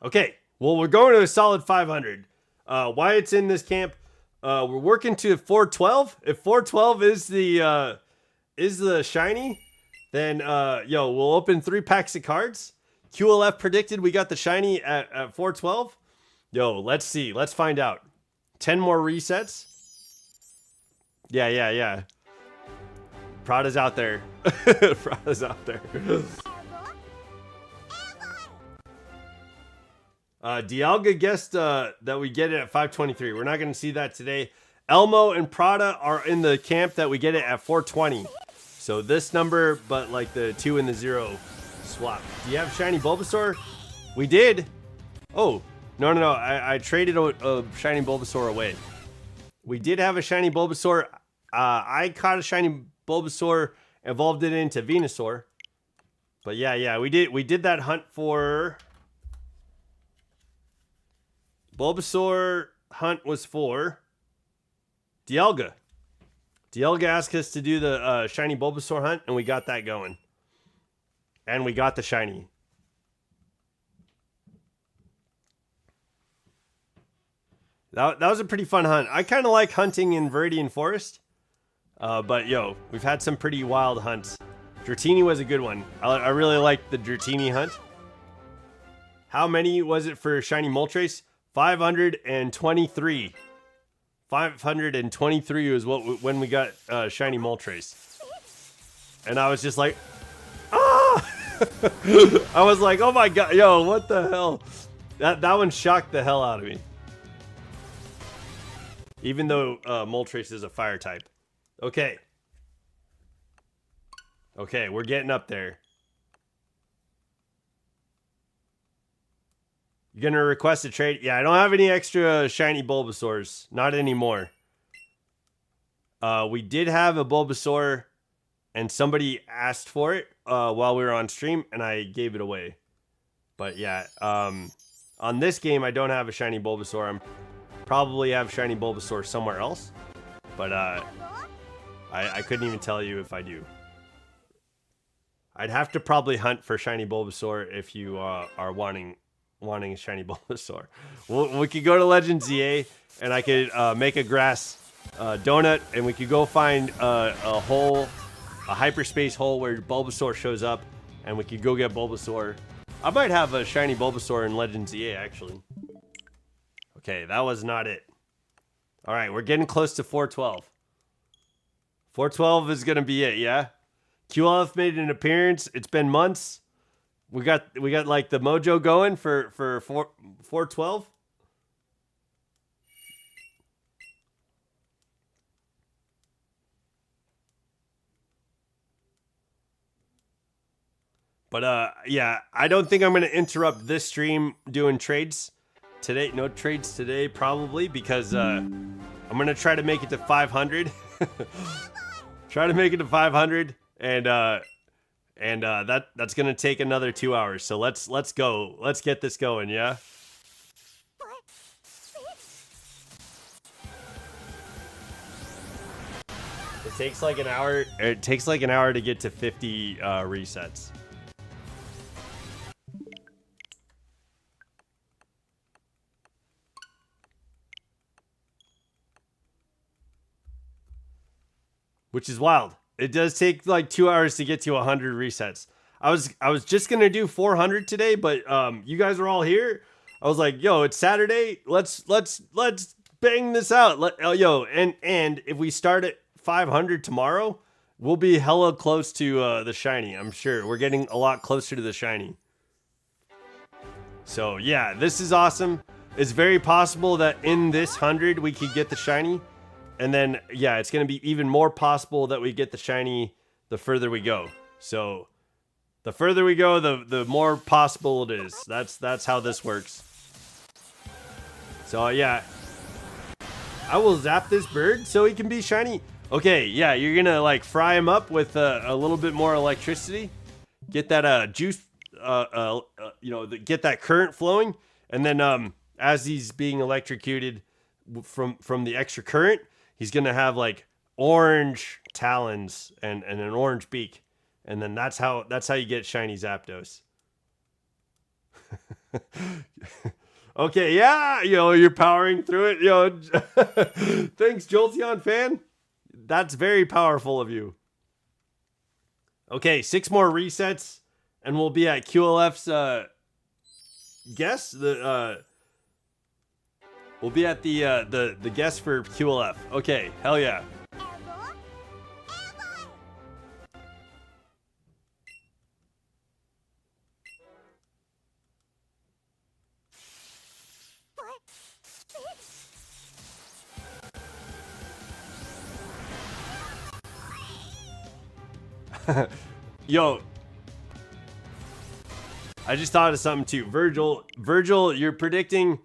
Okay, well, we're going to a solid 500. Wyatt's in this camp. We're working to 412. If 412 is the shiny, then yo, we'll open 3 packs of cards. QLF predicted we got the shiny at 412. Yo, let's see. Let's find out. 10 more resets. Yeah. Prada's out there. Prada's out there. Dialga guessed that we get it at 523. We're not going to see that today. Elmo and Prada are in the camp that we get it at 420. So this number, but like the 2 and the 0 swap. Do you have shiny Bulbasaur? We did. Oh, no. I traded a shiny Bulbasaur away. We did have a shiny Bulbasaur. I caught a shiny Bulbasaur, evolved it into Venusaur. But yeah, we did that hunt for... Bulbasaur hunt was for Dialga. Dialga asked us to do the shiny Bulbasaur hunt, and we got that going. And we got the shiny. That was a pretty fun hunt. I kind of like hunting in Viridian Forest. But yo, we've had some pretty wild hunts. Dratini was a good one. I really liked the Dratini hunt. How many was it for shiny Moltres? 523. 523 was when we got shiny Moltres. And I was just like, ah! I was like, oh my god, yo, what the hell? That one shocked the hell out of me. Even though Moltres is a fire type. Okay. Okay, we're getting up there. You gonna request a trade? Yeah, I don't have any extra shiny Bulbasaurs. Not anymore. We did have a Bulbasaur, and somebody asked for it while we were on stream, and I gave it away. But yeah, on this game, I don't have a shiny Bulbasaur. I'm probably have shiny Bulbasaur somewhere else, but I couldn't even tell you if I do. I'd have to probably hunt for shiny Bulbasaur if you are wanting a shiny Bulbasaur. We could go to Legends EA, and I could make a grass donut, and we could go find a hyperspace hole where Bulbasaur shows up, and we could go get Bulbasaur. I might have a shiny Bulbasaur in Legends EA, actually. Okay, that was not it. All right, we're getting close to 412. 412 is going to be it, yeah? QLF made an appearance. It's been months. We got like the mojo going for 412. But yeah, I don't think I'm going to interrupt this stream doing trades today. No trades today probably, because I'm going to try to make it to 500. Try to make it to 500, and that's gonna take another 2 hours. So let's go. Let's get this going, yeah. It takes like an hour. It takes like an hour to get to 50 resets. Which is wild. It does take like 2 hours to get to 100 resets. I was just gonna do 400 today, but you guys are all here. I was like, yo, it's Saturday. Let's bang this out. And if we start at 500 tomorrow, we'll be hella close to the shiny. I'm sure we're getting a lot closer to the shiny. So yeah, this is awesome. It's very possible that in this 100 we could get the shiny. And then, yeah, it's going to be even more possible that we get the shiny the further we go. So, the further we go, the more possible it is. That's how this works. So, yeah. I will zap this bird so he can be shiny. Okay, yeah, you're going to, like, fry him up with a little bit more electricity. Get that juice, get that current flowing. And then, as he's being electrocuted from the extra current, he's going to have like orange talons and an orange beak. And then that's how you get shiny Zapdos. Okay, yeah, you're powering through it. Thanks, Jolteon fan. That's very powerful of you. Okay, 6 more resets and we'll be at QLF's guess. We'll be at the guest for QLF. Okay, hell yeah. Yo, I just thought of something too. Virgil, you're predicting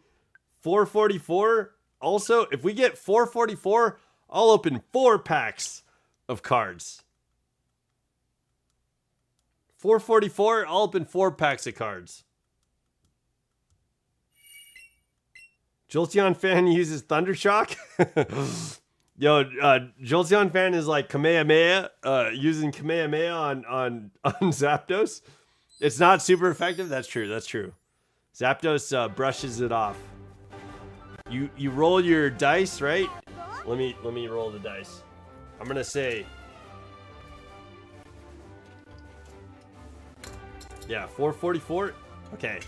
444. Also, if we get 444, I'll open 4 packs of cards. 444, I'll open 4 packs of cards. Jolteon fan uses Thundershock. Yo, Jolteon fan is like Kamehameha, using Kamehameha on Zapdos. It's not super effective. That's true. Zapdos brushes it off. you roll your dice, right? Let me roll the dice. I'm gonna say, yeah, 444. Okay,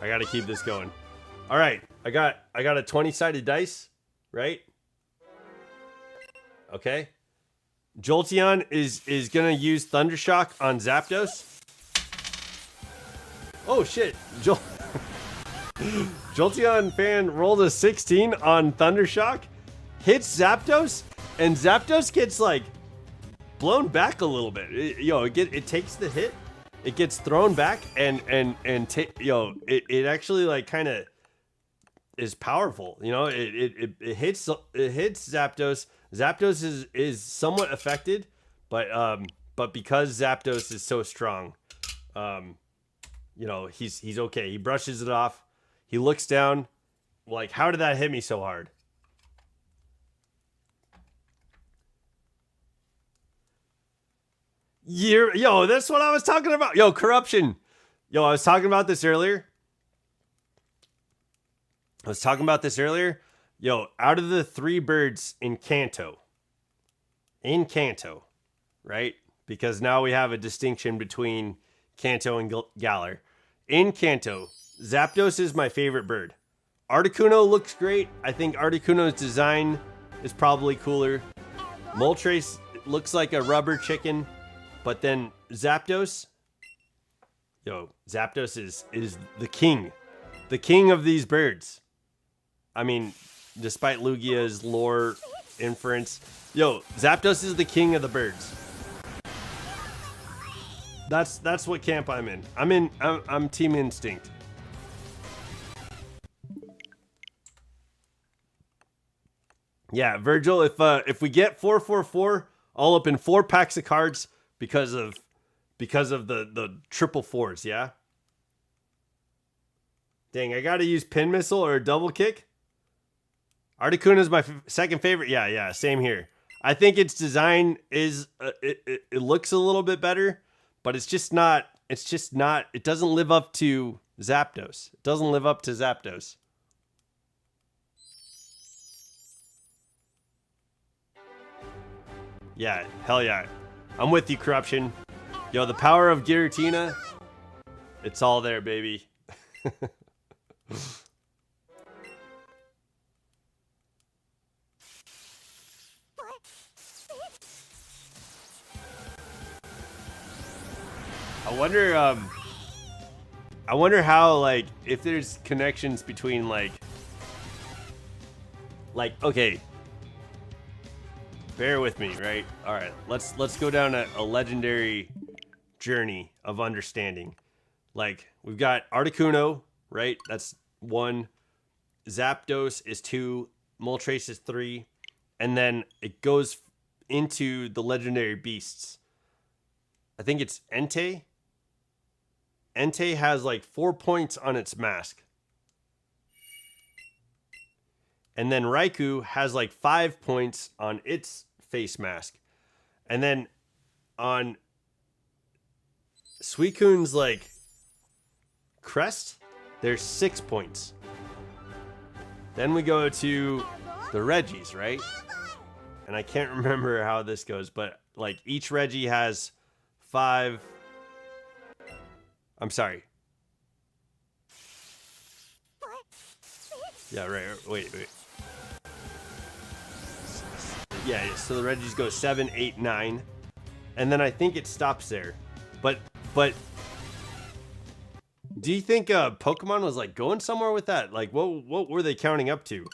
I gotta keep this going. All right, I got a 20-sided dice, right? Okay. Jolteon is gonna use Thundershock on Zapdos. Oh shit! Jolteon fan rolled a 16 on Thundershock, hits Zapdos, and Zapdos gets like blown back a little bit. It takes the hit, it gets thrown back, and it actually like kind of is powerful. It hits Zapdos. Zapdos is somewhat affected, but because Zapdos is so strong, he's okay. He brushes it off. He looks down, like, how did that hit me so hard? That's what I was talking about. Yo, corruption. I was talking about this earlier. Out of the 3 birds in Kanto, right? Because now we have a distinction between Kanto and Galar. In Kanto, Zapdos is my favorite bird. Articuno looks great. I think Articuno's design is probably cooler. Moltres looks like a rubber chicken. But then Zapdos, Zapdos is the king. The king of these birds. I mean, despite Lugia's lore inference, Zapdos is the king of the birds. That's what camp I'm in. I'm Team Instinct. Yeah, Virgil, if we get 444, I'll open 4 packs of cards because of the triple 4s, yeah? Dang, I gotta use Pin Missile or a double kick? Articuno is my second favorite. Yeah, same here. I think its design is it looks a little bit better, but it's just not. It doesn't live up to Zapdos. It doesn't live up to Zapdos. Yeah, hell yeah. I'm with you, Corruption. The power of Giratina, it's all there, baby. I wonder how, like, if there's connections between like okay, bear with me, right? All right, let's go down a legendary journey of understanding. Like, we've got Articuno, right? That's 1. Zapdos is 2. Moltres is 3. And then it goes into the legendary beasts. I think it's Entei. Entei has like 4 points on its mask. And then Raikou has like 5 points on its face mask. And then on Suicune's like crest, there's 6 points. Then we go to the Regis, right? And I can't remember how this goes, but like each Regi has 5. I'm sorry. Yeah, right. Wait. Yeah, so the Regis go 7, 8, 9. And then I think it stops there. But do you think Pokemon was like going somewhere with that? Like, what were they counting up to?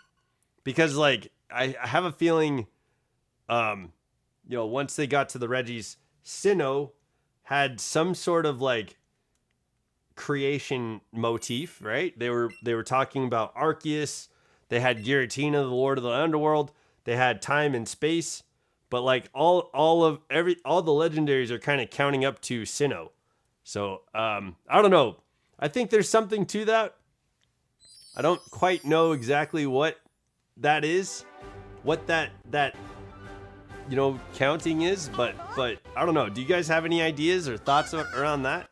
Because like I have a feeling, once they got to the Regis, Sinnoh had some sort of like creation motif, right? They were talking about Arceus. They had Giratina, the Lord of the Underworld. They had time and space, but like all the legendaries are kind of counting up to Sinnoh. So I don't know. I think there's something to that. I don't quite know exactly what that is, what that counting is, but I don't know. Do you guys have any ideas or thoughts around that?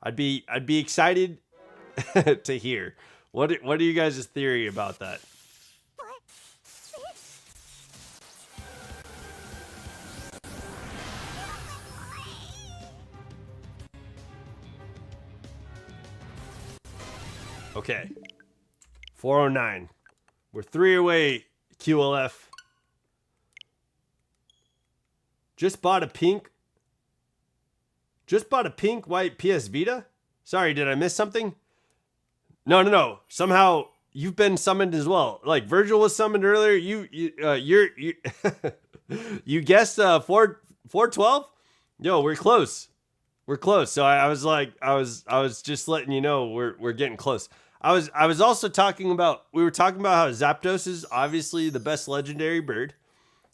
I'd be excited to hear. What are you guys' theory about that? Okay. 409. We're 3 away, QLF. Just bought a pink white PS Vita? Sorry, did I miss something? No. Somehow you've been summoned as well. Like Virgil was summoned earlier. You guessed 412? Yo, we're close. We're close. So I was just letting you know we're getting close. I was also talking about how Zapdos is obviously the best legendary bird.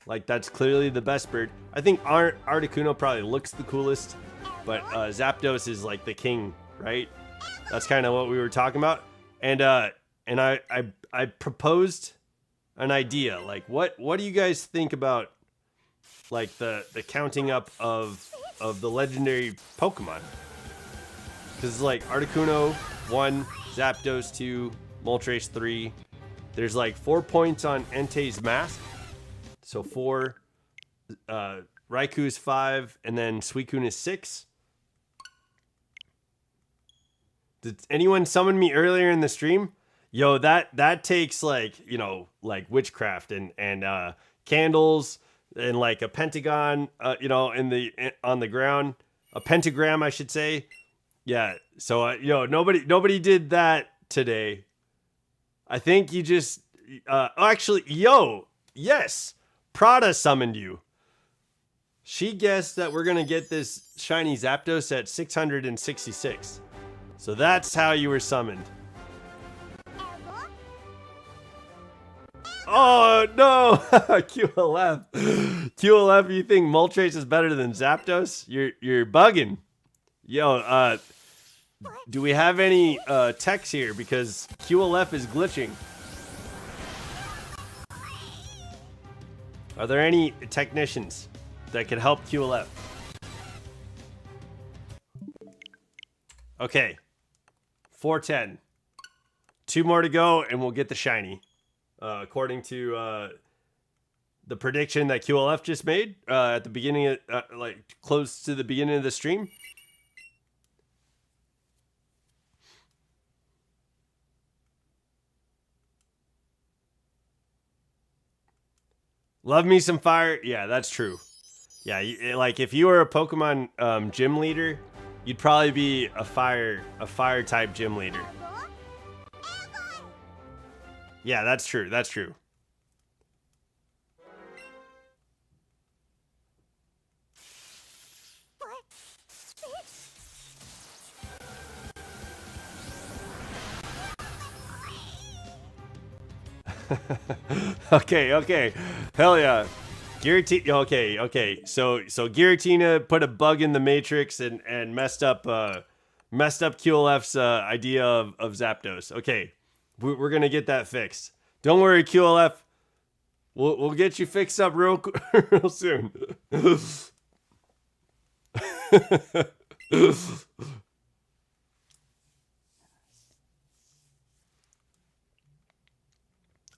Like that's clearly the best bird. I think Articuno probably looks the coolest, but Zapdos is like the king, right? That's kind of what we were talking about. And I proposed an idea. Like what do you guys think about like the counting up of the legendary Pokemon? Because it's like Articuno 1, Zapdos 2, Moltres 3. There's like 4 points on Entei's mask. So 4, Raikou's 5, and then Suicune is 6. Did anyone summon me earlier in the stream? Yo, that takes like, you know, like witchcraft and candles and like a pentagon, you know, on the ground, a pentagram, I should say. Yeah. So, yo, nobody did that today. I think you just, actually, yo, yes. Prada summoned you. She guessed that we're going to get this shiny Zapdos at 666. So that's how you were summoned. Oh, no. QLF. QLF, you think Moltres is better than Zapdos? You're bugging. Yo, do we have any techs here? Because QLF is glitching. Are there any technicians that could help QLF? Okay. 410. 2 more to go and we'll get the shiny. According to the prediction that QLF just made at the beginning of, like close to the beginning of the stream. Love me some fire. Yeah, that's true. Yeah, like if you were a Pokemon gym leader, you'd probably be a fire type gym leader. Yeah, that's true. That's true. Okay. Hell yeah. Giratina, okay. So Giratina put a bug in the Matrix and messed up QLF's idea of Zapdos. Okay. We're going to get that fixed. Don't worry, QLF. We'll get you fixed up real soon.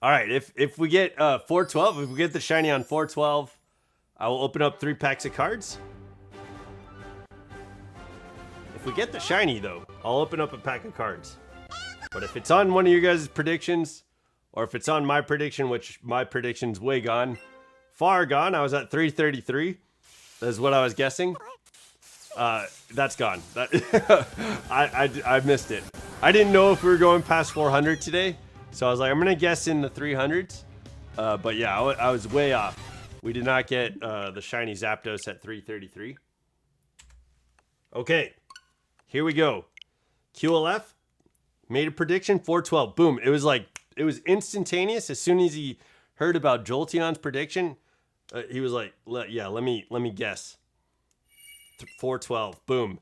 All right, if we get 412, if we get the shiny on 412, I will open up 3 packs of cards. If we get the shiny, though, I'll open up a pack of cards. But if it's on one of your guys' predictions, or if it's on my prediction, which my prediction's way gone, far gone, I was at 333. That's what I was guessing. That's gone. I missed it. I didn't know if we were going past 400 today. So I was like, I'm going to guess in the 300s. But yeah, I was way off. We did not get the shiny Zapdos at 333. Okay, here we go. QLF made a prediction, 412. Boom. It was instantaneous. As soon as he heard about Jolteon's prediction, he was like, let me guess. 412. Boom.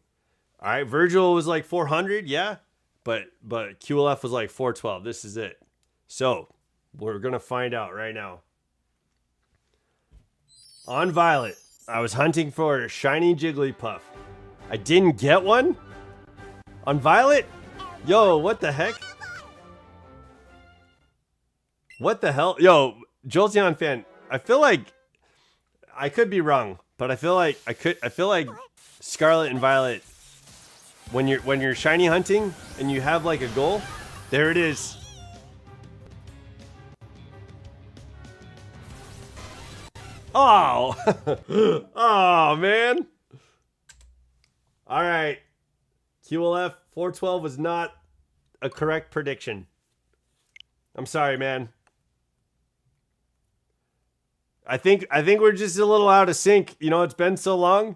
All right, Virgil was like 400, yeah. But QLF was like 412. This is it. So we're going to find out right now. On Violet, I was hunting for a shiny Jigglypuff. I didn't get one? On Violet? Yo, what the heck? What the hell? Yo, Jolteon fan, I feel like I could be wrong, but I feel like Scarlet and Violet, when you're shiny hunting and you have like a goal, there it is. Oh, oh man. All right, QLF 412 was not a correct prediction. I'm sorry, man. I think we're just a little out of sync. You know, it's been so long.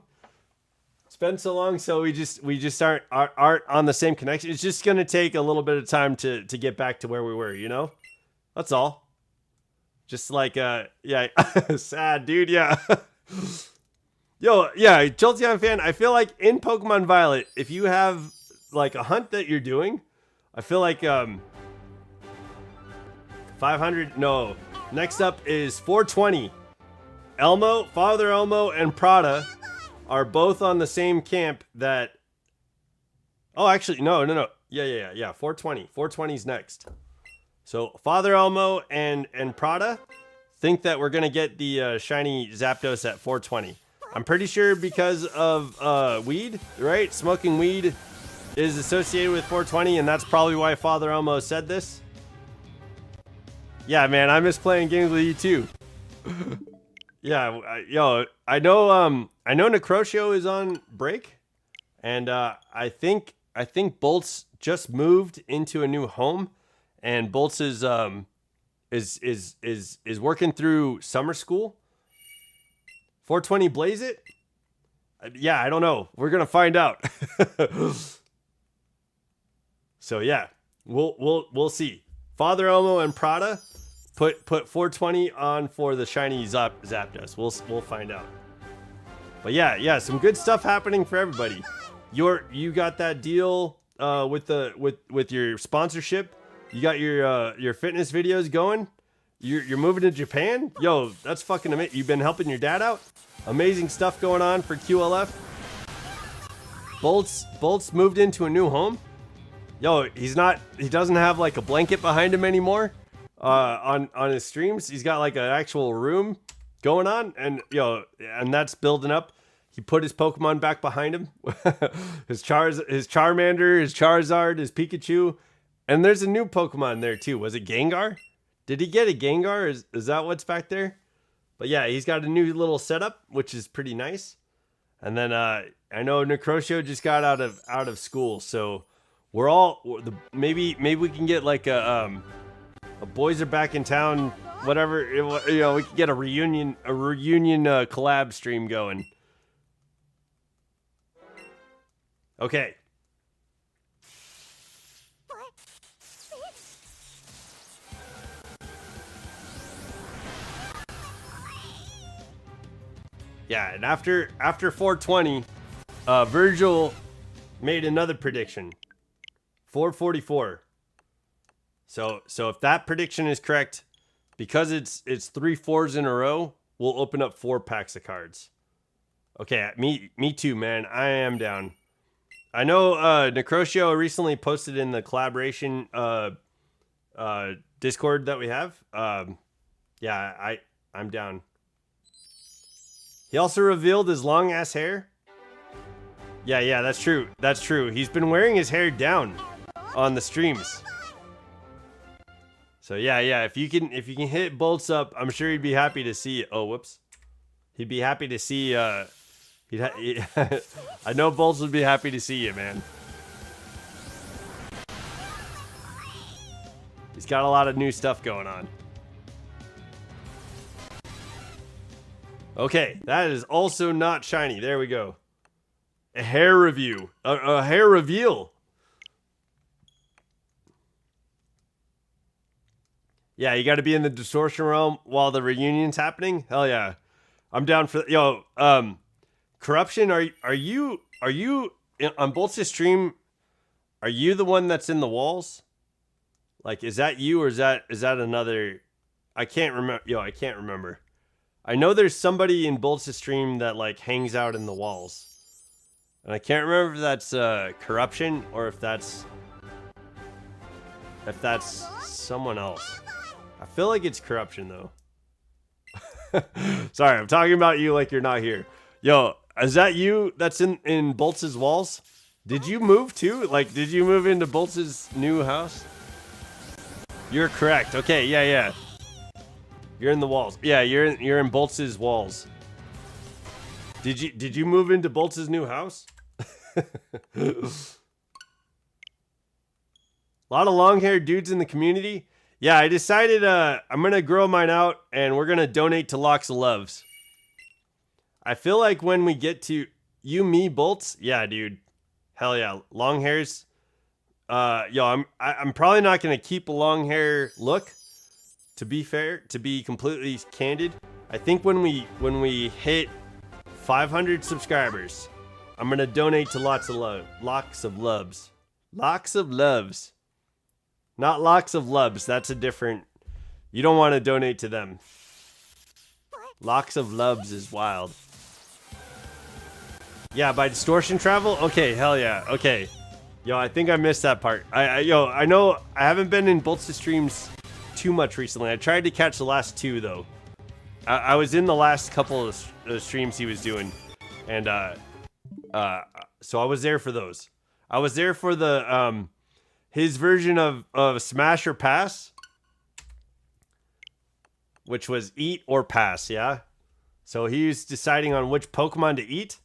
It's been so long, so we just aren't on the same connection. It's just gonna take a little bit of time to get back to where we were. You know, that's all. Just like yeah, sad dude. Yeah. Yo, yeah, Jolteon fan. I feel like in Pokemon Violet, if you have like a hunt that you're doing, I feel like 500. No, next up is 420. Elmo, Father Elmo, and Prada are both on the same camp that... Oh, actually, no. Yeah. 420. 420's next. So, Father Elmo and Prada think that we're going to get the shiny Zapdos at 420. I'm pretty sure because of weed, right? Smoking weed is associated with 420, and that's probably why Father Elmo said this. Yeah, man, I miss playing games with you too. Yeah, yo, I know Necrotio is on break, and I think Boltz just moved into a new home, and Boltz is working through summer school. 420 Blaze it? Yeah, I don't know. We're gonna find out. So yeah, we'll see. Father Elmo and Prada. Put 420 on for the shiny Zapdos. We'll find out. But yeah, some good stuff happening for everybody. You got that deal with your sponsorship. You got your fitness videos going. You're moving to Japan. Yo, that's fucking amazing. You've been helping your dad out. Amazing stuff going on for QLF. Boltz moved into a new home. Yo, he doesn't have like a blanket behind him anymore. On his streams, he's got like an actual room going on, and and that's building up. He put his Pokemon back behind him. his Charmander, his Charizard, his Pikachu, and there's a new Pokemon there too. Was it Gengar? Did he get a Gengar? Is that what's back there? But yeah, he's got a new little setup, which is pretty nice. And then I know Necrotio just got out of school, so maybe we can get like a boys are back in town, whatever, we could get a reunion collab stream going. Okay. Yeah, and after 420, Virgil made another prediction. 444. So if that prediction is correct, because it's 3 4s in a row, we'll open up 4 packs of cards. Okay, me too, man. I am down. I know Necrotio recently posted in the collaboration Discord that we have. Yeah, I'm down. He also revealed his long ass hair. Yeah, that's true. That's true. He's been wearing his hair down on the streams. So yeah, if you can hit Boltz up, I'm sure he'd be happy to see. Oh, whoops. He'd be happy to see. I know Boltz would be happy to see you, man. He's got a lot of new stuff going on. Okay, that is also not shiny. There we go. A hair review. A hair reveal. Yeah, you got to be in the distortion realm while the reunion's happening. Hell yeah, I'm down for Corruption. Are you on Boltz's stream? Are you the one that's in the walls? Like, is that you or is that another? I can't remember. I can't remember. I know there's somebody in Boltz's stream that like hangs out in the walls, and I can't remember if that's Corruption or if that's someone else. I feel like it's corruption though. Sorry, I'm talking about you like you're not here. Yo, is that you that's in Boltz's walls? Did you move too? Like, did you move into Boltz's new house? You're correct. Okay, yeah. You're in the walls. Yeah, you're in Boltz's walls. Did you move into Boltz's new house? A lot of long-haired dudes in the community. Yeah, I decided I'm gonna grow mine out and we're gonna donate to Locks of Loves. I feel like when we get to you, me, Bolts. Yeah, dude. Hell yeah, long hairs. Yo, I'm probably not gonna keep a long hair look. To be fair, to be completely candid, I think when we hit 500 subscribers, I'm gonna donate to Locks of Loves. Locks of Loves. Not Locks of Loves. That's a different. You don't want to donate to them. Locks of Loves is wild. Yeah, by distortion travel? Okay, hell yeah. Okay. Yo, I think I missed that part. I know I haven't been in Bolt's streams too much recently. I tried to catch the last two though. I was in the last couple of streams he was doing. And so I was there for those. I was there for the his version of Smash or Pass, which was eat or pass, yeah? So he was deciding on which Pokemon to eat.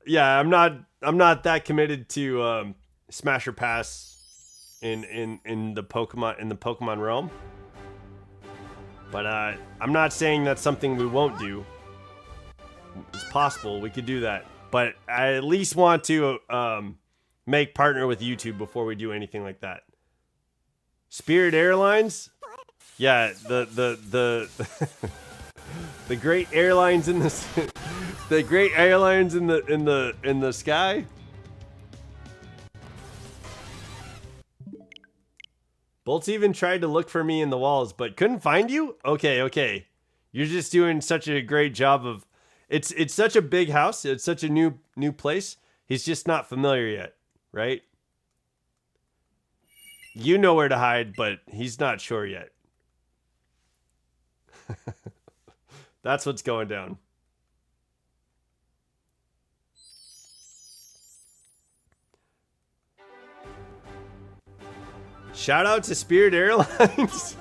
Yeah, I'm not that committed to Smash or Pass in the Pokemon realm. But I'm not saying that's something we won't do. It's possible we could do that. But I at least want to make partner with YouTube before we do anything like that. Spirit Airlines? Yeah, the the great airlines in the the great airlines in the sky. Boltz even tried to look for me in the walls, but couldn't find you? Okay. You're just doing such a great job of... It's such a big house. It's such a new place. He's just not familiar yet, right? You know where to hide, but he's not sure yet. That's what's going down. Shout out to Spirit Airlines.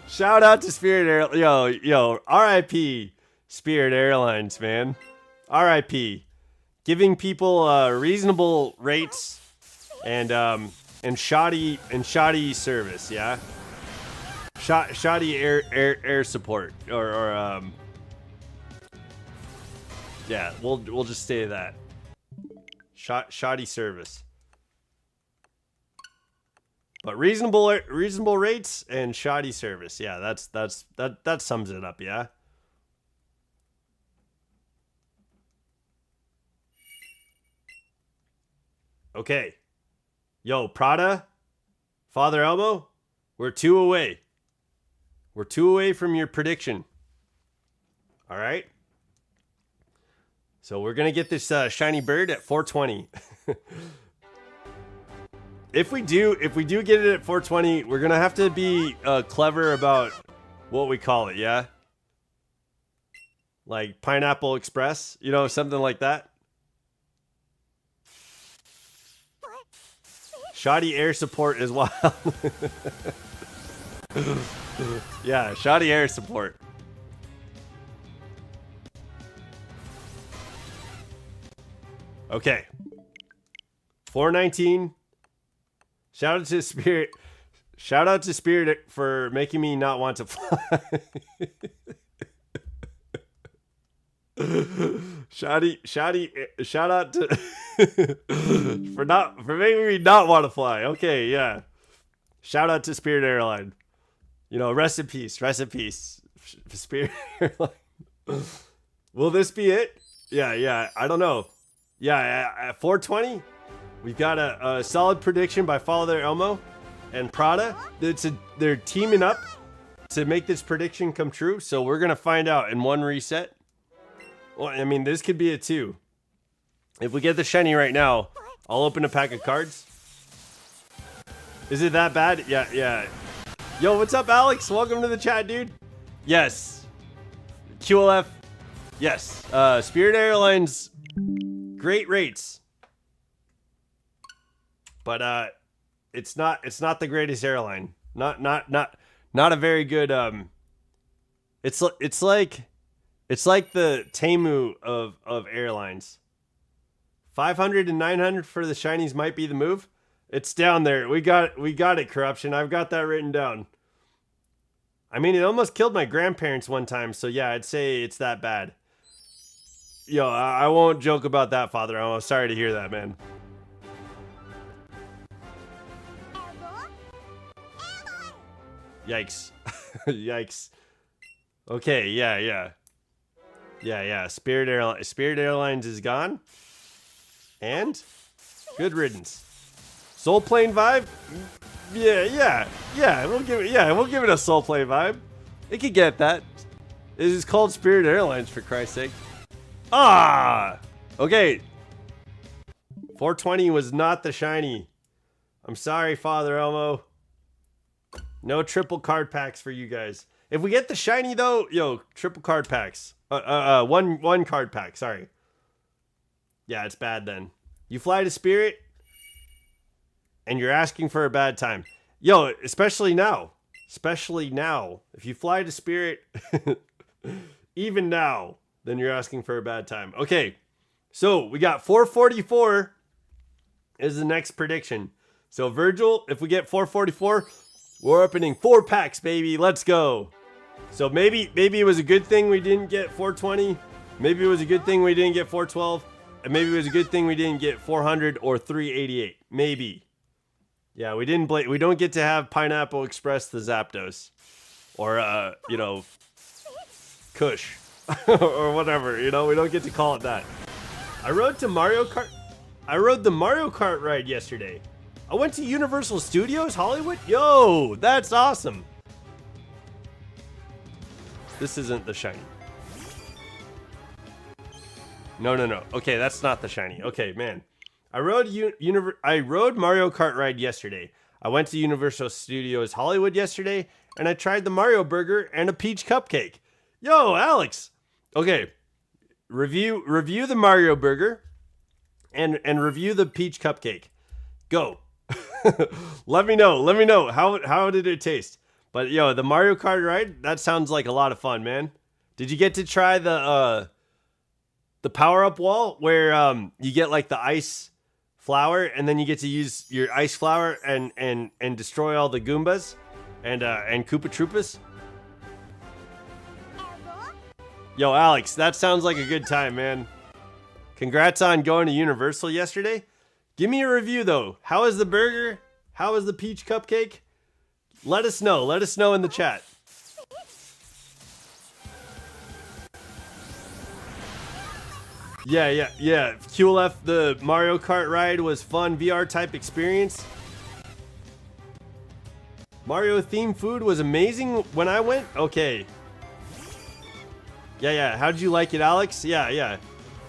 Shout out to Spirit Airlines. Yo, RIP Spirit Airlines, man. RIP. Giving people reasonable rates and shoddy service, yeah? Shoddy air support or yeah, we'll just say that. Shoddy service. But reasonable rates and shoddy service. Yeah, that sums it up, yeah. Okay. Yo, Prada, Father Elmo, we're 2 away. We're 2 away from your prediction. All right. So we're gonna get this shiny bird at 420. If we do get it at 420, we're gonna have to be clever about what we call it, yeah? Like Pineapple Express, you know, something like that. Shoddy air support is wild. Yeah, shoddy air support. Okay. 419. Shout out to Spirit for making me not want to fly. Shout out to for making me not want to fly. Okay, yeah. Shout out to Spirit Airline. You know, rest in peace, Spirit Airline. Will this be it? Yeah, I don't know. Yeah, at 420, we've got a solid prediction by Father Elmo and Prada. They're teaming up to make this prediction come true. So we're gonna find out in one reset. Well, I mean, this could be it too. If we get the shiny right now, I'll open a pack of cards. Is it that bad? Yeah, yeah. Yo, what's up, Alex? Welcome to the chat, dude. Yes. QLF. Yes. Spirit Airlines. Great rates. But it's not the greatest airline. Not a very good it's like the Temu of airlines. 500 and 900 for the shinies might be the move. It's down there. We got it, Corruption. I've got that written down. I mean, it almost killed my grandparents one time, so yeah, I'd say it's that bad. Yo, I won't joke about that, Father. I'm sorry to hear that, man. Yikes. Yikes. Okay, yeah. Spirit Airlines is gone. And good riddance. Soul Plane vibe? Yeah. We'll give it a Soul Plane vibe. It could get that. It is called Spirit Airlines, for Christ's sake. Ah! Okay. 420 was not the shiny. I'm sorry, Father Elmo. No triple card packs for you guys. If we get the shiny though, yo, triple card packs. One card pack, sorry. Yeah, it's bad then. You fly to Spirit and you're asking for a bad time. Yo, especially now. Especially now. If you fly to Spirit, even now, then you're asking for a bad time. Okay, so we got 444 is the next prediction. So Virgil, if we get 444, we're opening 4 packs, baby. Let's go. So maybe it was a good thing we didn't get 420. Maybe it was a good thing we didn't get 412. And maybe it was a good thing we didn't get 400 or 388. Maybe. Yeah, we don't get to have Pineapple Express the Zapdos. Or, Kush. or whatever, we don't get to call it that. I rode the Mario Kart ride yesterday. I went to Universal Studios Hollywood. Yo, that's awesome. This isn't the shiny. No. Okay, that's not the shiny. Okay, man. I rode Mario Kart ride yesterday. I went to Universal Studios Hollywood yesterday, and I tried the Mario Burger and a peach cupcake. Yo, Alex. Okay, review the Mario Burger, and review the peach cupcake. Go. Let me know how did it taste. But yo, the Mario Kart ride, that sounds like a lot of fun, man. Did you get to try the power up wall where you get like the ice flower and then you get to use your ice flower and destroy all the Goombas and Koopa Troopas? Yo, Alex, that sounds like a good time, man. Congrats on going to Universal yesterday. Give me a review though. How is the burger? How is the peach cupcake? Let us know. Let us know in the chat. Yeah. QLF, the Mario Kart ride was fun VR type experience. Mario themed food was amazing when I went. Okay. Yeah. How'd you like it, Alex? Yeah.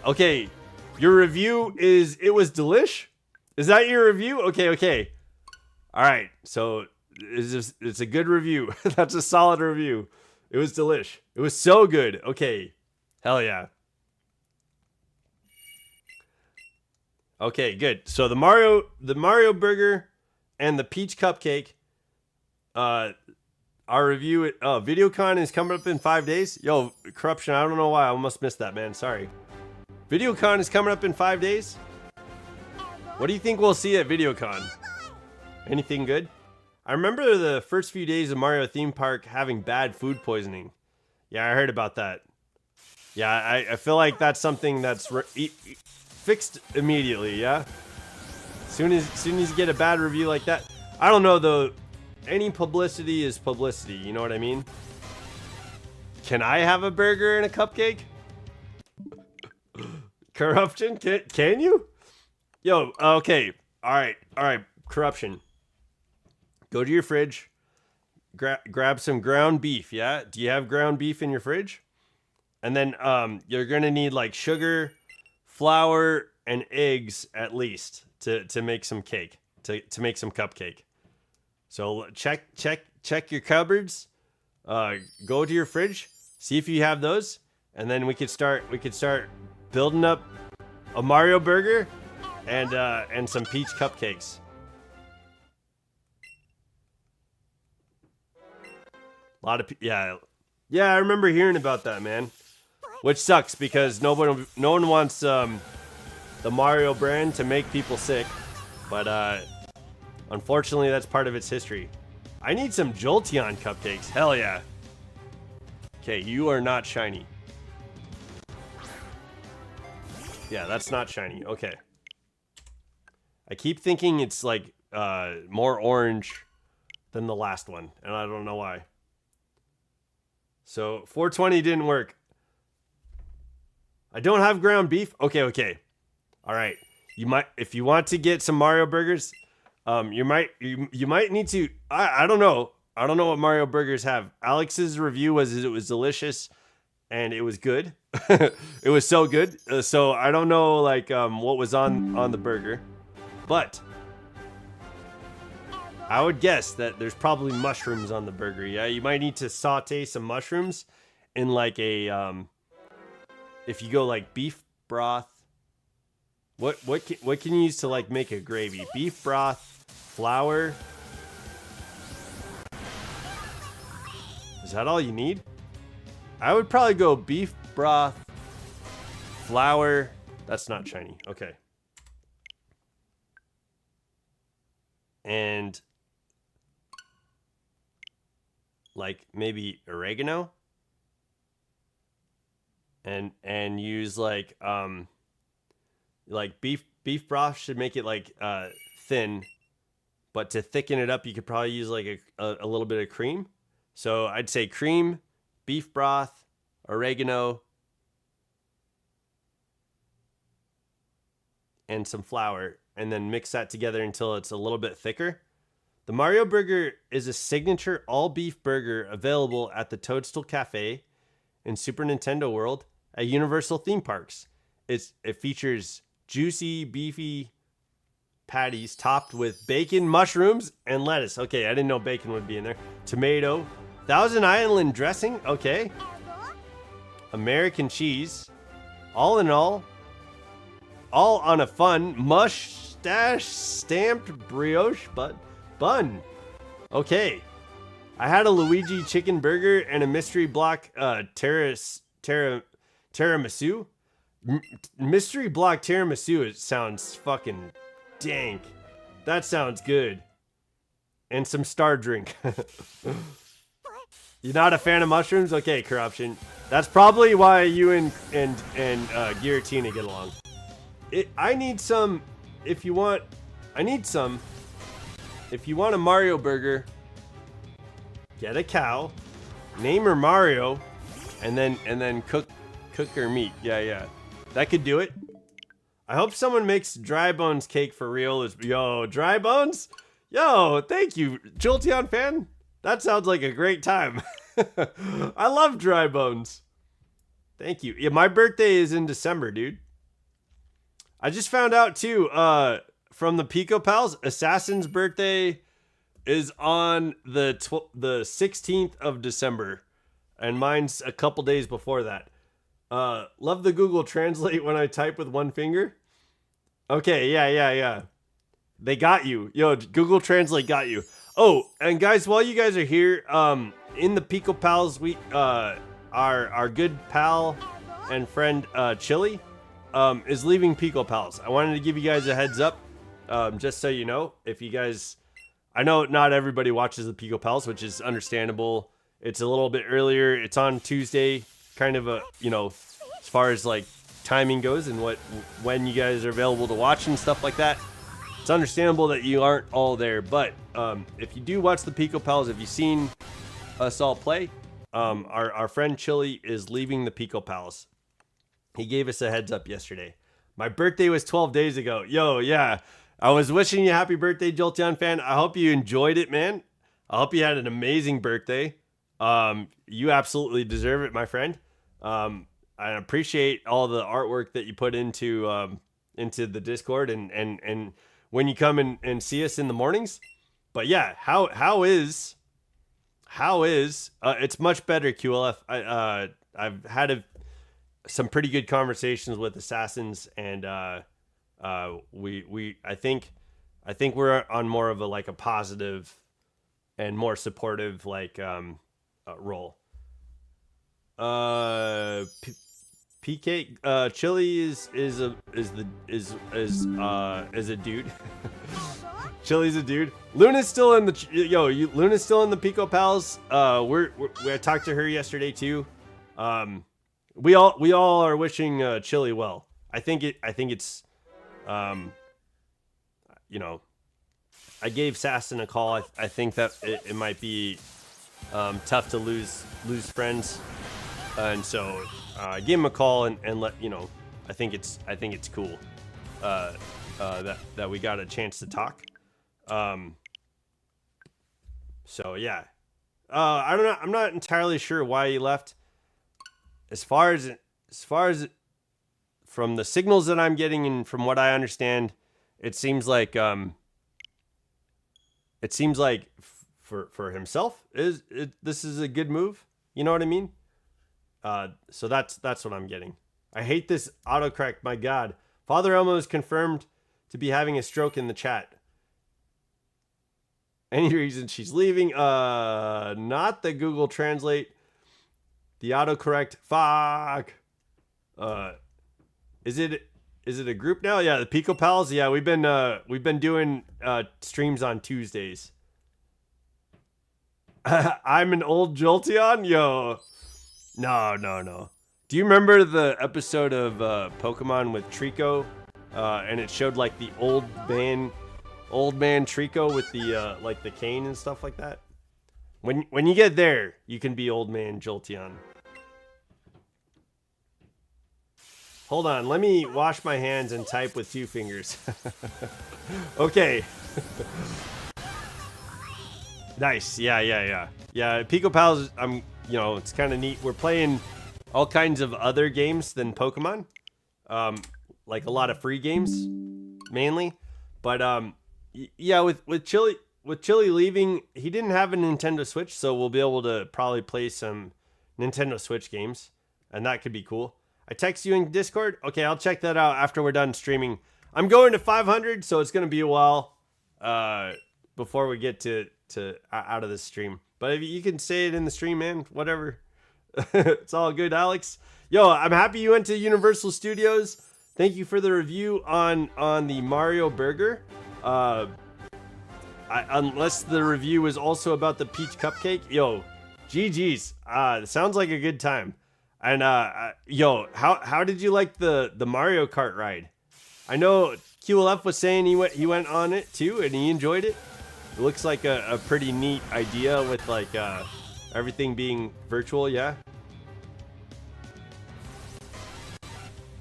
Okay. Your review is it was delish? Is that your review? Okay. All right. So it's a good review. That's a solid review. It was delish. It was so good. Okay. Hell yeah. Okay, good. So the Mario Burger and the peach cupcake. Our review at VideoCon is coming up in 5 days. Yo, Corruption, I don't know why. I almost missed that, man. Sorry. VideoCon is coming up in 5 days. What do you think we'll see at VideoCon? Anything good? I remember the first few days of Mario Theme Park having bad food poisoning. Yeah, I heard about that. Yeah, I feel like that's something that's fixed immediately, yeah? Soon as you get a bad review like that. I don't know, though. Any publicity is publicity, you know what I mean? Can I have a burger and a cupcake? Corruption, can you? Yo, okay. All right. Corruption. Go to your fridge. Grab some ground beef, yeah? Do you have ground beef in your fridge? And then you're gonna need like sugar, flour, and eggs at least to make some cake, to make some cupcake. So check your cupboards. Go to your fridge, see if you have those, and then we could start building up a Mario burger and some peach cupcakes. A lot of yeah, I remember hearing about that, man. Which sucks because no one wants the Mario brand to make people sick, but unfortunately that's part of its history. I need some Jolteon cupcakes. Hell yeah. Okay, you are not shiny. Yeah, that's not shiny. Okay. I keep thinking it's like more orange than the last one, and I don't know why. So 420 didn't work. I don't have ground beef. Okay. All right. You might, if you want to get some Mario burgers, you might need to. I don't know. I don't know what Mario burgers have. Alex's review was it was delicious, and it was good. It was so good. So I don't know like what was on the burger, but I would guess that there's probably mushrooms on the burger. Yeah, you might need to saute some mushrooms in like a if you go like beef broth. What can you use to like make a gravy? Beef broth, flour. Is that all you need? I would probably go beef broth, flour. That's not shiny. Okay. And like maybe oregano. And use like beef broth should make it like thin, but to thicken it up you could probably use like a little bit of cream. So I'd say cream, beef broth, oregano, and some flour, and then mix that together until it's a little bit thicker. The Mario Burger is a signature all-beef burger available at the Toadstool Cafe in Super Nintendo World at Universal theme parks. It features juicy, beefy patties topped with bacon, mushrooms, and lettuce. Okay, I didn't know bacon would be in there. Tomato, Thousand Island dressing. Okay. American cheese. All in all on a fun mustache stamped brioche bun. Okay. I had a Luigi chicken burger and a mystery block tiramisu. Mystery block tiramisu, it sounds fucking dank. That sounds good. And some star drink. You're not a fan of mushrooms? Okay, corruption. That's probably why you and Giratina get along. I need some. If you want a Mario burger, get a cow, name her Mario, and then cook her meat. Yeah. That could do it. I hope someone makes dry bones cake for Riolu. Yo, dry bones? Yo, thank you, Jolteon fan. That sounds like a great time. I love dry bones. Thank you. Yeah, my birthday is in December, dude. I just found out too, from the Pico Pals, Assassin's birthday is on the 16th of December, and mine's a couple days before that. Love the Google Translate when I type with one finger. Okay, yeah. They got you. Yo, Google Translate got you. Oh, and guys, while you guys are here, in the Pico Pals, we our good pal and friend Chili is leaving Pico Pals. I wanted to give you guys a heads up, just so you know. If you guys, I know not everybody watches the Pico Pals, which is understandable. It's a little bit earlier. It's on Tuesday, kind of a, you know, as far as like timing goes and when you guys are available to watch and stuff like that. It's understandable that you aren't all there, but if you do watch the Pico Pals, if you've seen us all play, our friend Chili is leaving the Pico Pals. He gave us a heads up yesterday. My birthday was 12 days ago. Yo, yeah. I was wishing you happy birthday, Jolteon fan. I hope you enjoyed it, man. I hope you had an amazing birthday. You absolutely deserve it, my friend.
I appreciate all the artwork that you put into the Discord and when you come and see us in the mornings. But yeah, how is it's much better, QLF. I've had some pretty good conversations with assassins, and we I think we're on more of a positive and more supportive role. PK Chili is a dude. Chili's a dude. Luna's still in the Luna's still in the Pico Pals. I talked to her yesterday too. We all are wishing Chili well. I think it's I gave Sasson a call. I think that it might be tough to lose friends, and so I gave him a call and let I think it's cool that we got a chance to talk. So yeah, I don't know. I'm not entirely sure why he left. As far as from the signals that I'm getting and from what I understand, it seems like for himself this is a good move. You know what I mean? So that's what I'm getting. I hate this autocorrect. My God, Father Elmo is confirmed to be having a stroke in the chat. Any reason she's leaving? Not the Google Translate. The autocorrect. Fuck. Is it a group now? Yeah, the Pico Pals. Yeah, we've been doing streams on Tuesdays. I'm an old Jolteon? Yo. No. Do you remember the episode of Pokemon with Trico? And it showed the old man Trico with the the cane and stuff like that. When you get there, you can be old man Jolteon. Hold on, let me wash my hands and type with 2 fingers. Okay. Nice. Yeah. Pico Pals. It's kind of neat. We're playing all kinds of other games than Pokemon. Like a lot of free games, mainly. But yeah, with Chili leaving, he didn't have a Nintendo Switch, so we'll be able to probably play some Nintendo Switch games, and that could be cool. I text you in Discord. Okay, I'll check that out after we're done streaming. I'm going to 500, so it's gonna be a while before we get to out of this stream. But if you can say it in the stream, man, whatever. It's all good, Alex. Yo, I'm happy you went to Universal Studios. Thank you for the review on the Mario Burger. Unless the review was also about the peach cupcake. Yo, GG's. Sounds like a good time. And yo, how did you like the Mario Kart ride? I know QLF was saying he went on it too, and he enjoyed it. It looks like a pretty neat idea with everything being virtual. Yeah.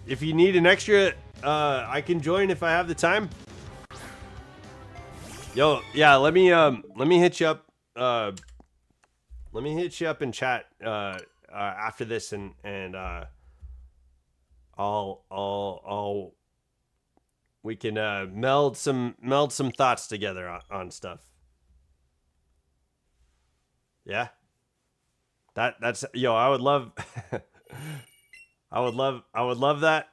If you need an extra, I can join if I have the time. Yo, yeah, let me hit you up. Let me hit you up in chat after this, and we can meld some thoughts together on stuff. Yeah. That's yo, I would love I would love that.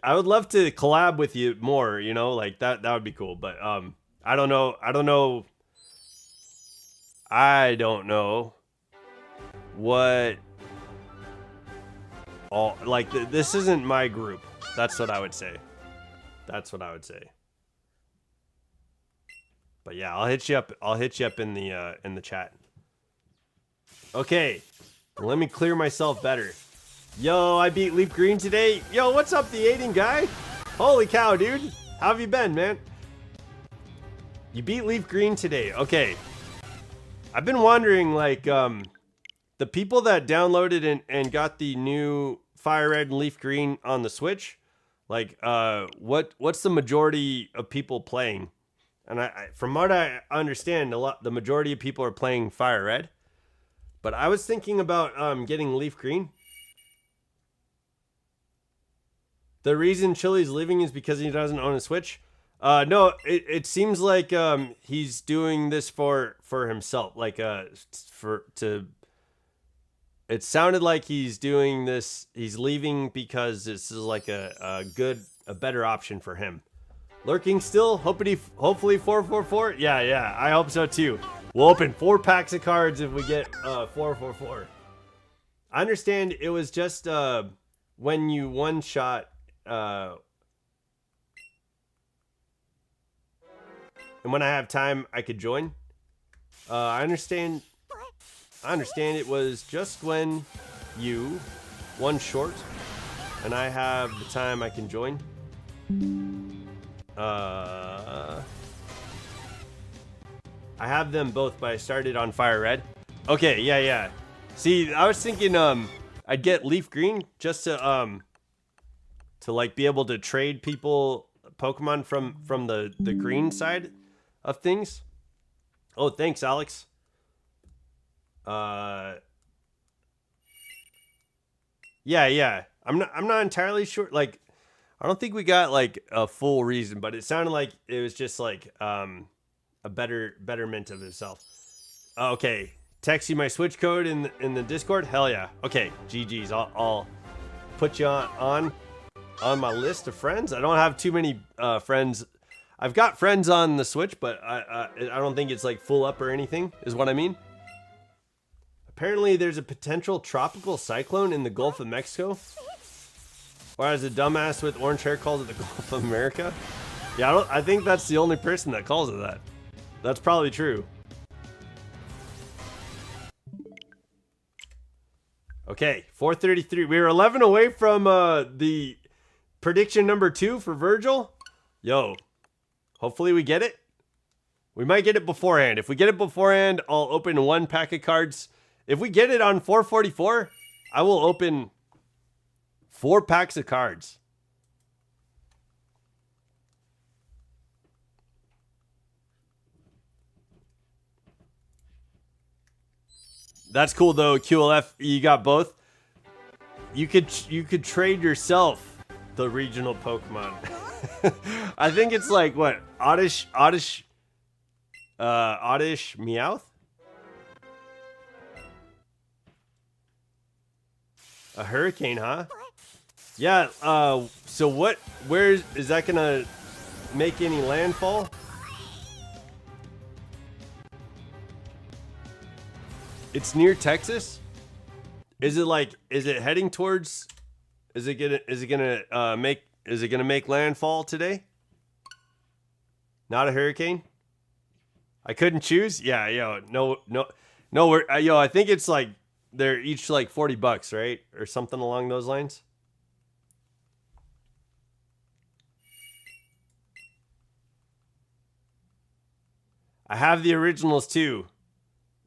I would love to collab with you more, that would be cool. But I don't know what all this isn't my group. That's what I would say. But yeah, I'll hit you up in the chat. Okay. Let me clear myself better. Yo, I beat Leaf Green today. Yo, what's up, the Aiden guy? Holy cow, dude. How have you been, man? You beat Leaf Green today. Okay. I've been wondering, the people that downloaded and got the new Fire Red and Leaf Green on the Switch, what's the majority of people playing? And I from what I understand, the majority of people are playing Fire Red. But I was thinking about getting Leaf Green.
The reason Chili's leaving is because he doesn't own a Switch. No, it seems like he's doing this for himself, like It sounded like he's doing this. He's leaving because this is like a better option for him. Lurking still, hopefully 444. Yeah, I hope so too. We'll open 4 packs of cards if we get 444. I understand it was just when you one shot. And when I have time, I could join. I understand it was just when you one short, and I have the time, I can join. I have them both, but I started on Fire Red. Okay, yeah. See, I was thinking I'd get Leaf Green just to like be able to trade people Pokemon from the green side of things. Oh, thanks, Alex. Yeah. I'm not entirely sure. Like, I don't think we got like a full reason, but it sounded like it was just like a betterment of itself. Okay, text you my Switch code in the Discord. Hell yeah. Okay, GG's. I'll put you on my list of friends. I don't have too many friends. I've got friends on the Switch, but I don't think it's like full up or anything, is what I mean. Apparently, there's a potential tropical cyclone in the Gulf of Mexico. Or as a dumbass with orange hair called it the Gulf of America. Yeah, I think that's the only person that calls it that. That's probably true. Okay, 433. We were 11 away from the prediction number 2 for Virgil. Yo, hopefully we get it. We might get it beforehand. If we get it beforehand, I'll open 1 pack of cards. If we get it on 444, I will open 4 packs of cards. That's cool though, QLF. You got both. You could trade yourself the regional Pokemon. I think it's like what? Oddish Meowth? A hurricane, huh? Yeah, so where is that gonna make any landfall? It's near Texas? Is it heading towards, is it gonna make landfall today? Not a hurricane? I couldn't choose? Yeah, no, I think it's like, they're each like $40, right? Or something along those lines. I have the originals too.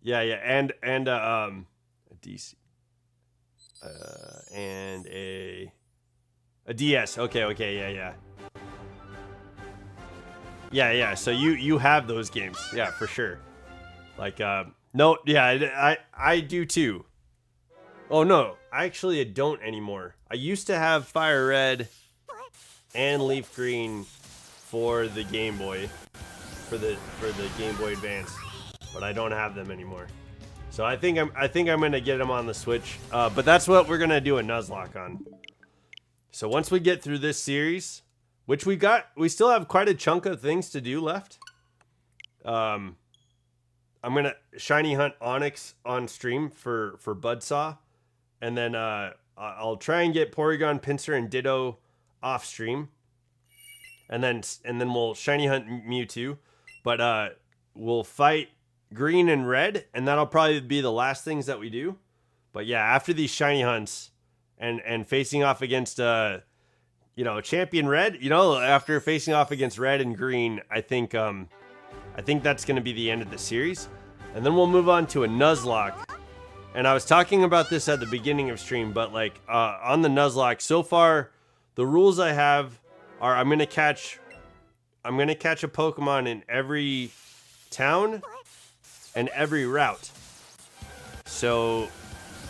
Yeah, and a DC and a DS. Okay, yeah. So you have those games, yeah, for sure. Like no, yeah, I do too. Oh no, actually I don't anymore. I used to have Fire Red and Leaf Green for the Game Boy, for the Game Boy Advance, but I don't have them anymore. So I think I'm gonna get them on the Switch. But that's what we're gonna do a Nuzlocke on. So once we get through this series, which we still have quite a chunk of things to do left. I'm gonna shiny hunt Onyx on stream for Budsaw. And then I'll try and get Porygon, Pinsir, and Ditto off stream. And then we'll shiny hunt Mewtwo. But we'll fight Green and Red, and that'll probably be the last things that we do. But yeah, after these shiny hunts and facing off against Champion Red, after facing off against Red and Green, I think that's gonna be the end of the series. And then we'll move on to a Nuzlocke. And I was talking about this at the beginning of stream, but like on the Nuzlocke, so far the rules I have are I'm gonna catch a Pokemon in every town and every route. So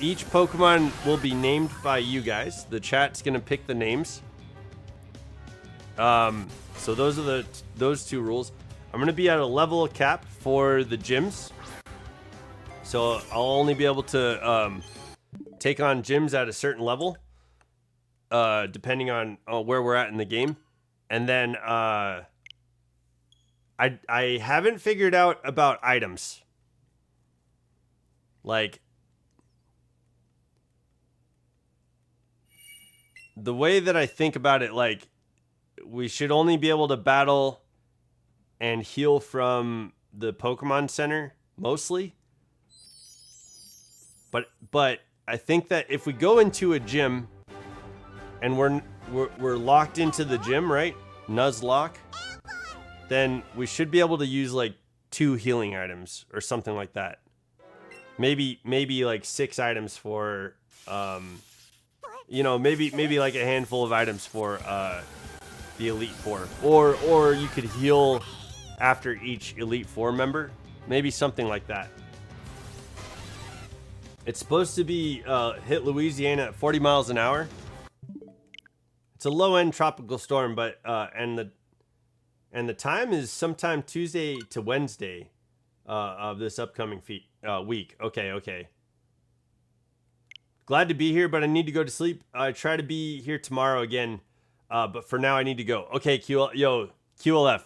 each Pokemon will be named by you guys. The chat's gonna pick the names. So those are those two rules. I'm gonna be at a level cap for the gyms, so I'll only be able to take on gyms at a certain level, depending on where we're at in the game. And then I haven't figured out about items. Like, the way that I think about it, like, we should only be able to battle and heal from the Pokemon Center mostly. But I think that if we go into a gym and we're locked into the gym, right? Nuzlocke, then we should be able to use like 2 healing items or something like that. Maybe like 6 items for you know, maybe like a handful of items for the Elite Four, or you could heal after each Elite Four member, maybe something like that. It's supposed to be hit Louisiana at 40 miles an hour. It's a low-end tropical storm, but and the time is sometime Tuesday to Wednesday of this upcoming week. Okay. Glad to be here, but I need to go to sleep. I try to be here tomorrow again, but for now I need to go. Okay, QLF,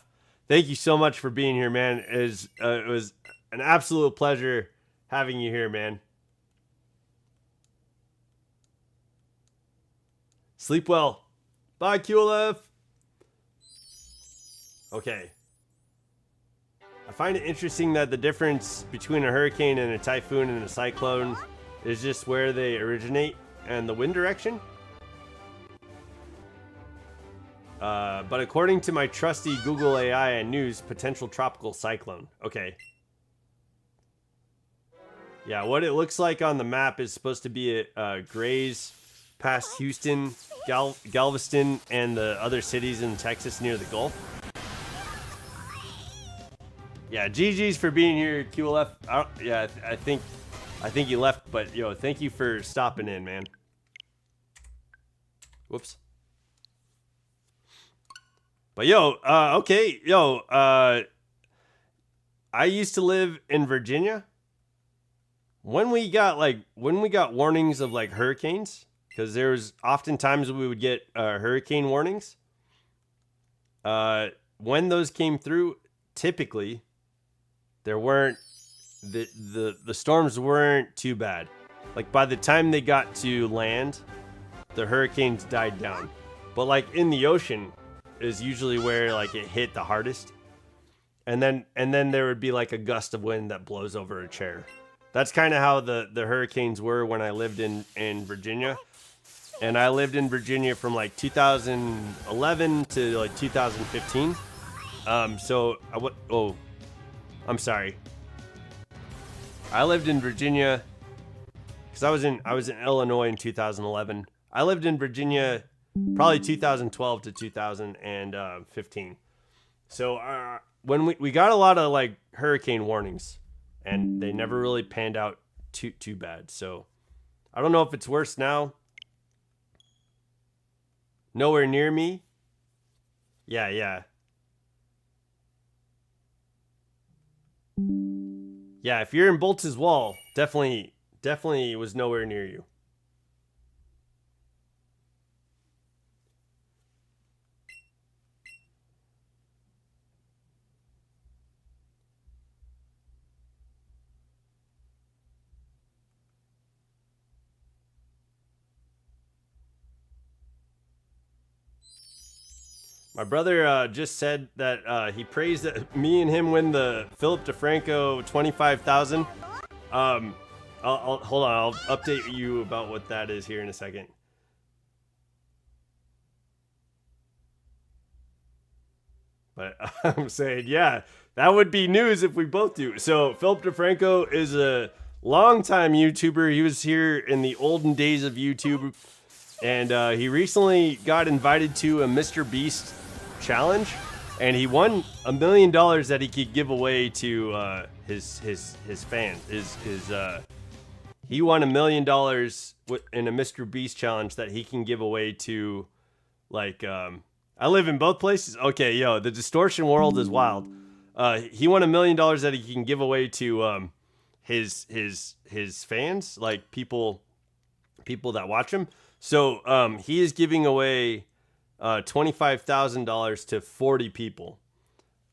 thank you so much for being here, man. It was an absolute pleasure having you here, man. Sleep well. Bye, QLF. Okay. I find it interesting that the difference between a hurricane and a typhoon and a cyclone is just where they originate and the wind direction. But according to my trusty Google AI and news, potential tropical cyclone. Okay. Yeah, what it looks like on the map is supposed to be Grays past Houston, Galveston, and the other cities in Texas near the Gulf. Yeah, GG's for being here, QLF. I think you left, but yo, thank you for stopping in, man. Whoops. But yo, okay, yo, I used to live in Virginia. When we got warnings of like hurricanes, because there was oftentimes we would get hurricane warnings. When those came through, typically there weren't the storms weren't too bad. Like by the time they got to land, the hurricanes died down. But like in the ocean is usually where like it hit the hardest. And then there would be like a gust of wind that blows over a chair. That's kind of how the hurricanes were when I lived in Virginia. And I lived in Virginia from like 2011 to like 2015. I'm sorry. I lived in Virginia because I was in Illinois in 2011. I lived in Virginia probably 2012 to 2015. So when we got a lot of like hurricane warnings, and they never really panned out too bad. So I don't know if it's worse now. Nowhere near me. Yeah. Yeah, if you're in Boltz's Wall, definitely was nowhere near you. My brother just said that he prays that me and him win the Philip DeFranco 25,000. I'll hold on. I'll update you about what that is here in a second. But I'm saying, yeah, that would be news if we both do. So Philip DeFranco is a longtime YouTuber. He was here in the olden days of YouTube, and he recently got invited to a Mr. Beast challenge, and he won $1 million that he could give away to his fans. He won $1 million in a Mr. Beast challenge that he can give away to, like, I
I live in both places. Okay, yo, the distortion world is wild. He won $1 million that he can give away to his fans, like people that watch him. So he is giving away $25,000 to 40 people.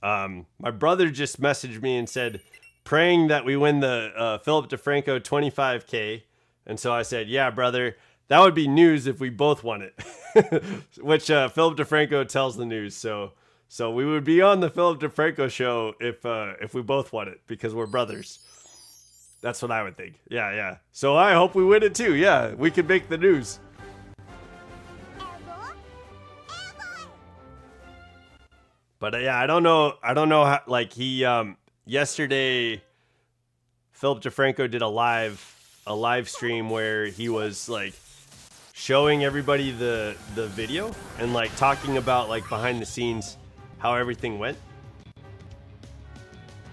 My brother just messaged me and said, praying that we win the Philip DeFranco 25K. And so I said, yeah, brother, that would be news if we both won it, which Philip DeFranco tells the news. So we would be on the Philip DeFranco show if we both won it because we're brothers. That's what I would think. Yeah. So I hope we win it too. Yeah, we could make the news. But yeah, I don't know how, like he yesterday Philip DeFranco did a live stream where he was like showing everybody the video and like talking about like behind the scenes how everything went.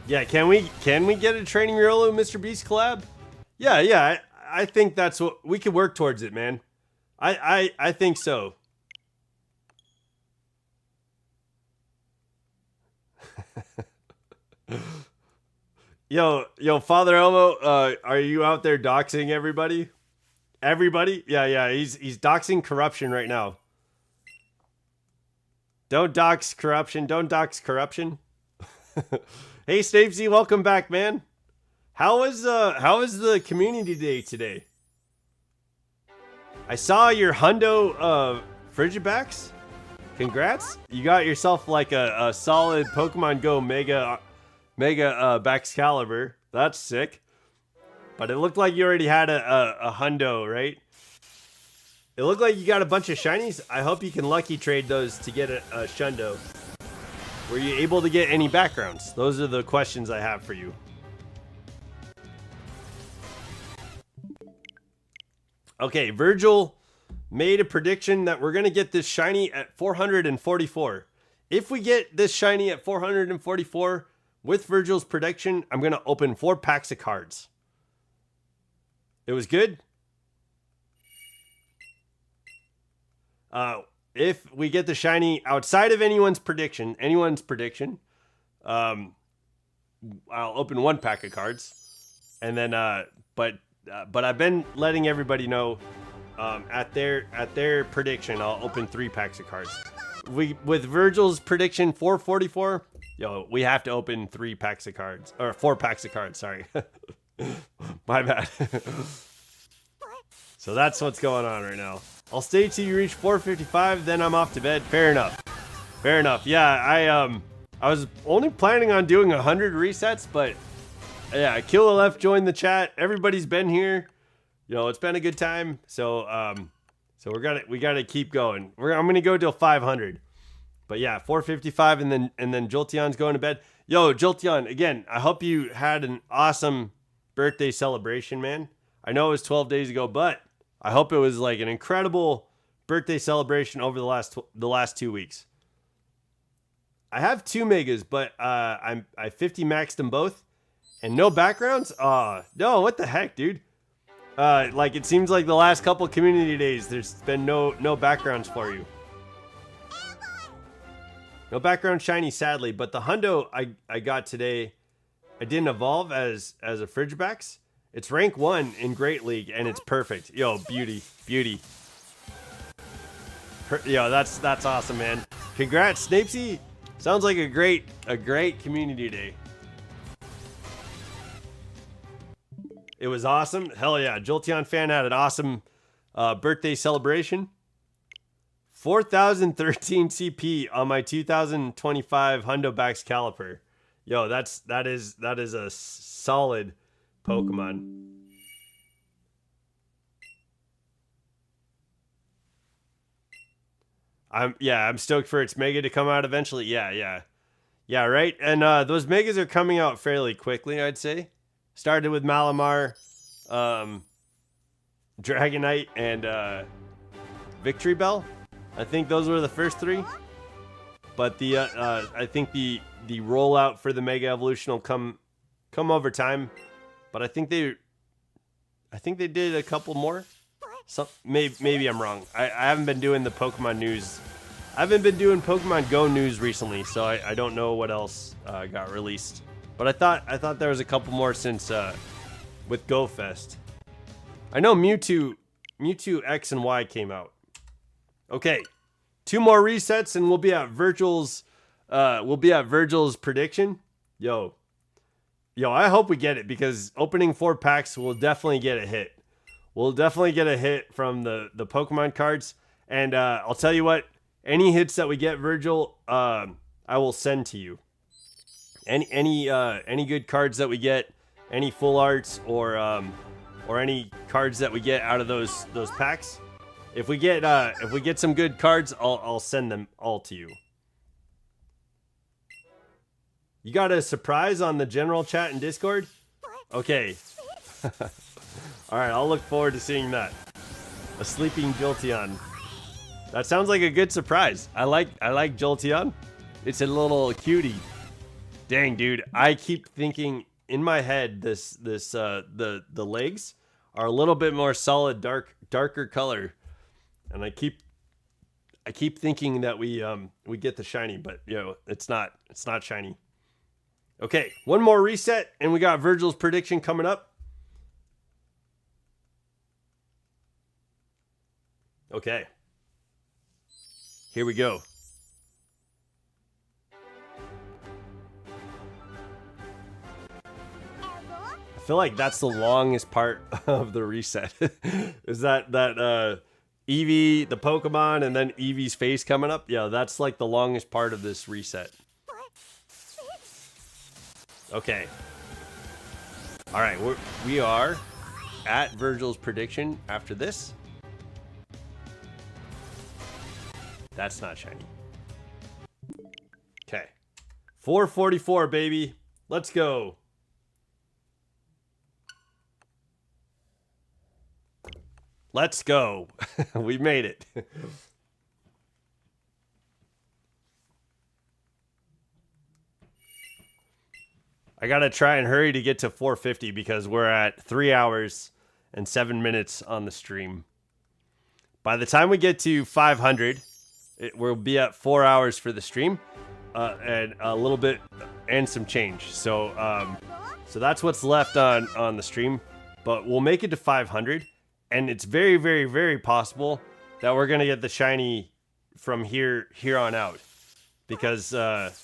Yeah, can we get a Training Riolu Mr. Beast collab? Yeah, I think that's what we could work towards it, man. I think so. Yo, Father Elmo, are you out there doxing everybody? Everybody? Yeah, he's doxing corruption right now. Don't dox corruption. Hey, Stapesy, welcome back, man. How was the community day today? I saw your hundo Frigibacks. Congrats. You got yourself like a solid Pokemon Go Mega Baxcalibur. That's sick. But it looked like you already had a hundo, right? It looked like you got a bunch of shinies. I hope you can lucky trade those to get a shundo. Were you able to get any backgrounds? Those are the questions I have for you. Okay, Virgil made a prediction that we're going to get this shiny at 444. If we get this shiny at 444 with Virgil's prediction, I'm going to open 4 packs of cards. It was good. If we get the shiny outside of anyone's prediction, I'll open 1 pack of cards. And then, but I've been letting everybody know, at their prediction, I'll open 3 packs of cards. With Virgil's prediction 444, yo, we have to open 3 packs of cards, or 4 packs of cards. Sorry, my bad. So that's what's going on right now. I'll stay till you reach 455, then I'm off to bed. Fair enough. Yeah, I was only planning on doing 100 resets, but yeah, Killa Left joined the chat. Everybody's been here. It's been a good time. So we gotta keep going. I'm gonna go till 500. But yeah, 455, and then Jolteon's going to bed. Yo, Jolteon, again, I hope you had an awesome birthday celebration, man. I know it was 12 days ago, but I hope it was like an incredible birthday celebration over the last 2 weeks. I have 2 megas, but I 50 maxed them both, and no backgrounds. No, what the heck, dude? Like it seems like the last couple community days, there's been no backgrounds for you. No background shiny, sadly, but the hundo I got today, I didn't evolve as a Frigibax. It's rank 1 in Great League, and it's perfect. Yo, beauty. Yo, that's awesome, man. Congrats, Snapesy. Sounds like a great community day. It was awesome. Hell yeah, Jolteon fan had an awesome birthday celebration. 4,013 CP on my 2025 Hundo Baxcalibur. Yo, that is a solid Pokemon. I'm stoked for its Mega to come out eventually. Yeah, right. And those Megas are coming out fairly quickly, I'd say. Started with Malamar, Dragonite, and Victory Bell. I think those were the first 3. But I think the rollout for the Mega Evolution will come over time. But I think they did a couple more. Maybe I'm wrong. I haven't been doing the Pokemon news
I haven't been doing Pokemon Go news recently, so I don't know what else got released. But I thought there was a couple more since with Go Fest. I know Mewtwo X and Y came out. Okay, 2 more resets and we'll be at Virgil's prediction. Yo, I hope we get it because opening 4 packs will definitely get a hit. We'll definitely get a hit from the Pokemon cards. And I'll tell you what, any hits that we get, Virgil, I will send to you. Any good cards that we get, any full arts or any cards that we get out of those packs. If we get some good cards, I'll send them all to you. You got a surprise on the general chat and Discord? Okay. All right, I'll look forward to seeing that. A sleeping Jolteon. That sounds like a good surprise. I like Jolteon. It's a little cutie. Dang, dude. I keep thinking in my head the legs are a little bit more solid, darker color. And I keep thinking that we get the shiny, but it's not shiny. Okay, 1 more reset and we got Virgil's prediction coming up. Okay. Here we go. I feel like that's the longest part of the reset. Is that Eevee, the Pokemon, and then Eevee's face coming up? Yeah, that's like the longest part of this reset. Okay. All right, we are at Virgil's prediction after this. That's not shiny. Okay. 444, baby. Let's go. Let's go. We made it. I gotta try and hurry to get to 450 because we're at 3 hours and 7 minutes on the stream. By the time we get to 500, we'll be at 4 hours for the stream, and a little bit and some change. So that's what's left on the stream. But we'll make it to 500, and it's very, very, very possible that we're gonna get the shiny from here on out, because the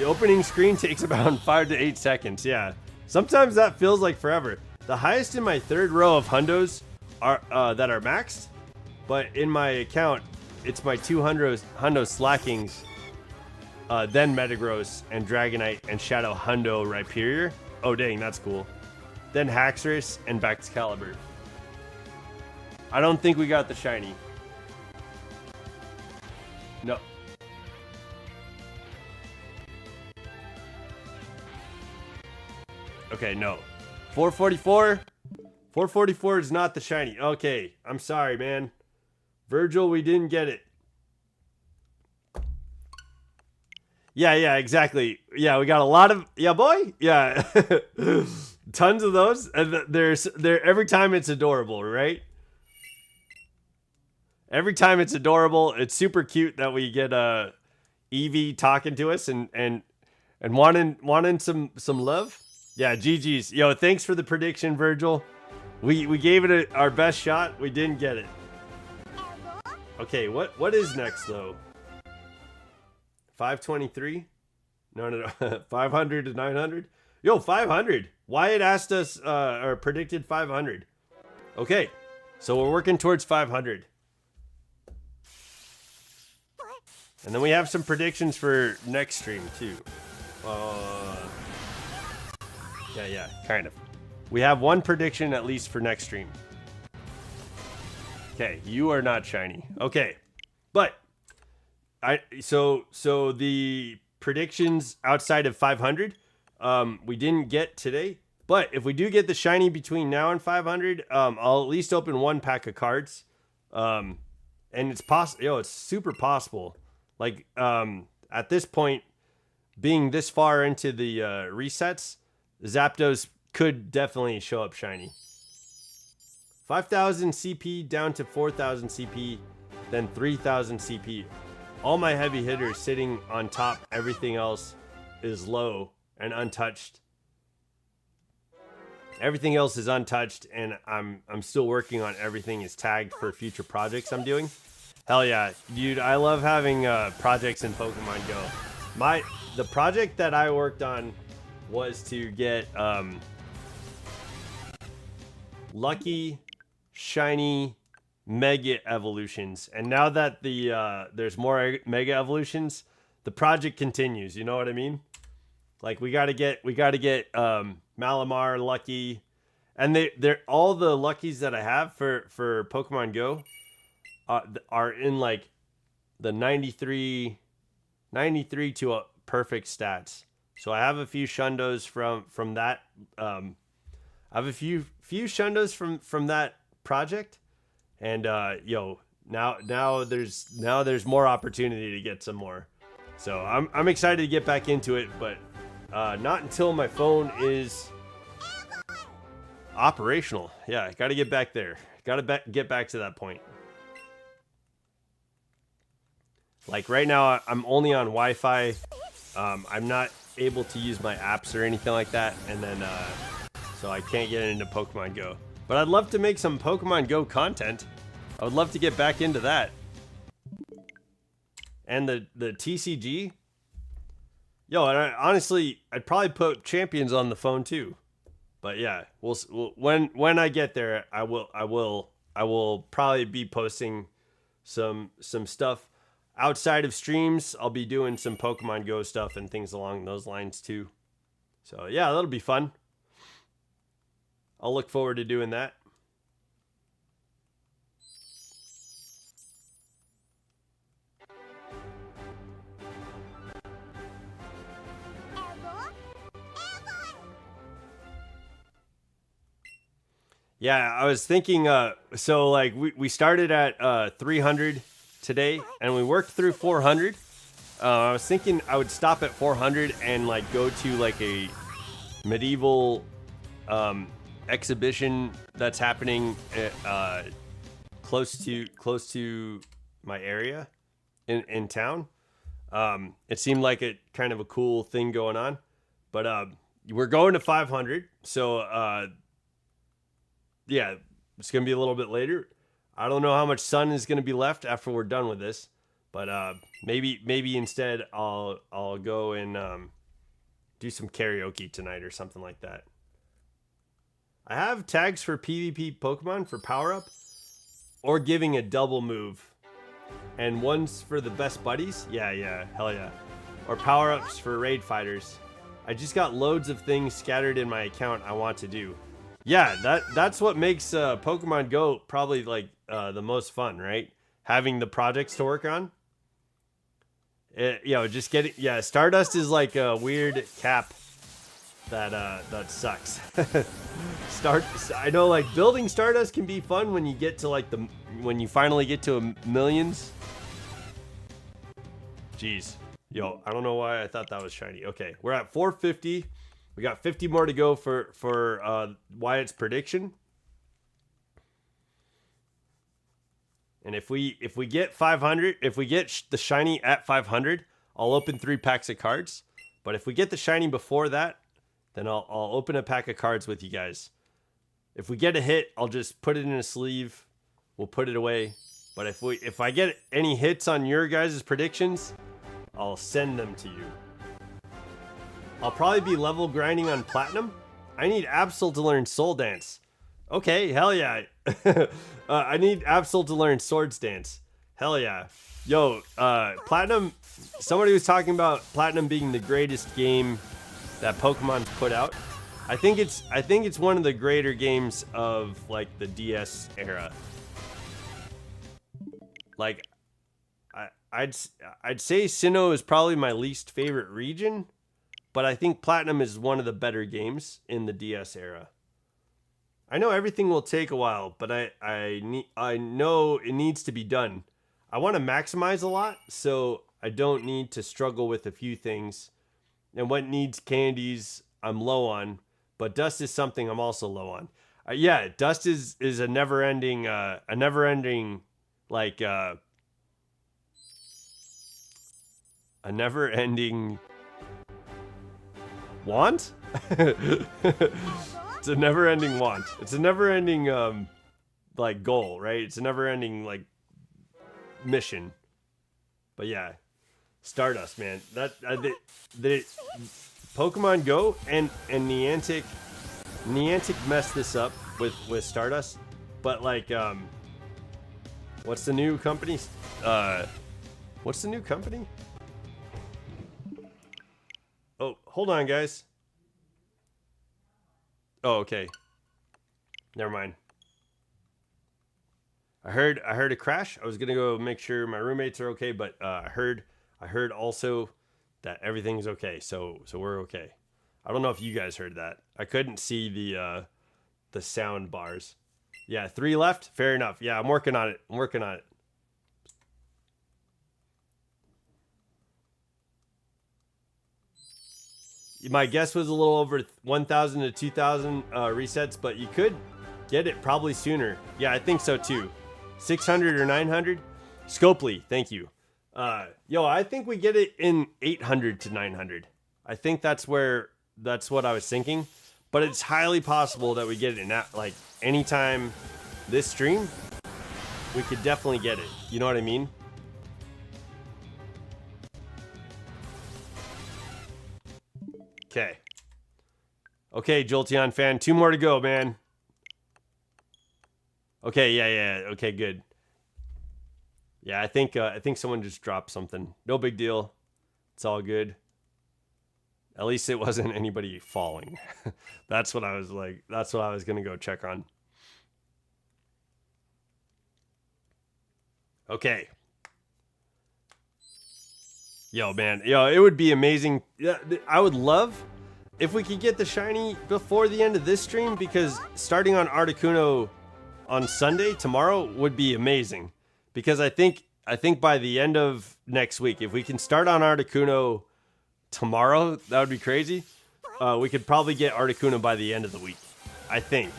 opening screen takes about 5 to 8 seconds. Yeah, sometimes that feels like forever. The highest in my 3rd row of hundos are that are maxed, but in my account, it's my 2 hundo slackings, then Metagross and Dragonite and Shadow Hundo Rhyperior. Oh dang, that's cool. Then Haxorus and Baxcalibur. I don't think we got the shiny. No. Okay, no. 444. 444 is not the shiny. Okay, I'm sorry, man. Virgil, we didn't get it. Yeah, exactly. Yeah, we got a lot of... Yeah, boy? Yeah. Tons of those. And every time it's adorable, right? Every time it's adorable. It's super cute that we get Eevee talking to us and wanting some love. Yeah, GG's. Yo, thanks for the prediction, Virgil. We gave it our best shot. We didn't get it. Okay, what is next, though? 523? No. 500 to 900? Yo, 500. Wyatt asked us, or predicted 500. Okay, so we're working towards 500. And then we have some predictions for next stream, too. Yeah, kind of. We have one prediction at least for next stream. Okay, you are not shiny. Okay, but so the predictions outside of 500, we didn't get today. But if we do get the shiny between now and 500, I'll at least open 1 pack of cards. And it's possible. Yo, it's super possible. Like at this point, being this far into the resets, Zapdos could definitely show up shiny. 5,000 CP down to 4,000 CP, then 3,000 CP. All my heavy hitters sitting on top. Everything else is low and untouched. Everything else is untouched, and I'm still working on everything is tagged for future projects I'm doing. Hell yeah, dude! I love having projects in Pokemon Go. The project that I worked on was to get lucky, shiny, mega evolutions, and now that there's more mega evolutions, the project continues. You know what I mean? Like we gotta get Malamar lucky, and they're all the luckies that I have for Pokemon Go are in like the 93 to a perfect stats. So I have a few Shundos from that. I have a few Shundos from that project, and now there's more opportunity to get some more. So I'm excited to get back into it, but not until my phone is operational. Yeah, got to get back there. Got to get back to that point. Like right now, I'm only on Wi-Fi. I'm not able to use my apps or anything like that, and then so I can't get into Pokemon Go. But I'd love to make some Pokemon Go content. I would love to get back into that. And the TCG. Yo, and honestly, I'd probably put champions on the phone too. But yeah, we'll when I get there, I will probably be posting some stuff outside of streams. I'll be doing some Pokemon Go stuff and things along those lines too. So yeah, that'll be fun. I'll look forward to doing that. Yeah, I was thinking, so like we started at 300 today and we worked through 400. I was thinking I would stop at 400 and like go to like a medieval exhibition that's happening close to my area in town. It seemed like a kind of a cool thing going on, but we're going to 500. So yeah, it's gonna be a little bit later. I don't know how much sun is gonna be left after we're done with this, but maybe instead I'll go and do some karaoke tonight or something like that. I have tags for PvP Pokemon for power up or giving a double move, and ones for the best buddies. Yeah, hell yeah, or power ups for raid fighters. I just got loads of things scattered in my account I want to do. Yeah, that's what makes Pokemon Go probably like the most fun, right? Having the projects to work on. Just getting Stardust is like a weird cap that sucks. I know like building Stardust can be fun when you get to like when you finally get to millions. Jeez, I don't know why I thought that was shiny. Okay, we're at 450. We got 50 more to go for Wyatt's prediction. And if we get 500, if we get the shiny at 500, I'll open 3 packs of cards. But if we get the shiny before that, then I'll open a pack of cards with you guys. If we get a hit, I'll just put it in a sleeve. We'll put it away. But if I get any hits on your guys' predictions, I'll send them to you. I'll probably be level grinding on Platinum. I need Absol to learn Soul Dance. Okay, hell yeah. I need Absol to learn Swords Dance. Hell yeah. Yo, Platinum, somebody was talking about Platinum being the greatest game that Pokemon's put out. I think it's one of the greater games of like the DS era. Like I'd say Sinnoh is probably my least favorite region. But I think Platinum is one of the better games in the DS era. I know everything will take a while, but I know it needs to be done. I want to maximize a lot, so I don't need to struggle with a few things. And what needs candies, I'm low on. But dust is something I'm also low on. Yeah, dust is a never ending like a never ending want. It's a never ending want. It's a never ending like goal, right? It's a never ending like mission. But yeah, Stardust, man. That the Pokemon Go and Niantic messed this up with Stardust, but like what's the new company? What's the new company? Oh, hold on, guys. Oh, okay. Never mind. I heard a crash. I was gonna go make sure my roommates are okay, but I heard also that everything's okay. So we're okay. I don't know if you guys heard that. I couldn't see the sound bars. Yeah, 3 left. Fair enough. Yeah, I'm working on it. My guess was a little over 1,000 to 2,000 resets, but you could get it probably sooner. Yeah, I think so too. 600 or 900. Scopely, thank you. Yo, I think we get it in 800 to 900. I think that's what I was thinking. But it's highly possible that we get it in like anytime this stream. We could definitely get it. You know what I mean? Okay. Okay, Jolteon fan. 2 more to go, man. Okay, yeah. Okay, good. Yeah, I think someone just dropped something. No big deal. It's all good. At least it wasn't anybody falling. That's what I was going to go check on. Okay. Yo, man. Yo, it would be amazing. I would love if we could get the shiny before the end of this stream, because starting on Articuno on Sunday, tomorrow, would be amazing. Because I think by the end of next week, if we can start on Articuno tomorrow, that would be crazy. We could probably get Articuno by the end of the week, I think.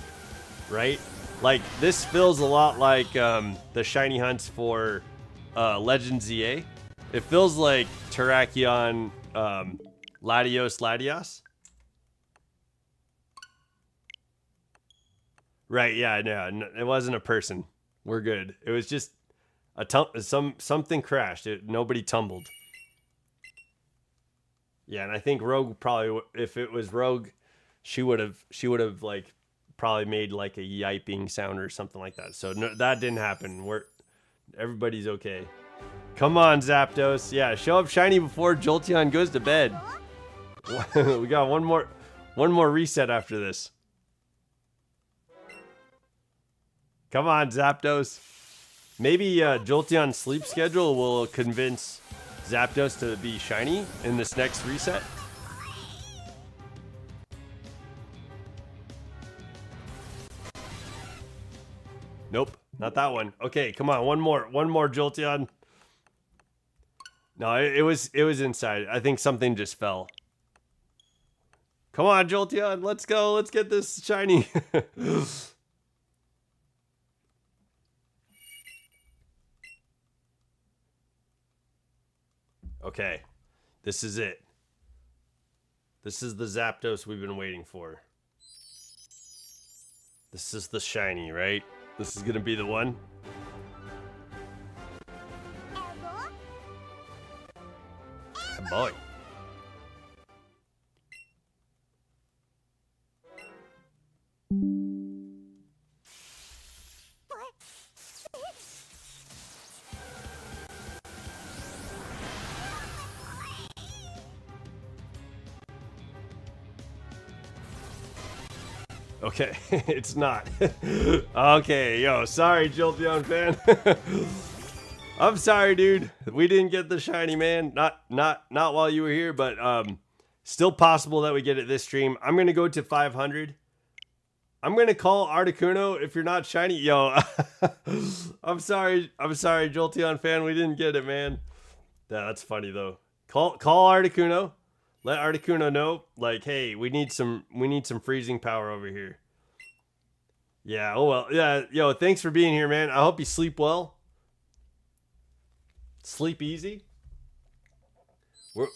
Right? Like, this feels a lot like the shiny hunts for Legends EA. It feels like Terrakion, Latios. Right, yeah, no, it wasn't a person. We're good. It was just something crashed. Nobody tumbled. Yeah, and I think Rogue probably, if it was Rogue, she would have like probably made like a yiping sound or something like that. So no, that didn't happen. Everybody's okay. Come on, Zapdos. Yeah, show up shiny before Jolteon goes to bed. We got one more reset after this. Come on, Zapdos. Maybe Jolteon's sleep schedule will convince Zapdos to be shiny in this next reset. Nope, not that one. Okay, come on, one more Jolteon. No, it was inside. I think something just fell. Come on, Jolteon, let's go. Let's get this shiny. Okay, this is it. This is the Zapdos we've been waiting for. This is the shiny, right? This is gonna be the one. Boy. Okay, it's not. Okay, yo, sorry, Jolteon fan. I'm sorry, dude. We didn't get the shiny, man. Not while you were here, but still possible that we get it this stream. I'm gonna go to 500. I'm gonna call Articuno if you're not shiny. Yo, I'm sorry, Jolteon fan. We didn't get it, man. Yeah, that's funny though. Call Articuno. Let Articuno know, like, hey, we need some freezing power over here.
Yeah. Oh well. Yeah. Yo, thanks for being here, man. I hope you sleep well. Sleep easy.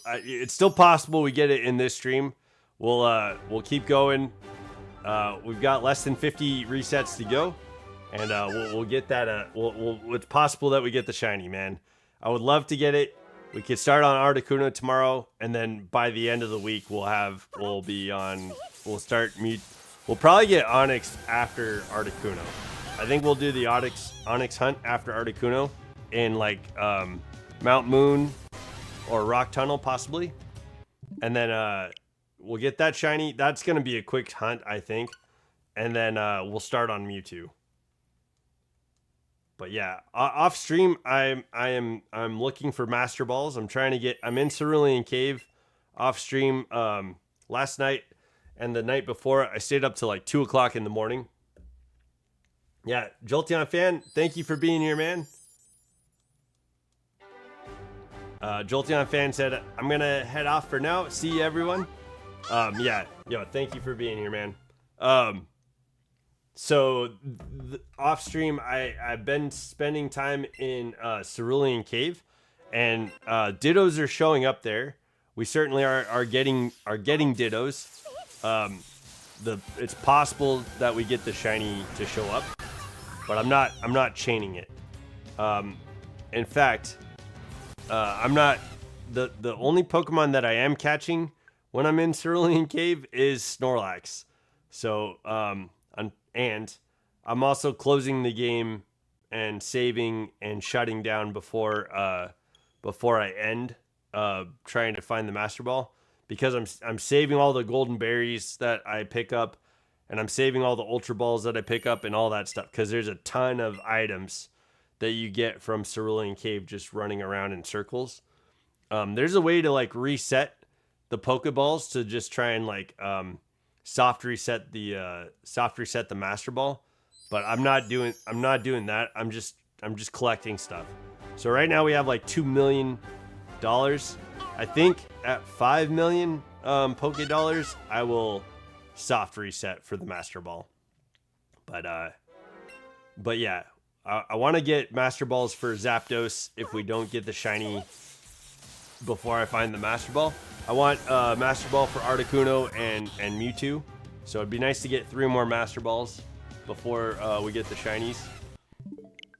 It's still possible we get it in this stream. We'll keep going. We've got less than 50 resets to go, and we'll get that. It's possible that we get the shiny, man. I would love to get it. We could start on Articuno tomorrow, and then by the end of the week, we'll start mute. We'll probably get Onyx after Articuno. I think we'll do the Onyx hunt after Articuno in like Mount Moon or Rock Tunnel possibly, and then we'll get that shiny. That's gonna be a quick hunt, I think, and then we'll start on Mewtwo. But yeah, off stream, I'm looking for Master Balls. I'm in Cerulean Cave off stream last night and the night before. I stayed up till like 2 o'clock in the morning. Yeah, Jolteon fan, thank you for being here, man. Jolteon fan said, I'm going to head off for now. See you, everyone. Yeah, yo, thank you for being here, man. So off stream, I've been spending time in Cerulean Cave, and Dittos are showing up there. We certainly are getting Dittos. It's possible that we get the shiny to show up, but I'm not chaining it. In fact, I'm not the only Pokemon that I am catching when I'm in Cerulean Cave is Snorlax. So and I'm also closing the game and saving and shutting down before I end trying to find the Master Ball, because I'm saving all the golden berries that I pick up, and I'm saving all the Ultra Balls that I pick up and all that stuff, because there's a ton of items that you get from Cerulean Cave just running around in circles. There's a way to like reset the Pokeballs to just try and like soft reset the Master Ball, but I'm not doing that. I'm just collecting stuff. So right now we have like $2 million. I think at 5 million Poké Dollars, I will soft reset for the Master Ball. But yeah, I want to get Master Balls for Zapdos if we don't get the shiny before I find the Master Ball. I want Master Ball for Articuno and Mewtwo. So it'd be nice to get 3 more Master Balls before we get the shinies.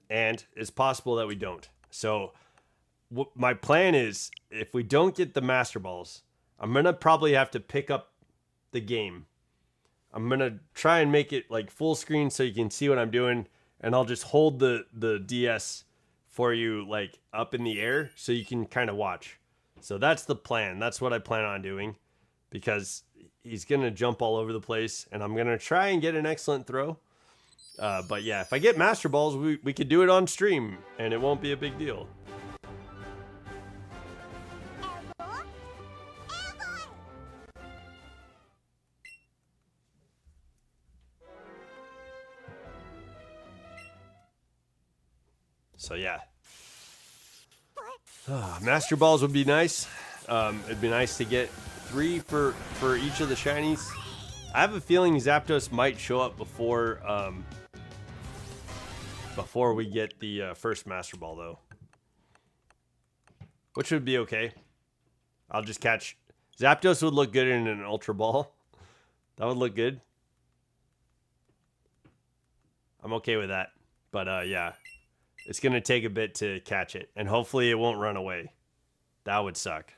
And it's possible that we don't. So my plan is, if we don't get the Master Balls, I'm going to probably have to pick up the game. I'm going to try and make it like full screen so you can see what I'm doing. And I'll just hold the DS for you like up in the air so you can kind of watch. So that's the plan. That's what I plan on doing, because he's going to jump all over the place, and I'm going to try and get an excellent throw. But yeah, if I get Master Balls, we could do it on stream, and it won't be a big deal. So yeah. Master Balls would be nice. It'd be nice to get 3 for each of the shinies. I have a feeling Zapdos might show up before we get the first Master Ball, though, which would be okay. I'll just catch Zapdos. Would look good in an Ultra Ball. That would look good. I'm okay with that. But yeah, it's gonna take a bit to catch it, and hopefully it won't run away. That would suck.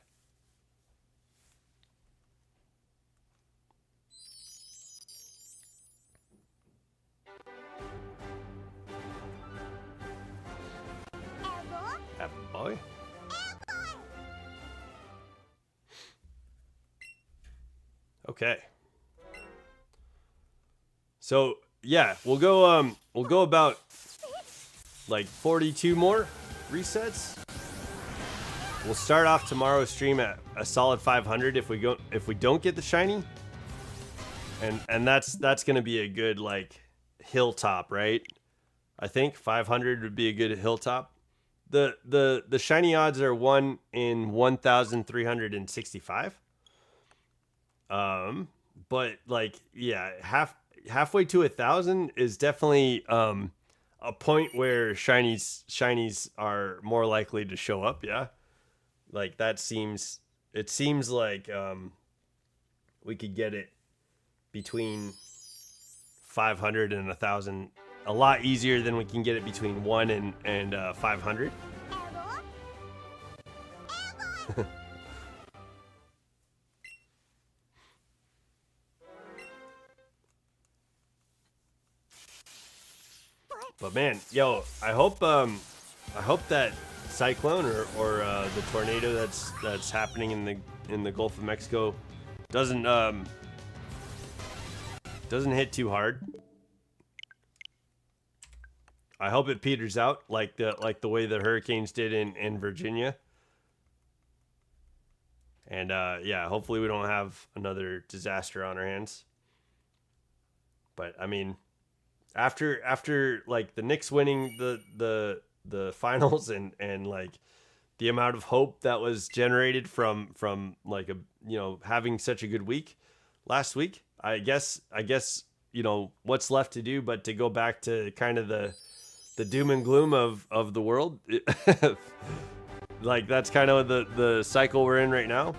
Boy. Okay. So yeah, we'll go about like 42 more resets. We'll start off tomorrow's stream at a solid 500 if we don't get the shiny. And that's gonna be a good like hilltop, right? I think 500 would be a good hilltop. The shiny odds are 1 in 1,365. But like, yeah,
halfway to 1,000 is definitely a point where shinies are more likely to show up. Yeah, like it seems like we could get it between 500 and 1,000 a lot easier than we can get it between 1 and 500. But man, yo, I hope that cyclone or the tornado that's happening in the Gulf of Mexico doesn't hit too hard. I hope it peters out like the way the hurricanes did in Virginia. And yeah, hopefully we don't have another disaster on our hands. But I mean, after like the Knicks winning the finals and like the amount of hope that was generated from like having such a good week last week, I guess what's left to do but to go back to kind of the doom and gloom of the world. Like that's kind of the cycle we're in right now.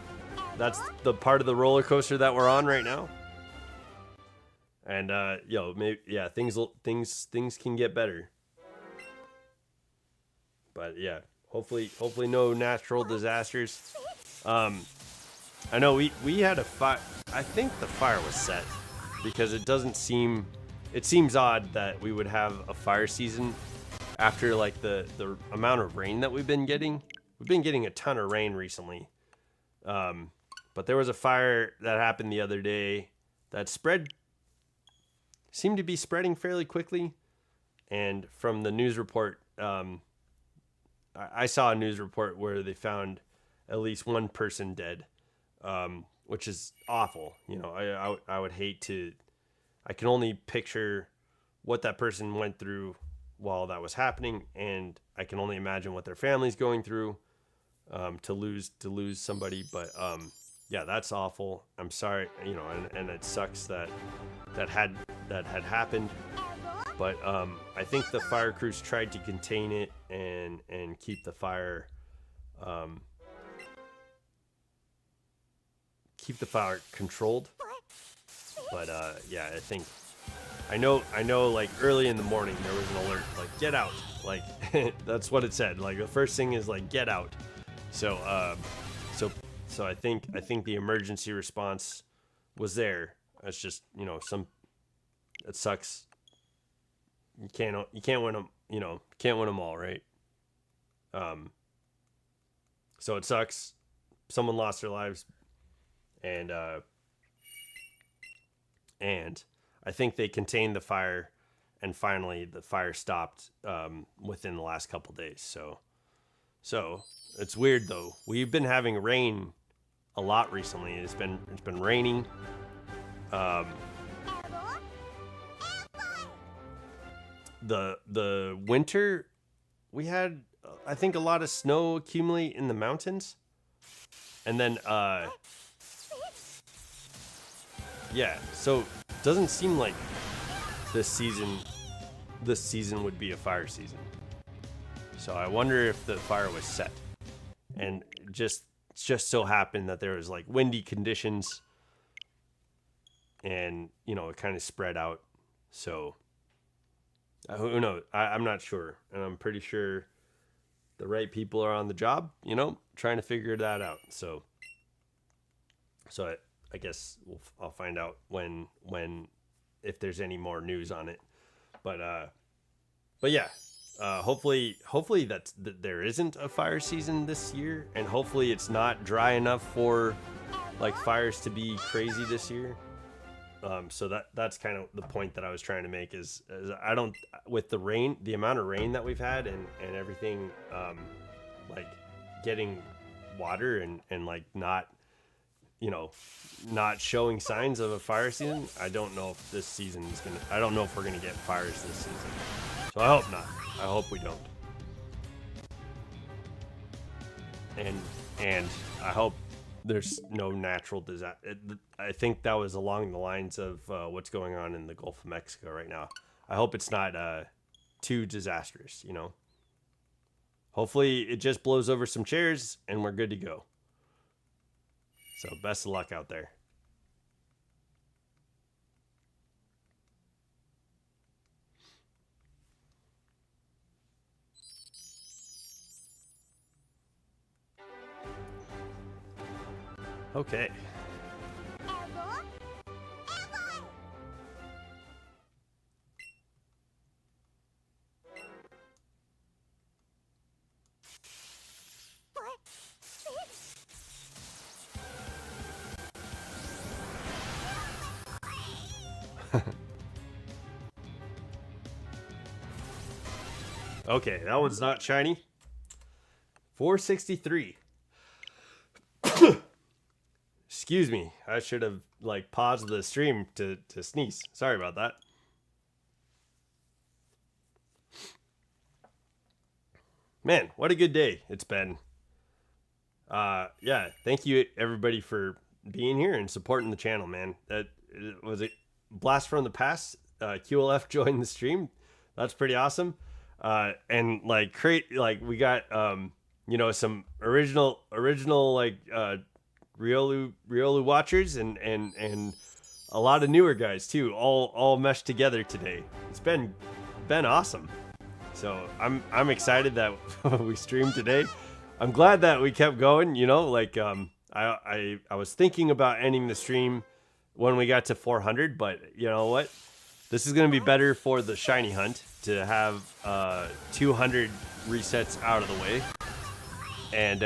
That's the part of the roller coaster that we're on right now. And maybe things can get better. But yeah, hopefully no natural disasters. I know we had a fire. I think the fire was set because it seems odd that we would have a fire season after like the amount of rain that we've been getting. We've been getting a ton of rain recently. But there was a fire that happened the other day that seemed to be spreading fairly quickly. And from the news report, I saw a news report where they found at least one person dead, which is awful. I would hate to. I can only picture what that person went through while that was happening, and I can only imagine what their family's going through to lose somebody. But yeah, that's awful. I'm sorry, and it sucks that had happened. But I think the fire crews tried to contain it and keep the fire controlled. But yeah, I know like early in the morning there was an alert like get out, like that's what it said. Like the first thing is like get out. So I think the emergency response was there. It's just it sucks. You can't win them. Can't win them all, right? So it sucks. Someone lost their lives, and I think they contained the fire, and finally the fire stopped within the last couple days. So it's weird though. We've been having rain a lot recently. It's been raining. The winter we had I think a lot of snow accumulate in the mountains, and then yeah, so it doesn't seem like this season would be a fire season. So I wonder if the fire was set, and just so happened that there was like windy conditions, and it kind of spread out. So who knows? I'm not sure, and I'm pretty sure the right people are on the job, trying to figure that out. So I guess I'll find out when if there's any more news on it. But yeah, hopefully that there isn't a fire season this year, and hopefully it's not dry enough for like fires to be crazy this year. So that's kind of the point that I was trying to make is I don't, with the rain, the amount of rain that we've had and everything, like getting water and like not showing signs of a fire season. I don't know if this season is I don't know if we're gonna get fires this season. So I hope not. I hope we don't. And I hope there's no natural disaster. I think that was along the lines of what's going on in the Gulf of Mexico right now. I hope it's not too disastrous, you know. Hopefully it just blows over some chairs and we're good to go. So best of luck out there. Okay. Okay, that one's not shiny. 463. Excuse me. I should have like paused the stream to sneeze. Sorry about that. Man, what a good day it's been. Yeah, thank you everybody for being here and supporting the channel, man. That was a blast from the past. QLF joined the stream. That's pretty awesome. And like we got you know, some original like Riolu watchers and a lot of newer guys too, all meshed together today. It's been awesome. So I'm excited that we streamed today. I'm glad that we kept going, you know, like I was thinking about ending the stream when we got to 400, but you know what? This is going to be better for the shiny hunt to have 200 resets out of the way. And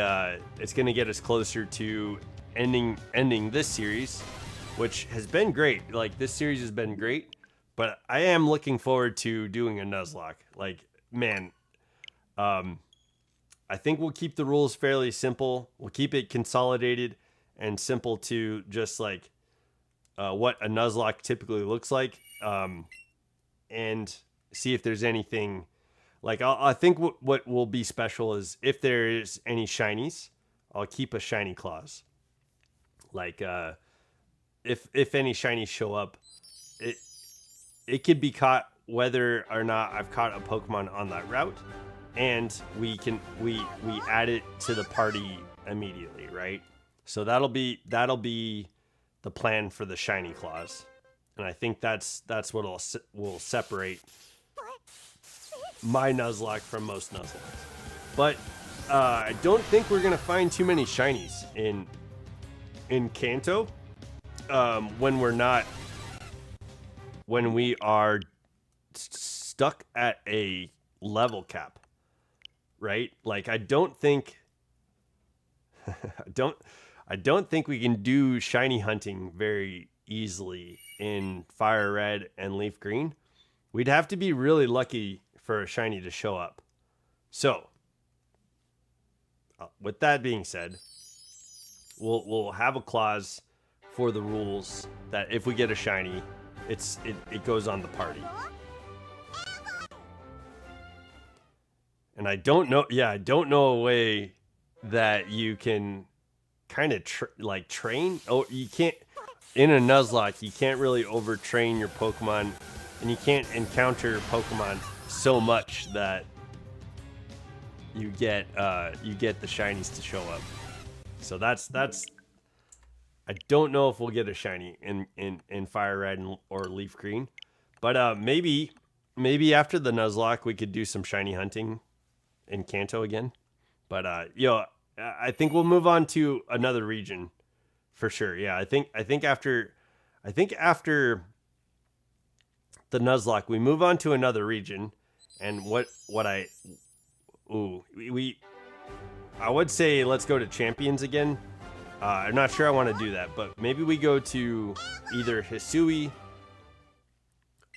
it's going to get us closer to ending this series, which has been great. Like, this series has been great, but I am looking forward to doing a Nuzlocke. Like, man, I think we'll keep the rules fairly simple. We'll keep it consolidated and simple to just like what a Nuzlocke typically looks like, and see if there's anything. Like, I think what will be special is if there is any shinies, I'll keep a shiny clause. Like, if any shinies show up, it could be caught whether or not I've caught a Pokemon on that route, and we add it to the party immediately, right? So that'll be the plan for the shiny clause, and I think that's what will separate my Nuzlocke from most Nuzlockes. But I don't think we're gonna find too many shinies in Kanto when we are stuck at a level cap, right? Like, I don't think I don't think we can do shiny hunting very easily in Fire Red and Leaf Green. We'd have to be really lucky for a shiny to show up. So, with that being said, we'll have a clause for the rules that if we get a shiny, it goes on the party. And I don't know a way that you can kind of train. Oh, you can't in a Nuzlocke. You can't really overtrain your Pokemon, and you can't encounter Pokemon so much that you get the shinies to show up. So that's I don't know if we'll get a shiny in Fire Red or Leaf Green, but maybe after the Nuzlocke we could do some shiny hunting in Kanto again. But I think we'll move on to another region for sure. Yeah, I think after the Nuzlocke we move on to another region. And I would say let's go to Champions again. I'm not sure I want to do that, but maybe we go to either Hisui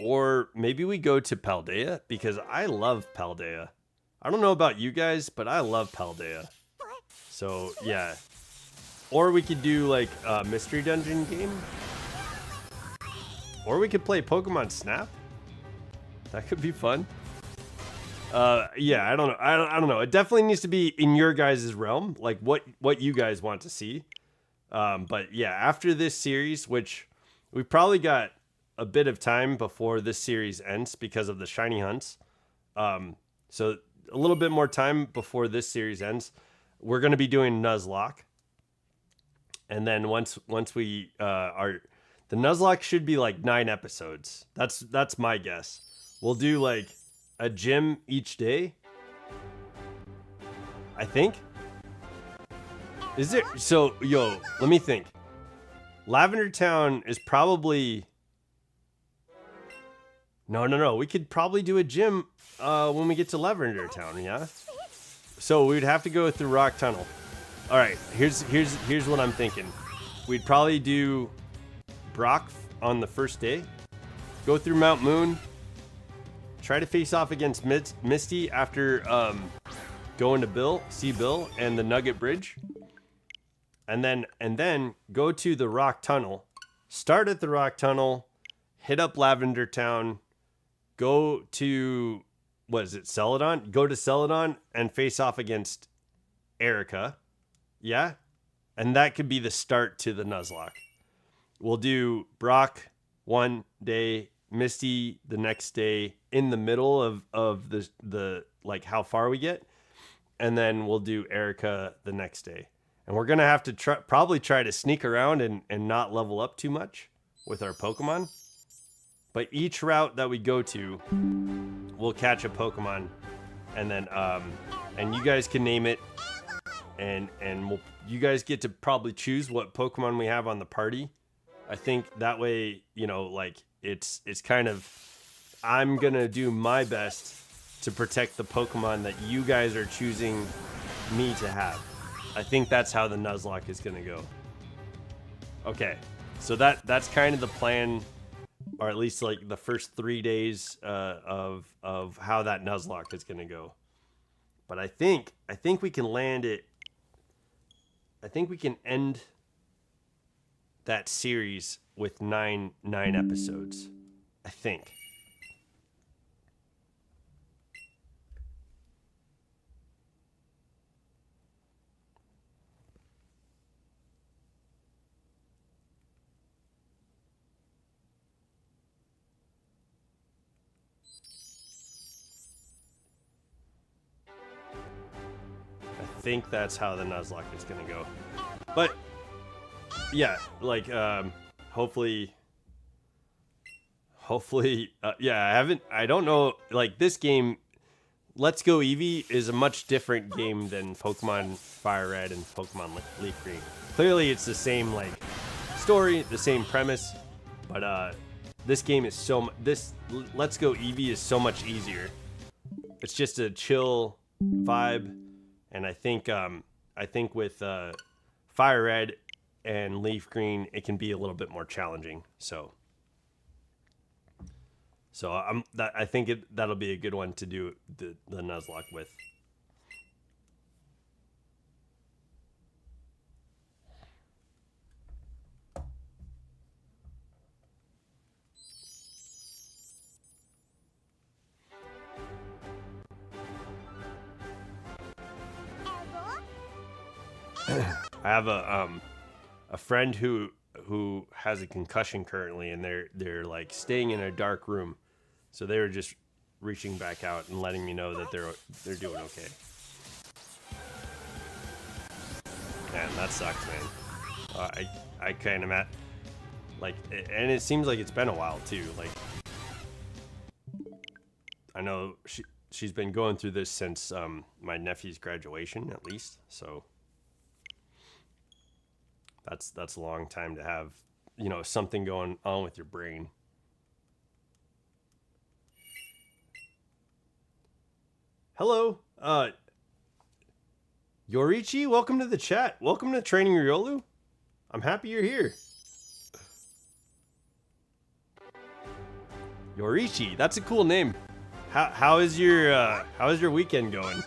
or maybe we go to Paldea, because I love Paldea. I don't know about you guys, but I love Paldea. So yeah, or we could do like a mystery dungeon game, or we could play Pokemon Snap. That could be fun. Yeah, I don't know. It definitely needs to be in your guys' realm, like what you guys want to see. But yeah, after this series, which we probably got a bit of time before this series ends because of the shiny hunts. So a little bit more time before this series ends. We're going to be doing Nuzlocke. And then once we are, the Nuzlocke should be like 9 episodes. That's my guess. We'll do like a gym each day, I think. Is there, so yo, let me think. Lavender Town is probably, no, we could probably do a gym when we get to Lavender Town, yeah? So we'd have to go through Rock Tunnel. All right, here's what I'm thinking. We'd probably do Brock on the first day, go through Mount Moon, try to face off against Misty after going to Bill and the Nugget Bridge, and then go to the Rock Tunnel, start at the Rock Tunnel, hit up Lavender Town, go to, what is it, Celadon? Go to Celadon and face off against Erica. Yeah? And that could be the start to the Nuzlocke. We'll do Brock one day, Misty the next day, in the middle of the like how far we get. And then we'll do Erica the next day. And we're going to have to probably try to sneak around and not level up too much with our Pokemon. But each route that we go to, we'll catch a Pokemon. And then, and you guys can name it. And you guys get to probably choose what Pokemon we have on the party. I think that way, you know, like it's kind of, I'm going to do my best to protect the Pokemon that you guys are choosing me to have. I think that's how the Nuzlocke is going to go. Okay. So that's kind of the plan, or at least like the first 3 days of how that Nuzlocke is going to go. But I think we can land it. I think we can end that series with nine episodes. I think. I think that's how the Nuzlocke is going to go. But yeah, like hopefully yeah, I don't know, like this game, Let's Go Eevee is a much different game than Pokemon Fire Red and Pokemon Leaf Green. Clearly it's the same like story, the same premise, but this game is this Let's Go Eevee is so much easier. It's just a chill vibe. And I think with Fire Red and Leaf Green, it can be a little bit more challenging. So I think that'll be a good one to do the Nuzlocke with. I have a friend who has a concussion currently, and they're like staying in a dark room, so they were just reaching back out and letting me know that they're doing okay. Man, that sucks, man. I kind of like, and it seems like it's been a while too. Like, I know she's been going through this since my nephew's graduation, at least. So that's a long time to have, you know, something going on with your brain. Hello, Yorichi, welcome to the chat. Welcome to Training Riolu. I'm happy you're here. Yorichi, that's a cool name. How is your weekend going?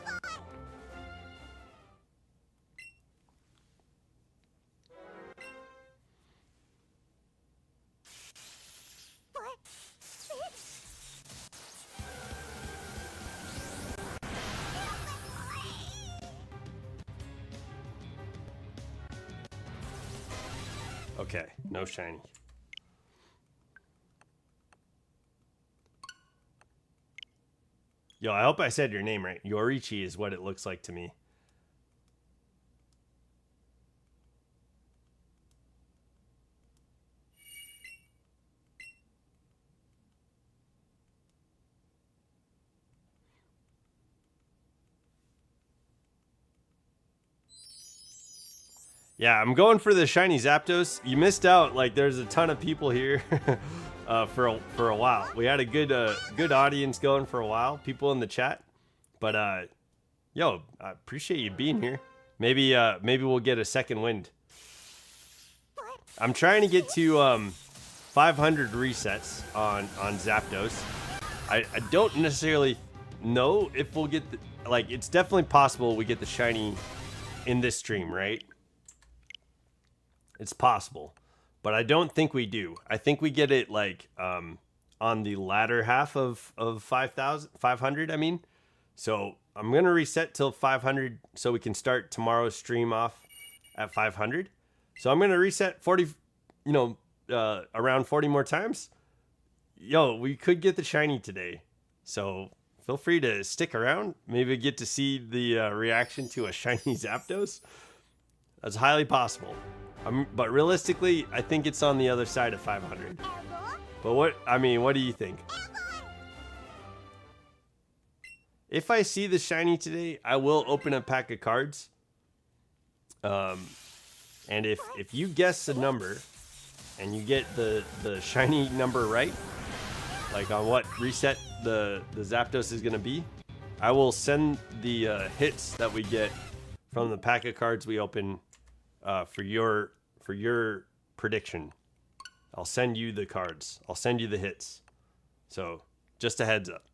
Okay, no shiny. Yo, I hope I said your name right. Yorichi is what it looks like to me. Yeah, I'm going for the shiny Zapdos. You missed out. Like, there's a ton of people here for a while. We had a good audience going for a while. People in the chat, but yo, I appreciate you being here. Maybe we'll get a second wind. I'm trying to get to 500 resets on Zapdos. I don't necessarily know if we'll get the, like, it's definitely possible we get the shiny in this stream, right? It's possible, but I don't think we do. I think we get it like on the latter half of 500. I mean, so I'm gonna reset till 500 so we can start tomorrow's stream off at 500. So I'm gonna reset 40, around 40 more times. Yo, we could get the shiny today, so feel free to stick around. Maybe get to see the reaction to a shiny Zapdos. That's highly possible. But realistically, I think it's on the other side of 500. But what do you think? If I see the shiny today, I will open a pack of cards. And if you guess a number and you get the shiny number right, like on what reset the Zapdos is going to be, I will send the hits that we get from the pack of cards we open for your prediction. I'll send you the cards. I'll send you the hits. So just a heads up.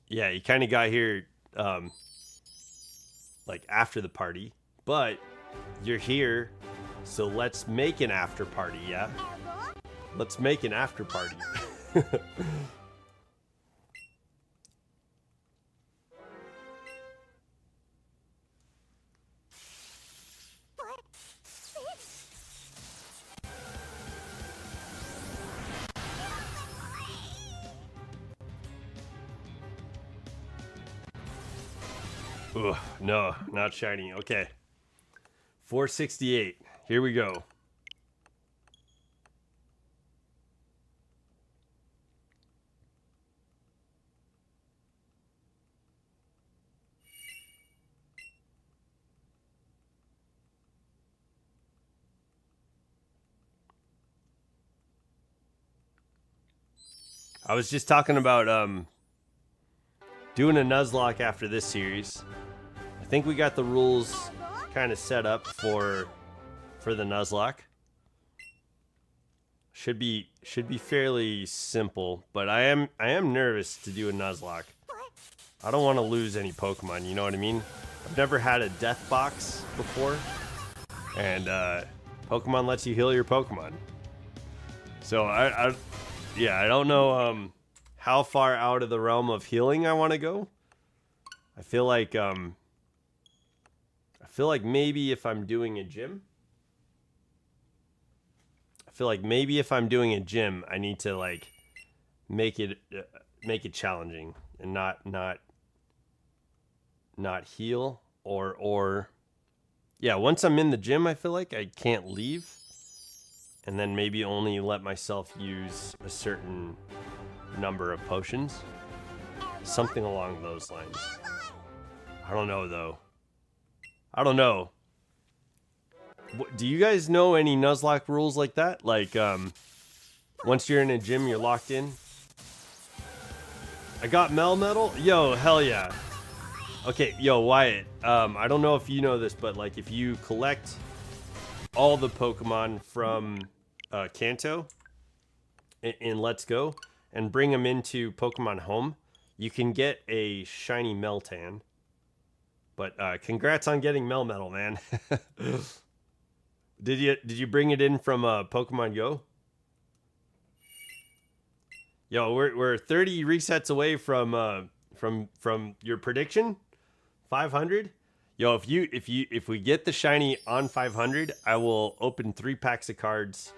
You kind of got here like after the party, but you're here, so let's make an after party, yeah? Let's make an after party. Ugh, no, not shiny. Okay. 468. Here we go. I was just talking about doing a Nuzlocke after this series. I think we got the rules kind of set up for the Nuzlocke. Should be fairly simple, but I am nervous to do a Nuzlocke. I don't want to lose any Pokemon, you know what I mean? I've never had a death box before, and Pokemon lets you heal your Pokemon. So I don't know how far out of the realm of healing I want to go. I feel like maybe if I'm doing a gym, I need to like make it challenging and not heal or yeah, once I'm in the gym, I feel like I can't leave, and then maybe only let myself use a certain number of potions, something along those lines. I don't know though. I don't know. Do you guys know any Nuzlocke rules like that? Like, once you're in a gym, you're locked in. I got Melmetal? Yo, hell yeah. Okay, yo, Wyatt. I don't know if you know this, but like, if you collect all the Pokemon from Kanto in Let's Go and bring them into Pokemon Home, you can get a shiny Meltan. But congrats on getting Melmetal, man. Did you bring it in from Pokemon Go?
Yo, we're 30 resets away from your prediction, 500. Yo, if we get the shiny on 500, I will open 3 packs of cards,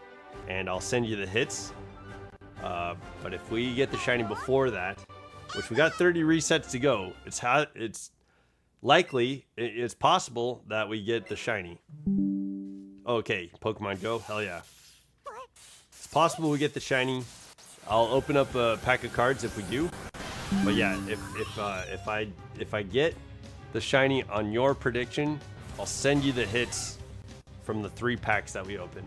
and I'll send you the hits. But if we get the shiny before that, which we got 30 resets to go, it's likely, it's possible that we get the shiny. Okay, Pokemon Go, hell yeah. It's possible we get the shiny. I'll open up a pack of cards if we do. But yeah, if I get the shiny on your prediction, I'll send you the hits from the 3 packs that we open.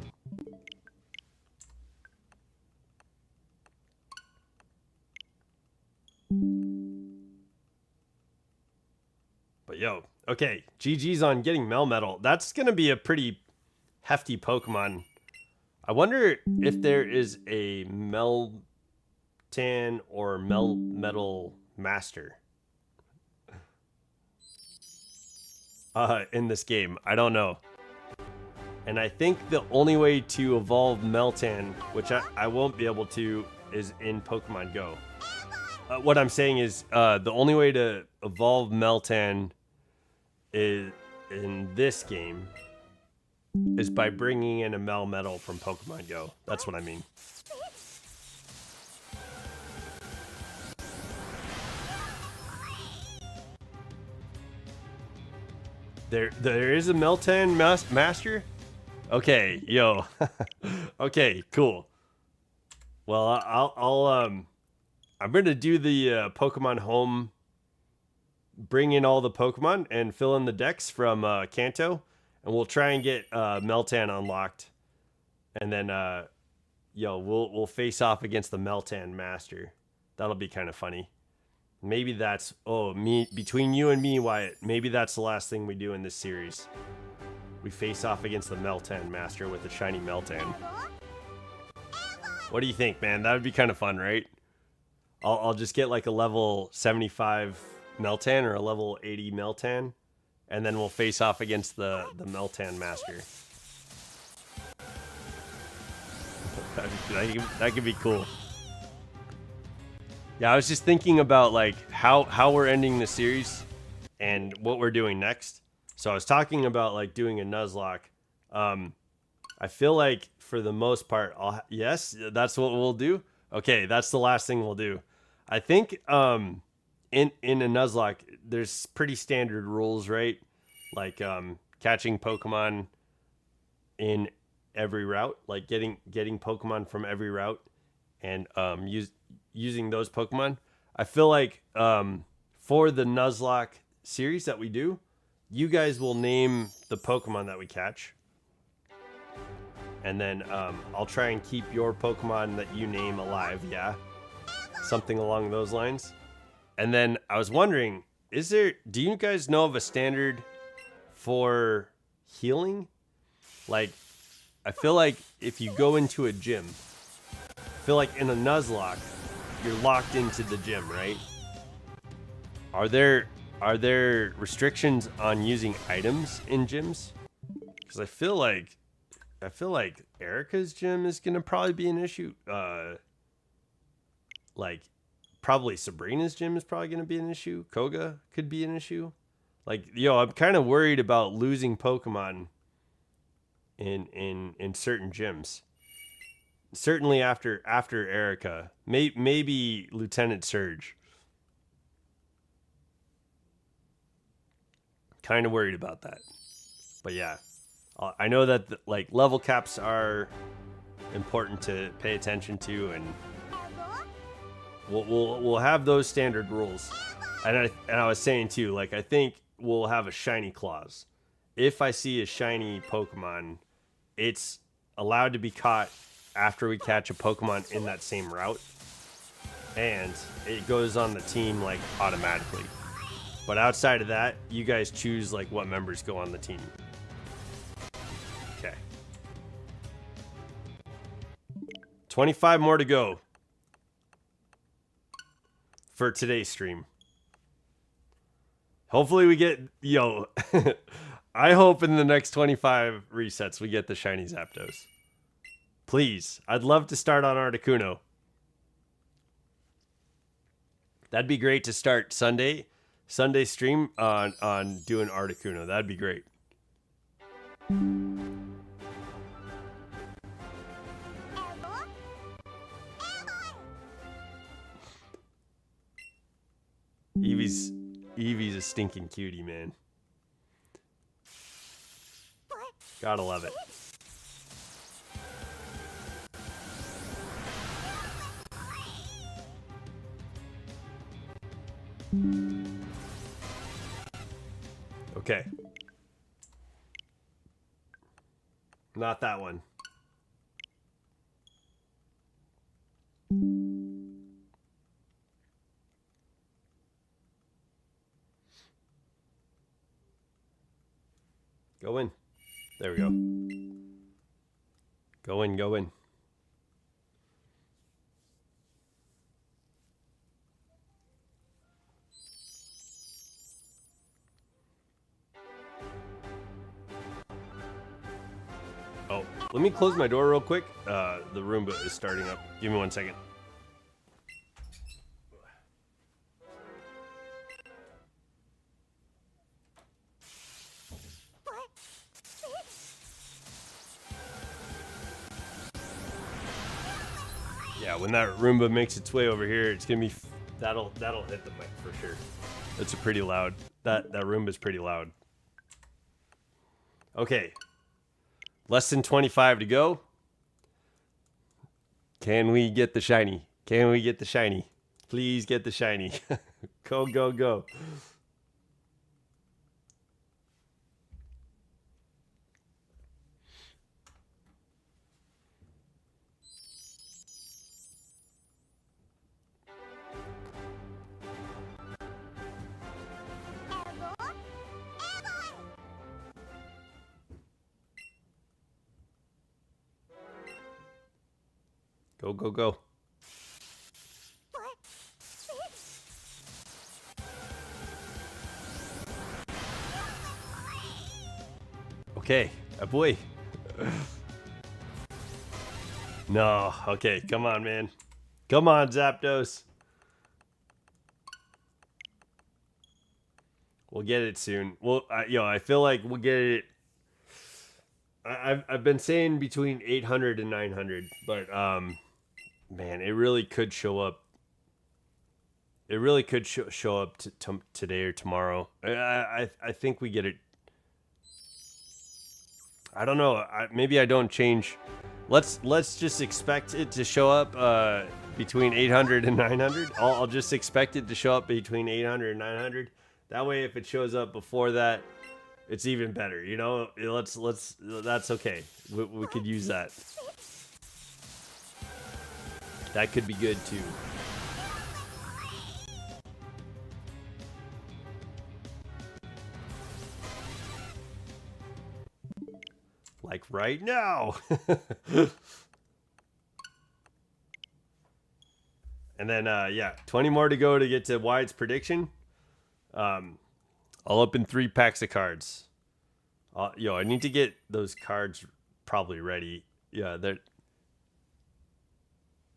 But yo, okay, GG's on getting Melmetal. That's gonna be a pretty hefty Pokemon. I wonder if there is a Meltan or Melmetal Master in this game. I don't know. And I think the only way to evolve Meltan, which I won't be able to, is in Pokemon Go. What I'm saying is the only way to evolve Meltan is in this game is by bringing in a Melmetal from Pokemon Go. That's what I mean. There is a Meltan Master? Okay, yo. Okay, cool. Well, I'm gonna do the Pokemon Home, bring in all the Pokemon and fill in the decks from Kanto, and we'll try and get Meltan unlocked, and then we'll face off against the Meltan Master. That'll be kind of funny. Maybe that's between you and me, Wyatt. Maybe that's the last thing we do in this series. We face off against the Meltan Master with a shiny Meltan. What do you think, man? That would be kind of fun, right? I'll just get like a level 75 Meltan or a level 80 Meltan, and then we'll face off against the Meltan Master. That could be cool. Yeah, I was just thinking about like how we're ending the series and what we're doing next. So I was talking about like doing a Nuzlocke. I feel like for the most part, yes, that's what we'll do. Okay, that's the last thing we'll do. I think in a Nuzlocke, there's pretty standard rules, right? Like catching Pokemon in every route, like getting Pokemon from every route, and using those Pokemon. I feel like for the Nuzlocke series that we do, you guys will name the Pokemon that we catch. And then I'll try and keep your Pokemon that you name alive, yeah? Something along those lines. And then I was wondering, do you guys know of a standard for healing? Like, I feel like if you go into a gym, I feel like in a Nuzlocke, you're locked into the gym, right? Are there restrictions on using items in gyms? Because I feel like Erica's gym is gonna probably be an issue. Like probably Sabrina's gym is probably gonna be an issue. Koga could be an issue. Like, I'm kind of worried about losing Pokemon in certain gyms. Certainly after Erica, maybe Lieutenant Surge. Kind of worried about that. But yeah, I know that like level caps are important to pay attention to, and we'll have those standard rules. And I was saying too, like I think we'll have a shiny clause. If I see a shiny Pokemon, it's allowed to be caught after we catch a Pokemon in that same route, and it goes on the team like automatically. But outside of that, you guys choose like what members go on the team. Okay. 25 more to go for today's stream. Hopefully we get, I hope in the next 25 resets we get the shiny Zapdos. Please. I'd love to start on Articuno.
That'd be great to start Sunday stream on doing Articuno. That'd be great. Eevee's a stinking cutie, man. Gotta love it. Okay. Not that one. Go in. There we go. Go in, go in. Oh, let me close my door real quick. The Roomba is starting up. Give me 1 second. Yeah, when that Roomba makes its way over here, it's gonna be that'll hit the mic for sure. It's a pretty loud. That Roomba's pretty loud. Okay. Less than 25 to go. Can we get the shiny? Can we get the shiny? Please get the shiny. Go, go, go. Go, go, go. Okay, a boy. No, okay, come on, man. Come on, Zapdos. We'll get it soon. Well, I feel like we'll get it. I've been saying between 800 and 900, but man, it really could show up. It really could show up today or tomorrow. I think we get it. I don't know. Maybe I don't change. Let's just expect it to show up between 800 and 900. I'll just expect it to show up between 800 and 900. That way, if it shows up before that, it's even better. You know, let's. That's okay. We could use that. That could be good too. Like right now. And then, yeah, 20 more to go to get to Wyatt's prediction. I'll open 3 packs of cards. I need to get those cards probably ready. Yeah,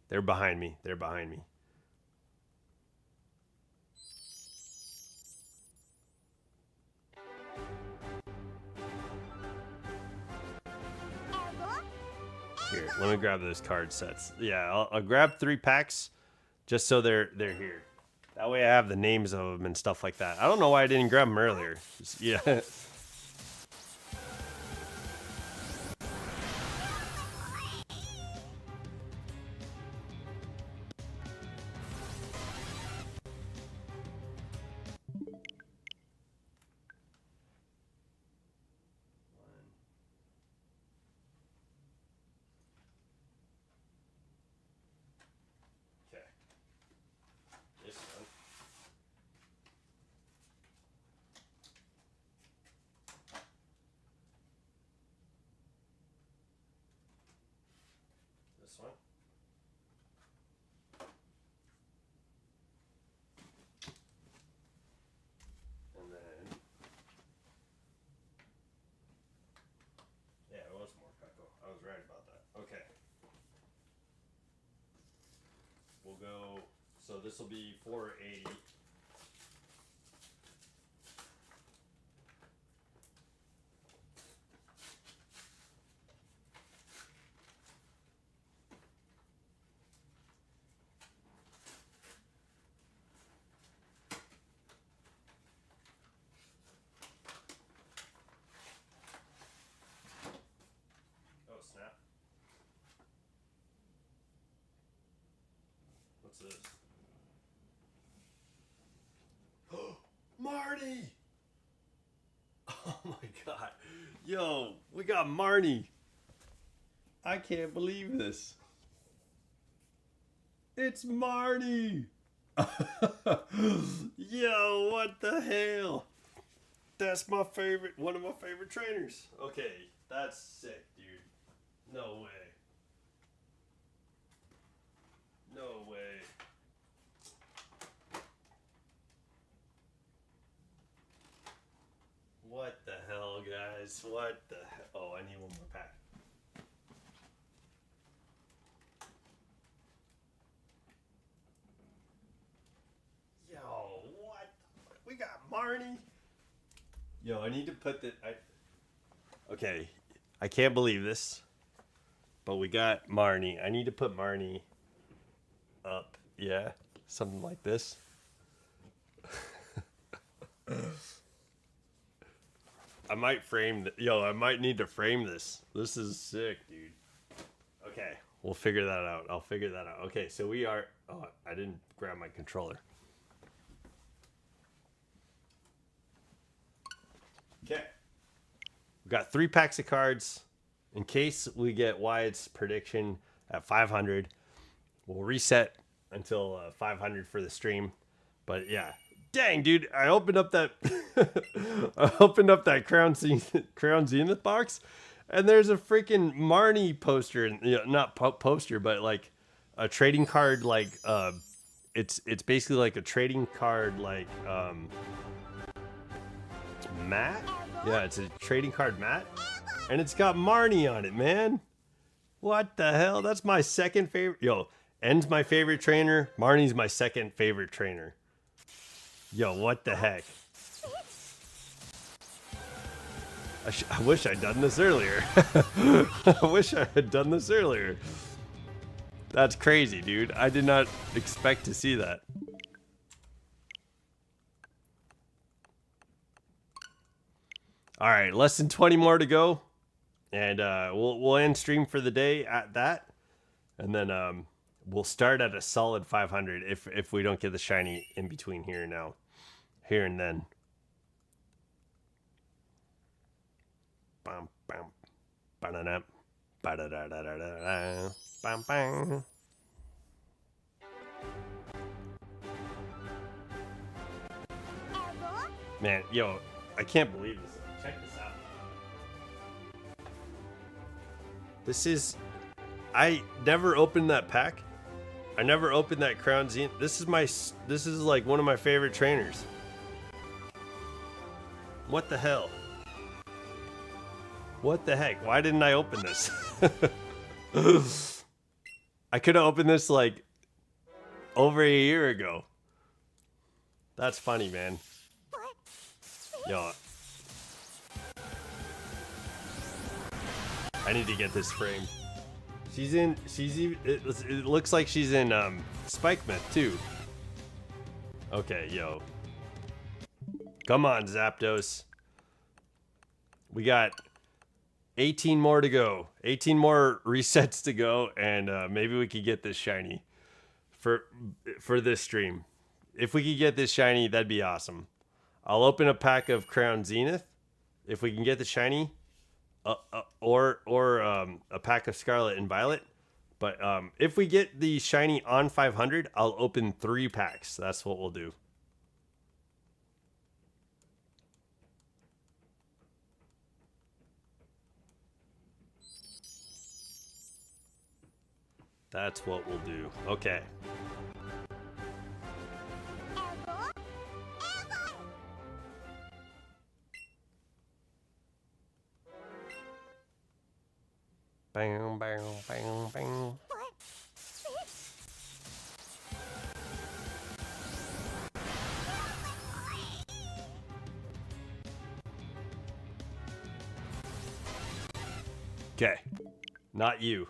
they're behind me. They're behind me. Here, let me grab those card sets. Yeah, I'll grab 3 packs just so they're here. That way I have the names of them and stuff like that. I don't know why I didn't grab them earlier. Yeah. So this will be 480. Oh, snap. What's this? Marnie! Oh my god. Yo, we got Marnie. I can't believe this. It's Marnie! Yo, what the hell? That's my favorite, one of my favorite trainers. Okay, that's sick, dude. No way. No way. What the hell, guys? What the hell? Oh, I need one more pack. Yo, what? We got Marnie. Yo, I need to put the... Okay, I can't believe this, but we got Marnie. I need to put Marnie up. Yeah, something like this. I might frame I might need to frame this. This is sick, dude. Okay, we'll figure that out. I'll figure that out. Okay, so we are... Oh, I didn't grab my controller. Okay. We got 3 packs of cards. In case we get Wyatt's prediction at 500, we'll reset until 500 for the stream. But yeah, dang, dude, I opened up that Crown Zenith box, and there's a freaking Marnie poster, not poster, but like a trading card, like it's basically like a trading card, like mat. Yeah, it's a trading card mat, and it's got Marnie on it, man. What the hell? That's my second favorite. Yo, N's my favorite trainer. Marnie's my second favorite trainer. Yo, what the heck? I wish I'd done this earlier. I wish I had done this earlier. That's crazy, dude. I did not expect to see that. All right, less than 20 more to go, and we'll end stream for the day at that, and then we'll start at a solid 500 if we don't get the shiny in between here and then. Bam bam, ba-da-da, ba-da-da-da-da-da, bam bam. Man, yo, I can't believe this. Check this out. This is... I never opened that pack. I never opened that Crown Zenith. This is like one of my favorite trainers. What the hell? What the heck? Why didn't I open this? I could have opened this like over a year ago. That's funny, man. Yo, I need to get this frame. It looks like she's in Spike Myth too. Okay, yo. Come on, Zapdos. We got 18 more to go. 18 more resets to go, and maybe we could get this shiny for this stream. If we could get this shiny, that'd be awesome. I'll open a pack of Crown Zenith if we can get the shiny, or a pack of Scarlet and Violet. But if we get the shiny on 500, I'll open 3 packs. That's what we'll do. That's what we'll do. Okay. Bang, bang, bang, bang.
Okay. Not you.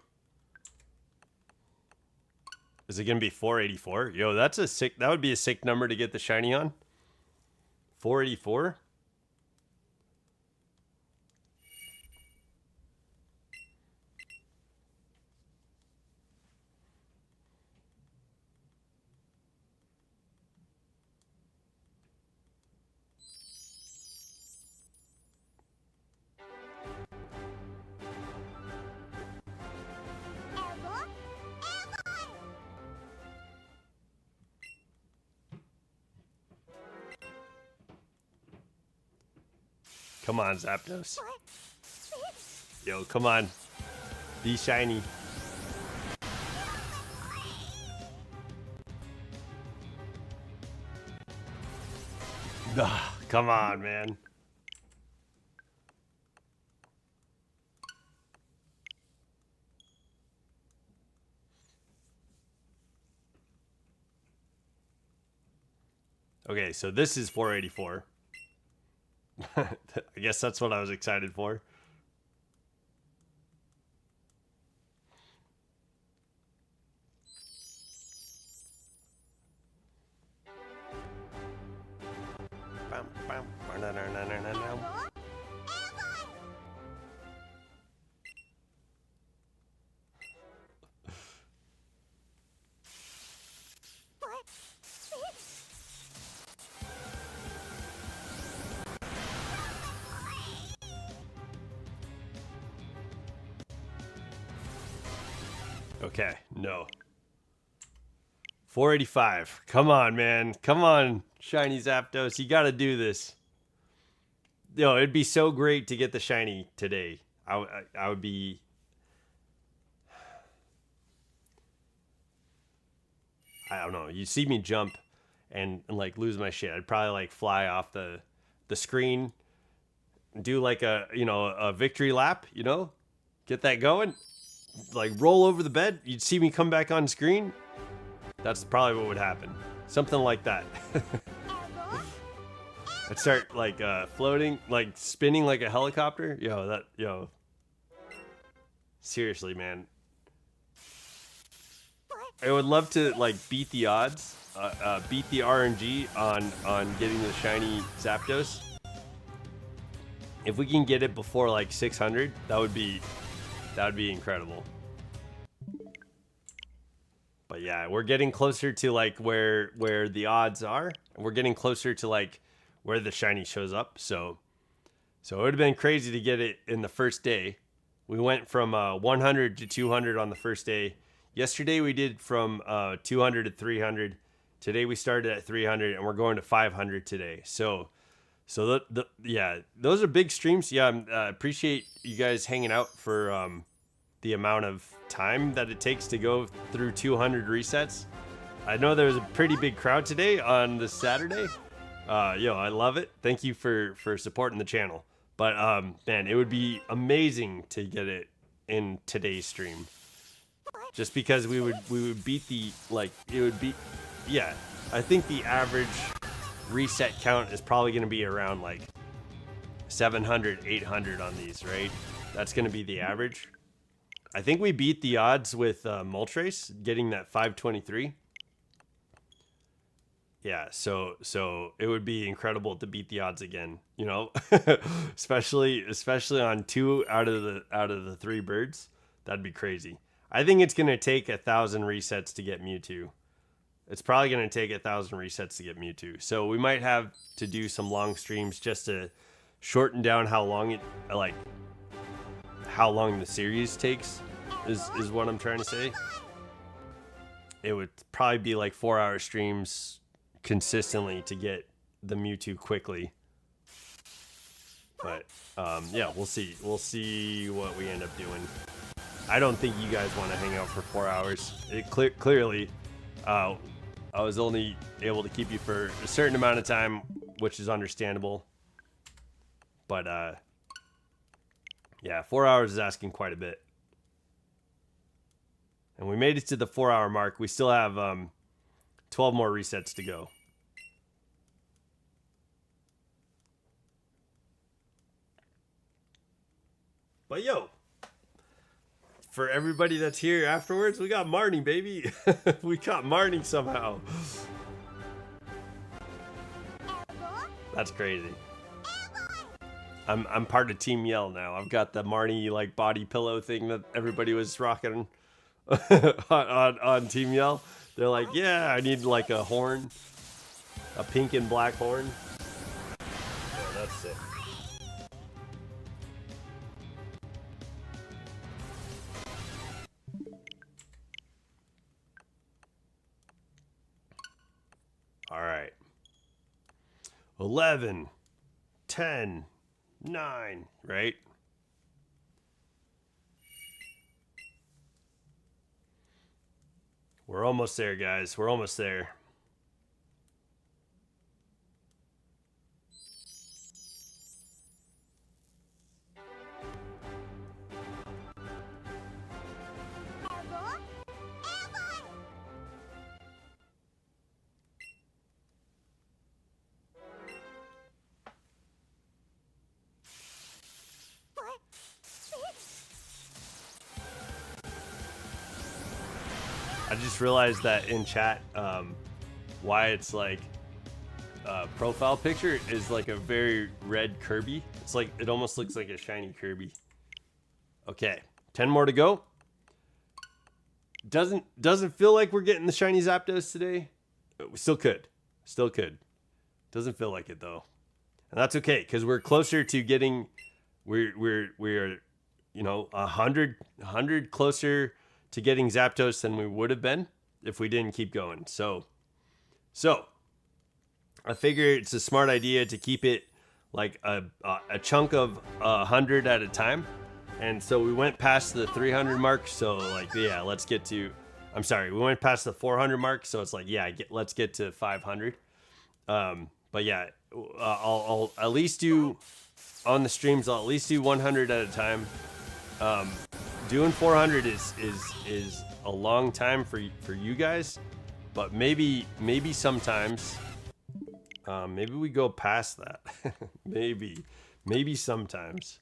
Is it going to be 484? Yo, that's a sick... That would be a sick number to get the shiny on. 484? Come on, Zapdos. Yo, come on. Be shiny. Ugh, come on, man. Okay, so this is 484. I guess that's what I was excited for. Okay, no. 485. Come on, man. Come on, shiny Zapdos. You got to do this. Yo, it'd be so great to get the shiny today. I would be... I don't know. You see me jump and like lose my shit. I'd probably like fly off the screen, do like a, you know, a victory lap, you know, get that going, like roll over the bed. You'd see me come back on screen. That's probably what would happen. Something like that. I'd start like floating, like spinning like a helicopter. Yo. Seriously, man. I would love to like beat the odds, beat the RNG on getting the shiny Zapdos. If we can get it before like 600, that would be incredible. But yeah, we're getting closer to like where the odds are, and we're getting closer to like where the shiny shows up. So it would have been crazy to get it in the first day. We went from 100 to 200 on the first day. Yesterday we did from 200 to 300. Today we started at 300, and we're going to 500 today. So yeah, those are big streams. Yeah, I appreciate you guys hanging out for the amount of time that it takes to go through 200 resets. I know there was a pretty big crowd today on this Saturday. I love it. Thank you for supporting the channel. But man, it would be amazing to get it in today's stream. Just because we would beat the, like, it would be, yeah, I think the average reset count is probably going to be around like 700, 800 on these, right? That's going to be the average. I think we beat the odds with Moltres getting that 523. Yeah, so it would be incredible to beat the odds again, you know, especially on 2 out of the 3 birds. That'd be crazy. I think it's gonna take 1,000 resets to get Mewtwo. It's probably gonna take 1,000 resets to get Mewtwo. So we might have to do some long streams just to shorten down how long the series takes. Is what I'm trying to say. It would probably be like 4-hour streams consistently to get the Mewtwo quickly. But yeah, we'll see what we end up doing. I don't think you guys want to hang out for 4 hours. Clearly, I was only able to keep you for a certain amount of time, which is understandable. But yeah, 4 hours is asking quite a bit. And we made it to the 4-hour mark. We still have 12 more resets to go. But yo, for everybody that's here afterwards, we got Marnie, baby. We got Marnie somehow. That's crazy. I'm part of Team Yell now. I've got the Marnie like body pillow thing that everybody was rocking on Team Yell. They're like, yeah, I need like a horn, a pink and black horn. Yeah, that's sick. All right. 11, 10, 9, right? We're almost there, guys. We're almost there. I just realized that in chat, why it's like profile picture is like a very red Kirby. It's like it almost looks like a shiny Kirby. Okay, 10 more to go. Doesn't feel like we're getting the shiny Zapdos today. We still could, Doesn't feel like it though, and that's okay because we're closer to getting. We're you know 100 closer to getting Zapdos than we would have been if we didn't keep going. So I figure it's a smart idea to keep it like a chunk of 100 at a time. And so we went past the 300 mark. So like, yeah, let's get to, I'm sorry, we went past the 400 mark. So it's like, yeah, let's get to 500. But yeah, I'll at least do on the streams. I'll at least do 100 at a time. Doing 400 is a long time for you guys, but maybe sometimes, maybe we go past that. maybe sometimes.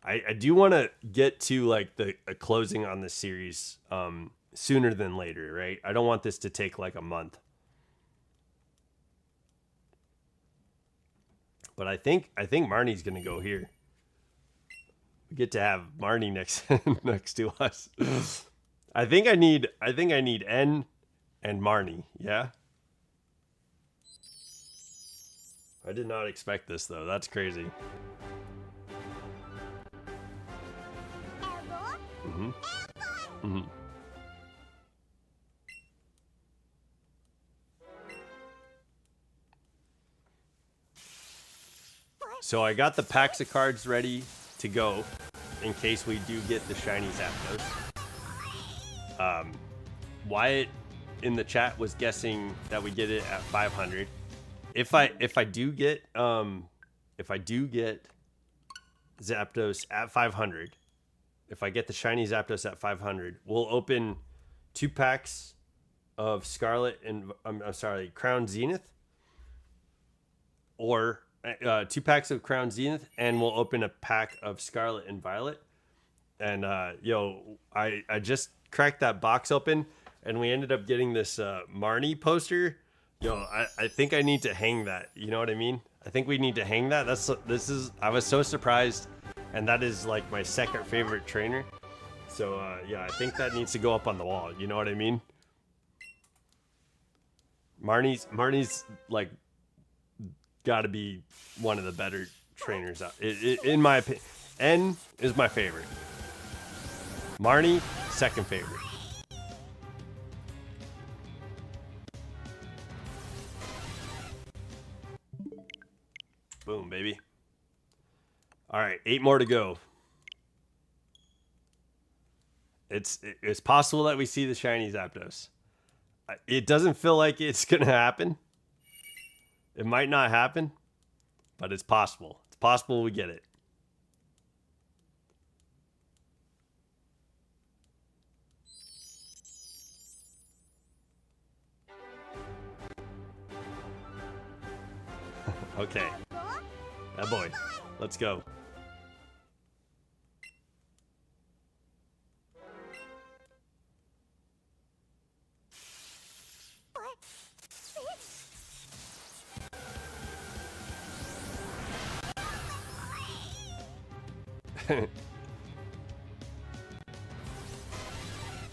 I do want to get to like a closing on this series sooner than later, right? I don't want this to take like a month. But I think Marnie's gonna go here. We get to have Marnie next next to us. I think I need N and Marnie, yeah? I did not expect this though. That's crazy. So I got the packs of cards ready to go in case we do get the shiny Zapdos. Wyatt in the chat was guessing that we get it at 500. If I do get Zapdos at 500, if I get the shiny Zapdos at 500, we'll open 2 packs of Scarlet and I'm sorry, Crown Zenith, or 2 packs of Crown Zenith, and we'll open a pack of Scarlet and Violet. And I just cracked that box open, and we ended up getting this Marnie poster. I think I need to hang that. You know what I mean? I think we need to hang that. I was so surprised, and that is like my second favorite trainer. So yeah, I think that needs to go up on the wall. You know what I mean? Marnie's like got to be one of the better trainers out. In my opinion, N is my favorite. Marnie, second favorite. Boom, baby. All right, 8 more to go. It's possible that we see the shiny Zapdos. It doesn't feel like it's gonna happen. It might not happen, but it's possible. It's possible we get it. Okay. That boy. Let's go.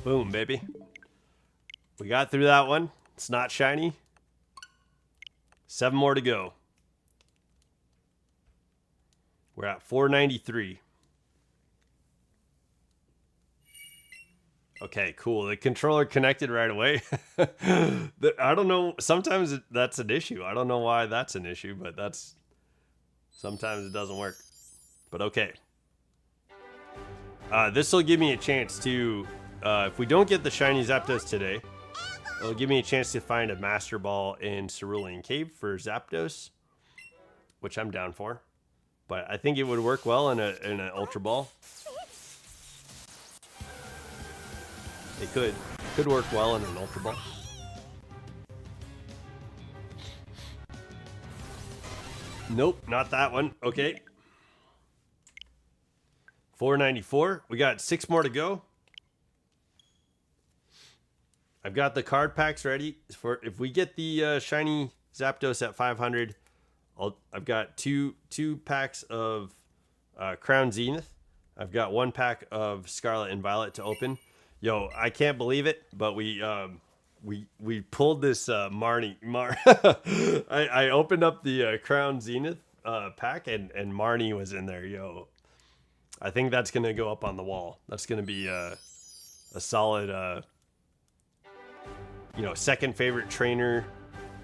Boom, baby. We got through that one. It's not shiny. 7 more to go. We're at 493. Okay, cool. The controller connected right away. I don't know. Sometimes that's an issue. I don't know why that's an issue, but that's... Sometimes it doesn't work. But okay. This will give me a chance to... if we don't get the shiny Zapdos today, it'll give me a chance to find a Master Ball in Cerulean Cave for Zapdos, which I'm down for. But I think it would work well in an Ultra Ball. It could work well in an Ultra Ball. Nope, not that one. Okay. 494. We got 6 more to go. I've got the card packs ready for if we get the shiny Zapdos at 500. I've got two packs of Crown Zenith. I've got 1 pack of Scarlet and Violet to open. Yo, I can't believe it, but we pulled this I opened up the Crown Zenith pack and Marnie was in there. Yo, I think that's gonna go up on the wall. That's gonna be a solid second favorite trainer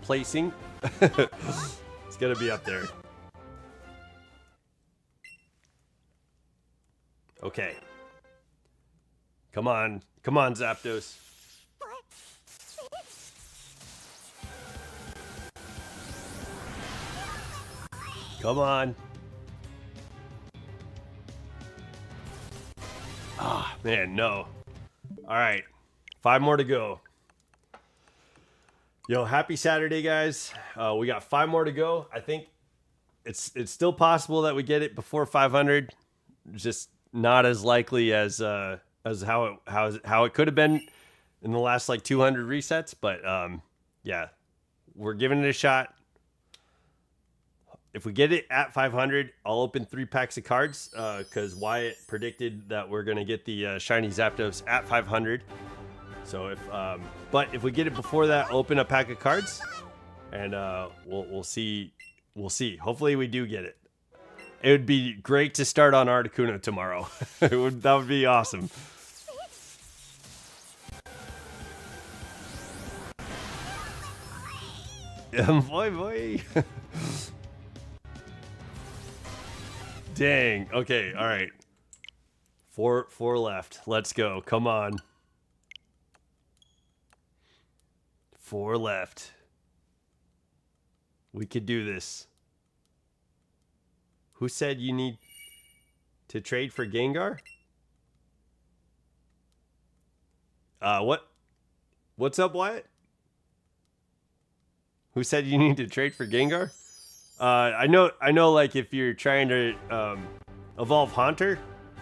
placing. It's gonna be up there. Okay. Come on, Zapdos. Come on. Ah, man, no. All right, 5 more to go. Yo, happy Saturday, guys. We got 5 more to go. I think it's still possible that we get it before 500. Just not as likely as how it could have been in the last like 200 resets. But yeah, we're giving it a shot. If we get it at 500, I'll open 3 packs of cards because Wyatt predicted that we're gonna get the shiny Zapdos at 500. So but if we get it before that, I'll open a pack of cards, and we'll see. We'll see. Hopefully, we do get it. It would be great to start on Articuno tomorrow. That would be awesome. Boy. Dang. Okay. All right. 4 left. Let's go. Come on. 4 left. We could do this. Who said you need to trade for Gengar? What's up, Wyatt? Who said you need to trade for Gengar? I know like if you're trying to evolve Haunter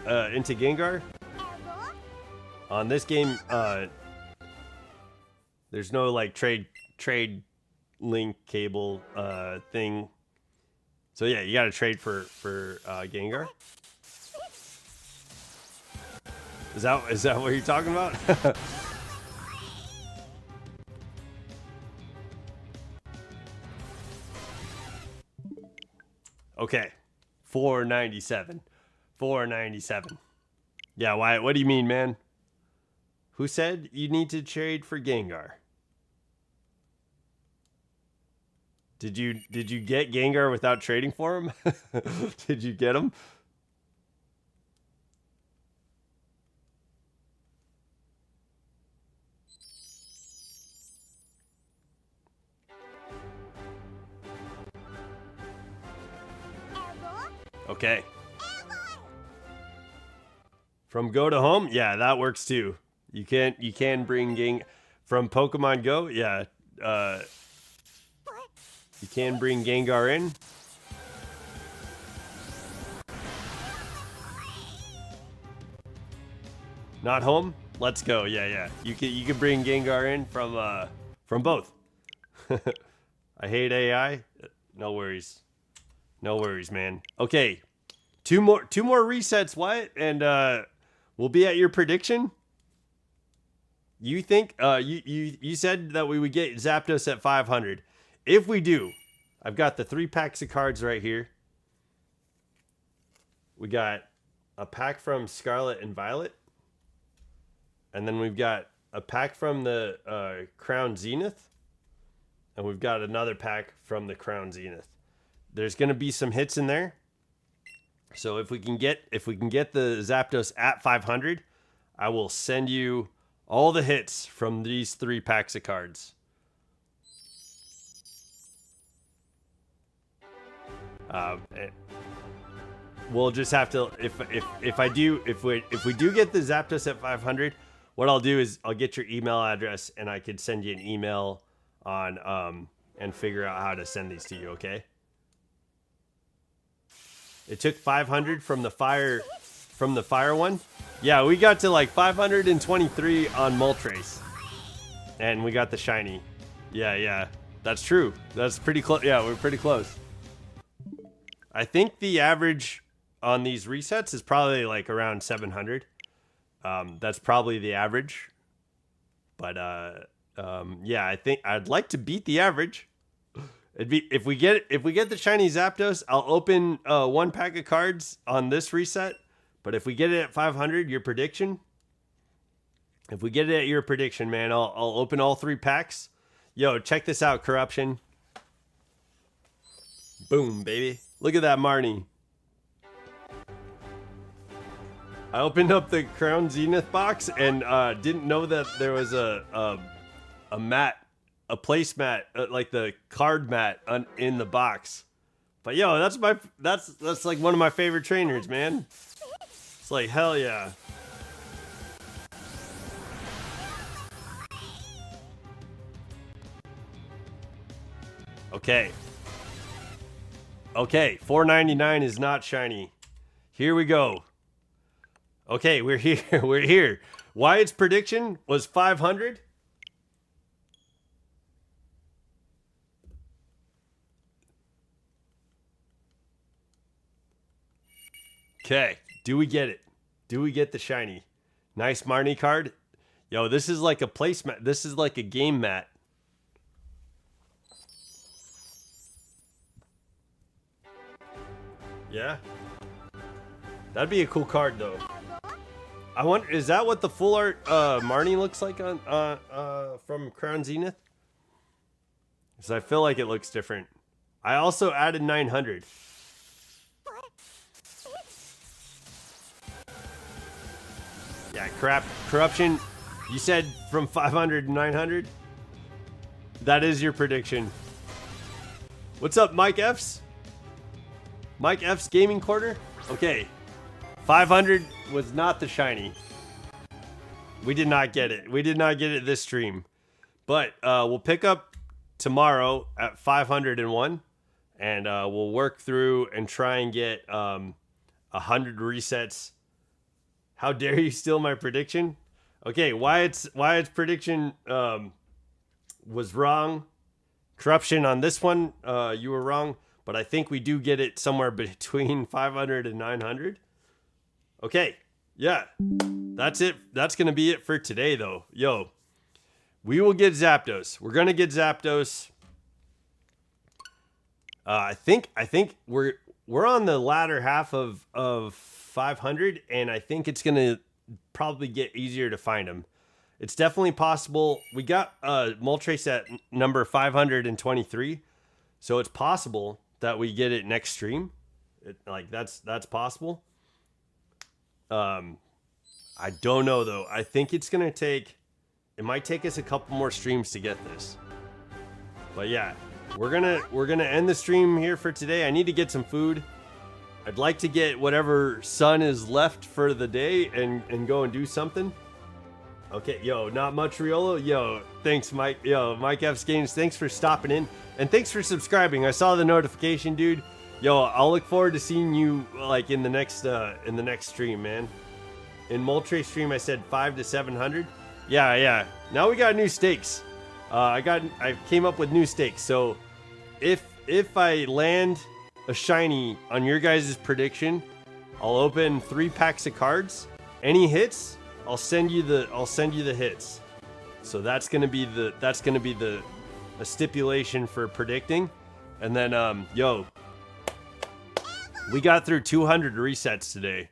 into Gengar on this game, there's no like trade link cable thing. So yeah, you got to trade for Gengar. Is that what you're talking about? Okay, 497. Yeah, why? What do you mean, man? Who said you need to trade for Gengar? Did you get Gengar without trading for him? Did you get him? Okay. From Go to Home? Yeah, that works too. You can bring from Pokemon Go? Yeah. You can bring Gengar in. Not home? Let's go. Yeah. You can bring Gengar in from both. I hate AI. No worries, man. Okay,
Two more resets, Wyatt, and we'll be at your prediction. You think you said that we would get Zapdos at 500. If we do, I've got the 3 packs of cards right here. We got a pack from Scarlet and Violet, and then we've got a pack from the Crown Zenith, and we've got another pack from the Crown Zenith. There's going to be some hits in there. So if we can get the Zapdos at 500, I will send you all the hits from these 3 packs of cards. We'll just have to if we do get the Zapdos at 500, what I'll do is I'll get your email address and I could send you an email on and figure out how to send these to you, okay? It took 500 from the fire one. Yeah, we got to like 523 on Moltres. And we got the shiny. Yeah. That's true. That's pretty close. Yeah, we're pretty close. I think the average on these resets is probably like around 700. That's probably the average. But yeah, I think I'd like to beat the average. It'd be if we get the shiny Zapdos, I'll open 1 pack of cards on this reset. But if we get it at 500, your prediction. If we get it at your prediction, man, I'll open all 3 packs. Yo, check this out, Corruption. Boom, baby. Look at that Marnie. I opened up the Crown Zenith box and didn't know that there was a mat. A placemat, like the card mat in the box. But yo, that's like one of my favorite trainers, man. It's like, hell yeah. Okay, 499 is not shiny. Here we go. Okay, we're here. Wyatt's prediction was 500. Okay, do we get it? Do we get the shiny? Nice Marnie card. Yo, this is like a placemat. This is like a game mat. Yeah. That'd be a cool card though. I wonder, is that what the full art Marnie looks like on from Crown Zenith? Because I feel like it looks different. I also added 900. Yeah, Corruption. You said from 500 to 900? That is your prediction. What's up, Mike F's? Mike F's Gaming Corner? Okay. 500 was not the shiny. We did not get it. We did not get it this stream. But we'll pick up tomorrow at 501. And we'll work through and try and get 100 resets. How dare you steal my prediction? Okay, Wyatt's prediction was wrong. Corruption on this one, you were wrong. But I think we do get it somewhere between 500 and 900. Okay, yeah. That's it. That's going to be it for today, though. Yo, we will get Zapdos. We're going to get Zapdos. I think we're on the latter half of 500, and I think it's going to probably get easier to find them. It's definitely possible. We got Moltres at number 523, so it's possible that we get it next stream. That's possible. I don't know though. I think it's going to take, it might take us a couple more streams to get this. But yeah, we're going to end the stream here for today. I need to get some food. I'd like to get whatever sun is left for the day and go and do something. Okay, yo, not much Riolu. Yo, thanks, Mike. Yo, Mike F's Games, thanks for stopping in. And thanks for subscribing. I saw the notification, dude. Yo, I'll look forward to seeing you like in the next stream, man. In Moltres stream, I said 500 to 700. Yeah. Now we got new stakes. I came up with new stakes. So if I land a shiny on your guys' prediction, I'll open 3 packs of cards. Any hits, I'll send you the hits. So that's gonna be the stipulation for predicting. And then yo, we got through 200 resets today.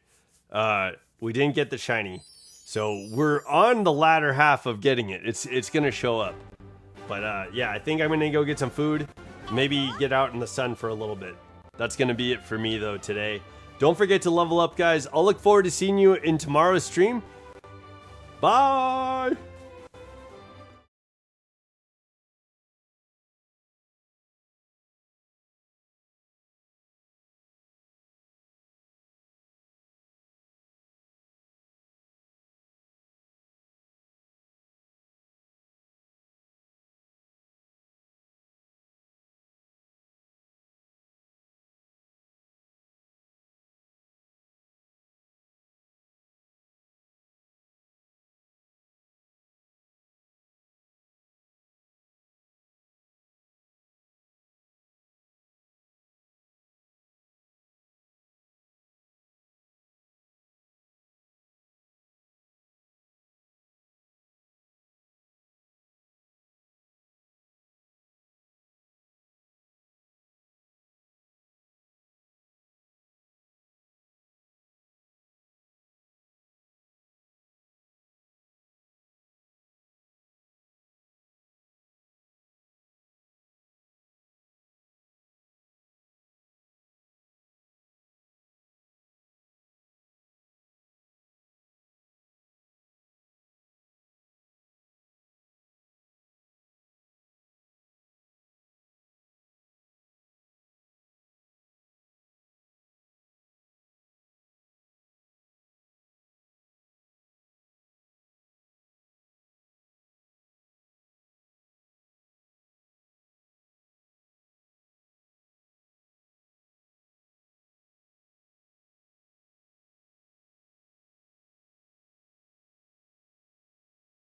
We didn't get the shiny, so we're on the latter half of getting it. It's gonna show up. But yeah, I think I'm gonna go get some food. Maybe get out in the sun for a little bit. That's gonna be it for me though today. Don't forget to level up, guys. I'll look forward to seeing you in tomorrow's stream. Bye.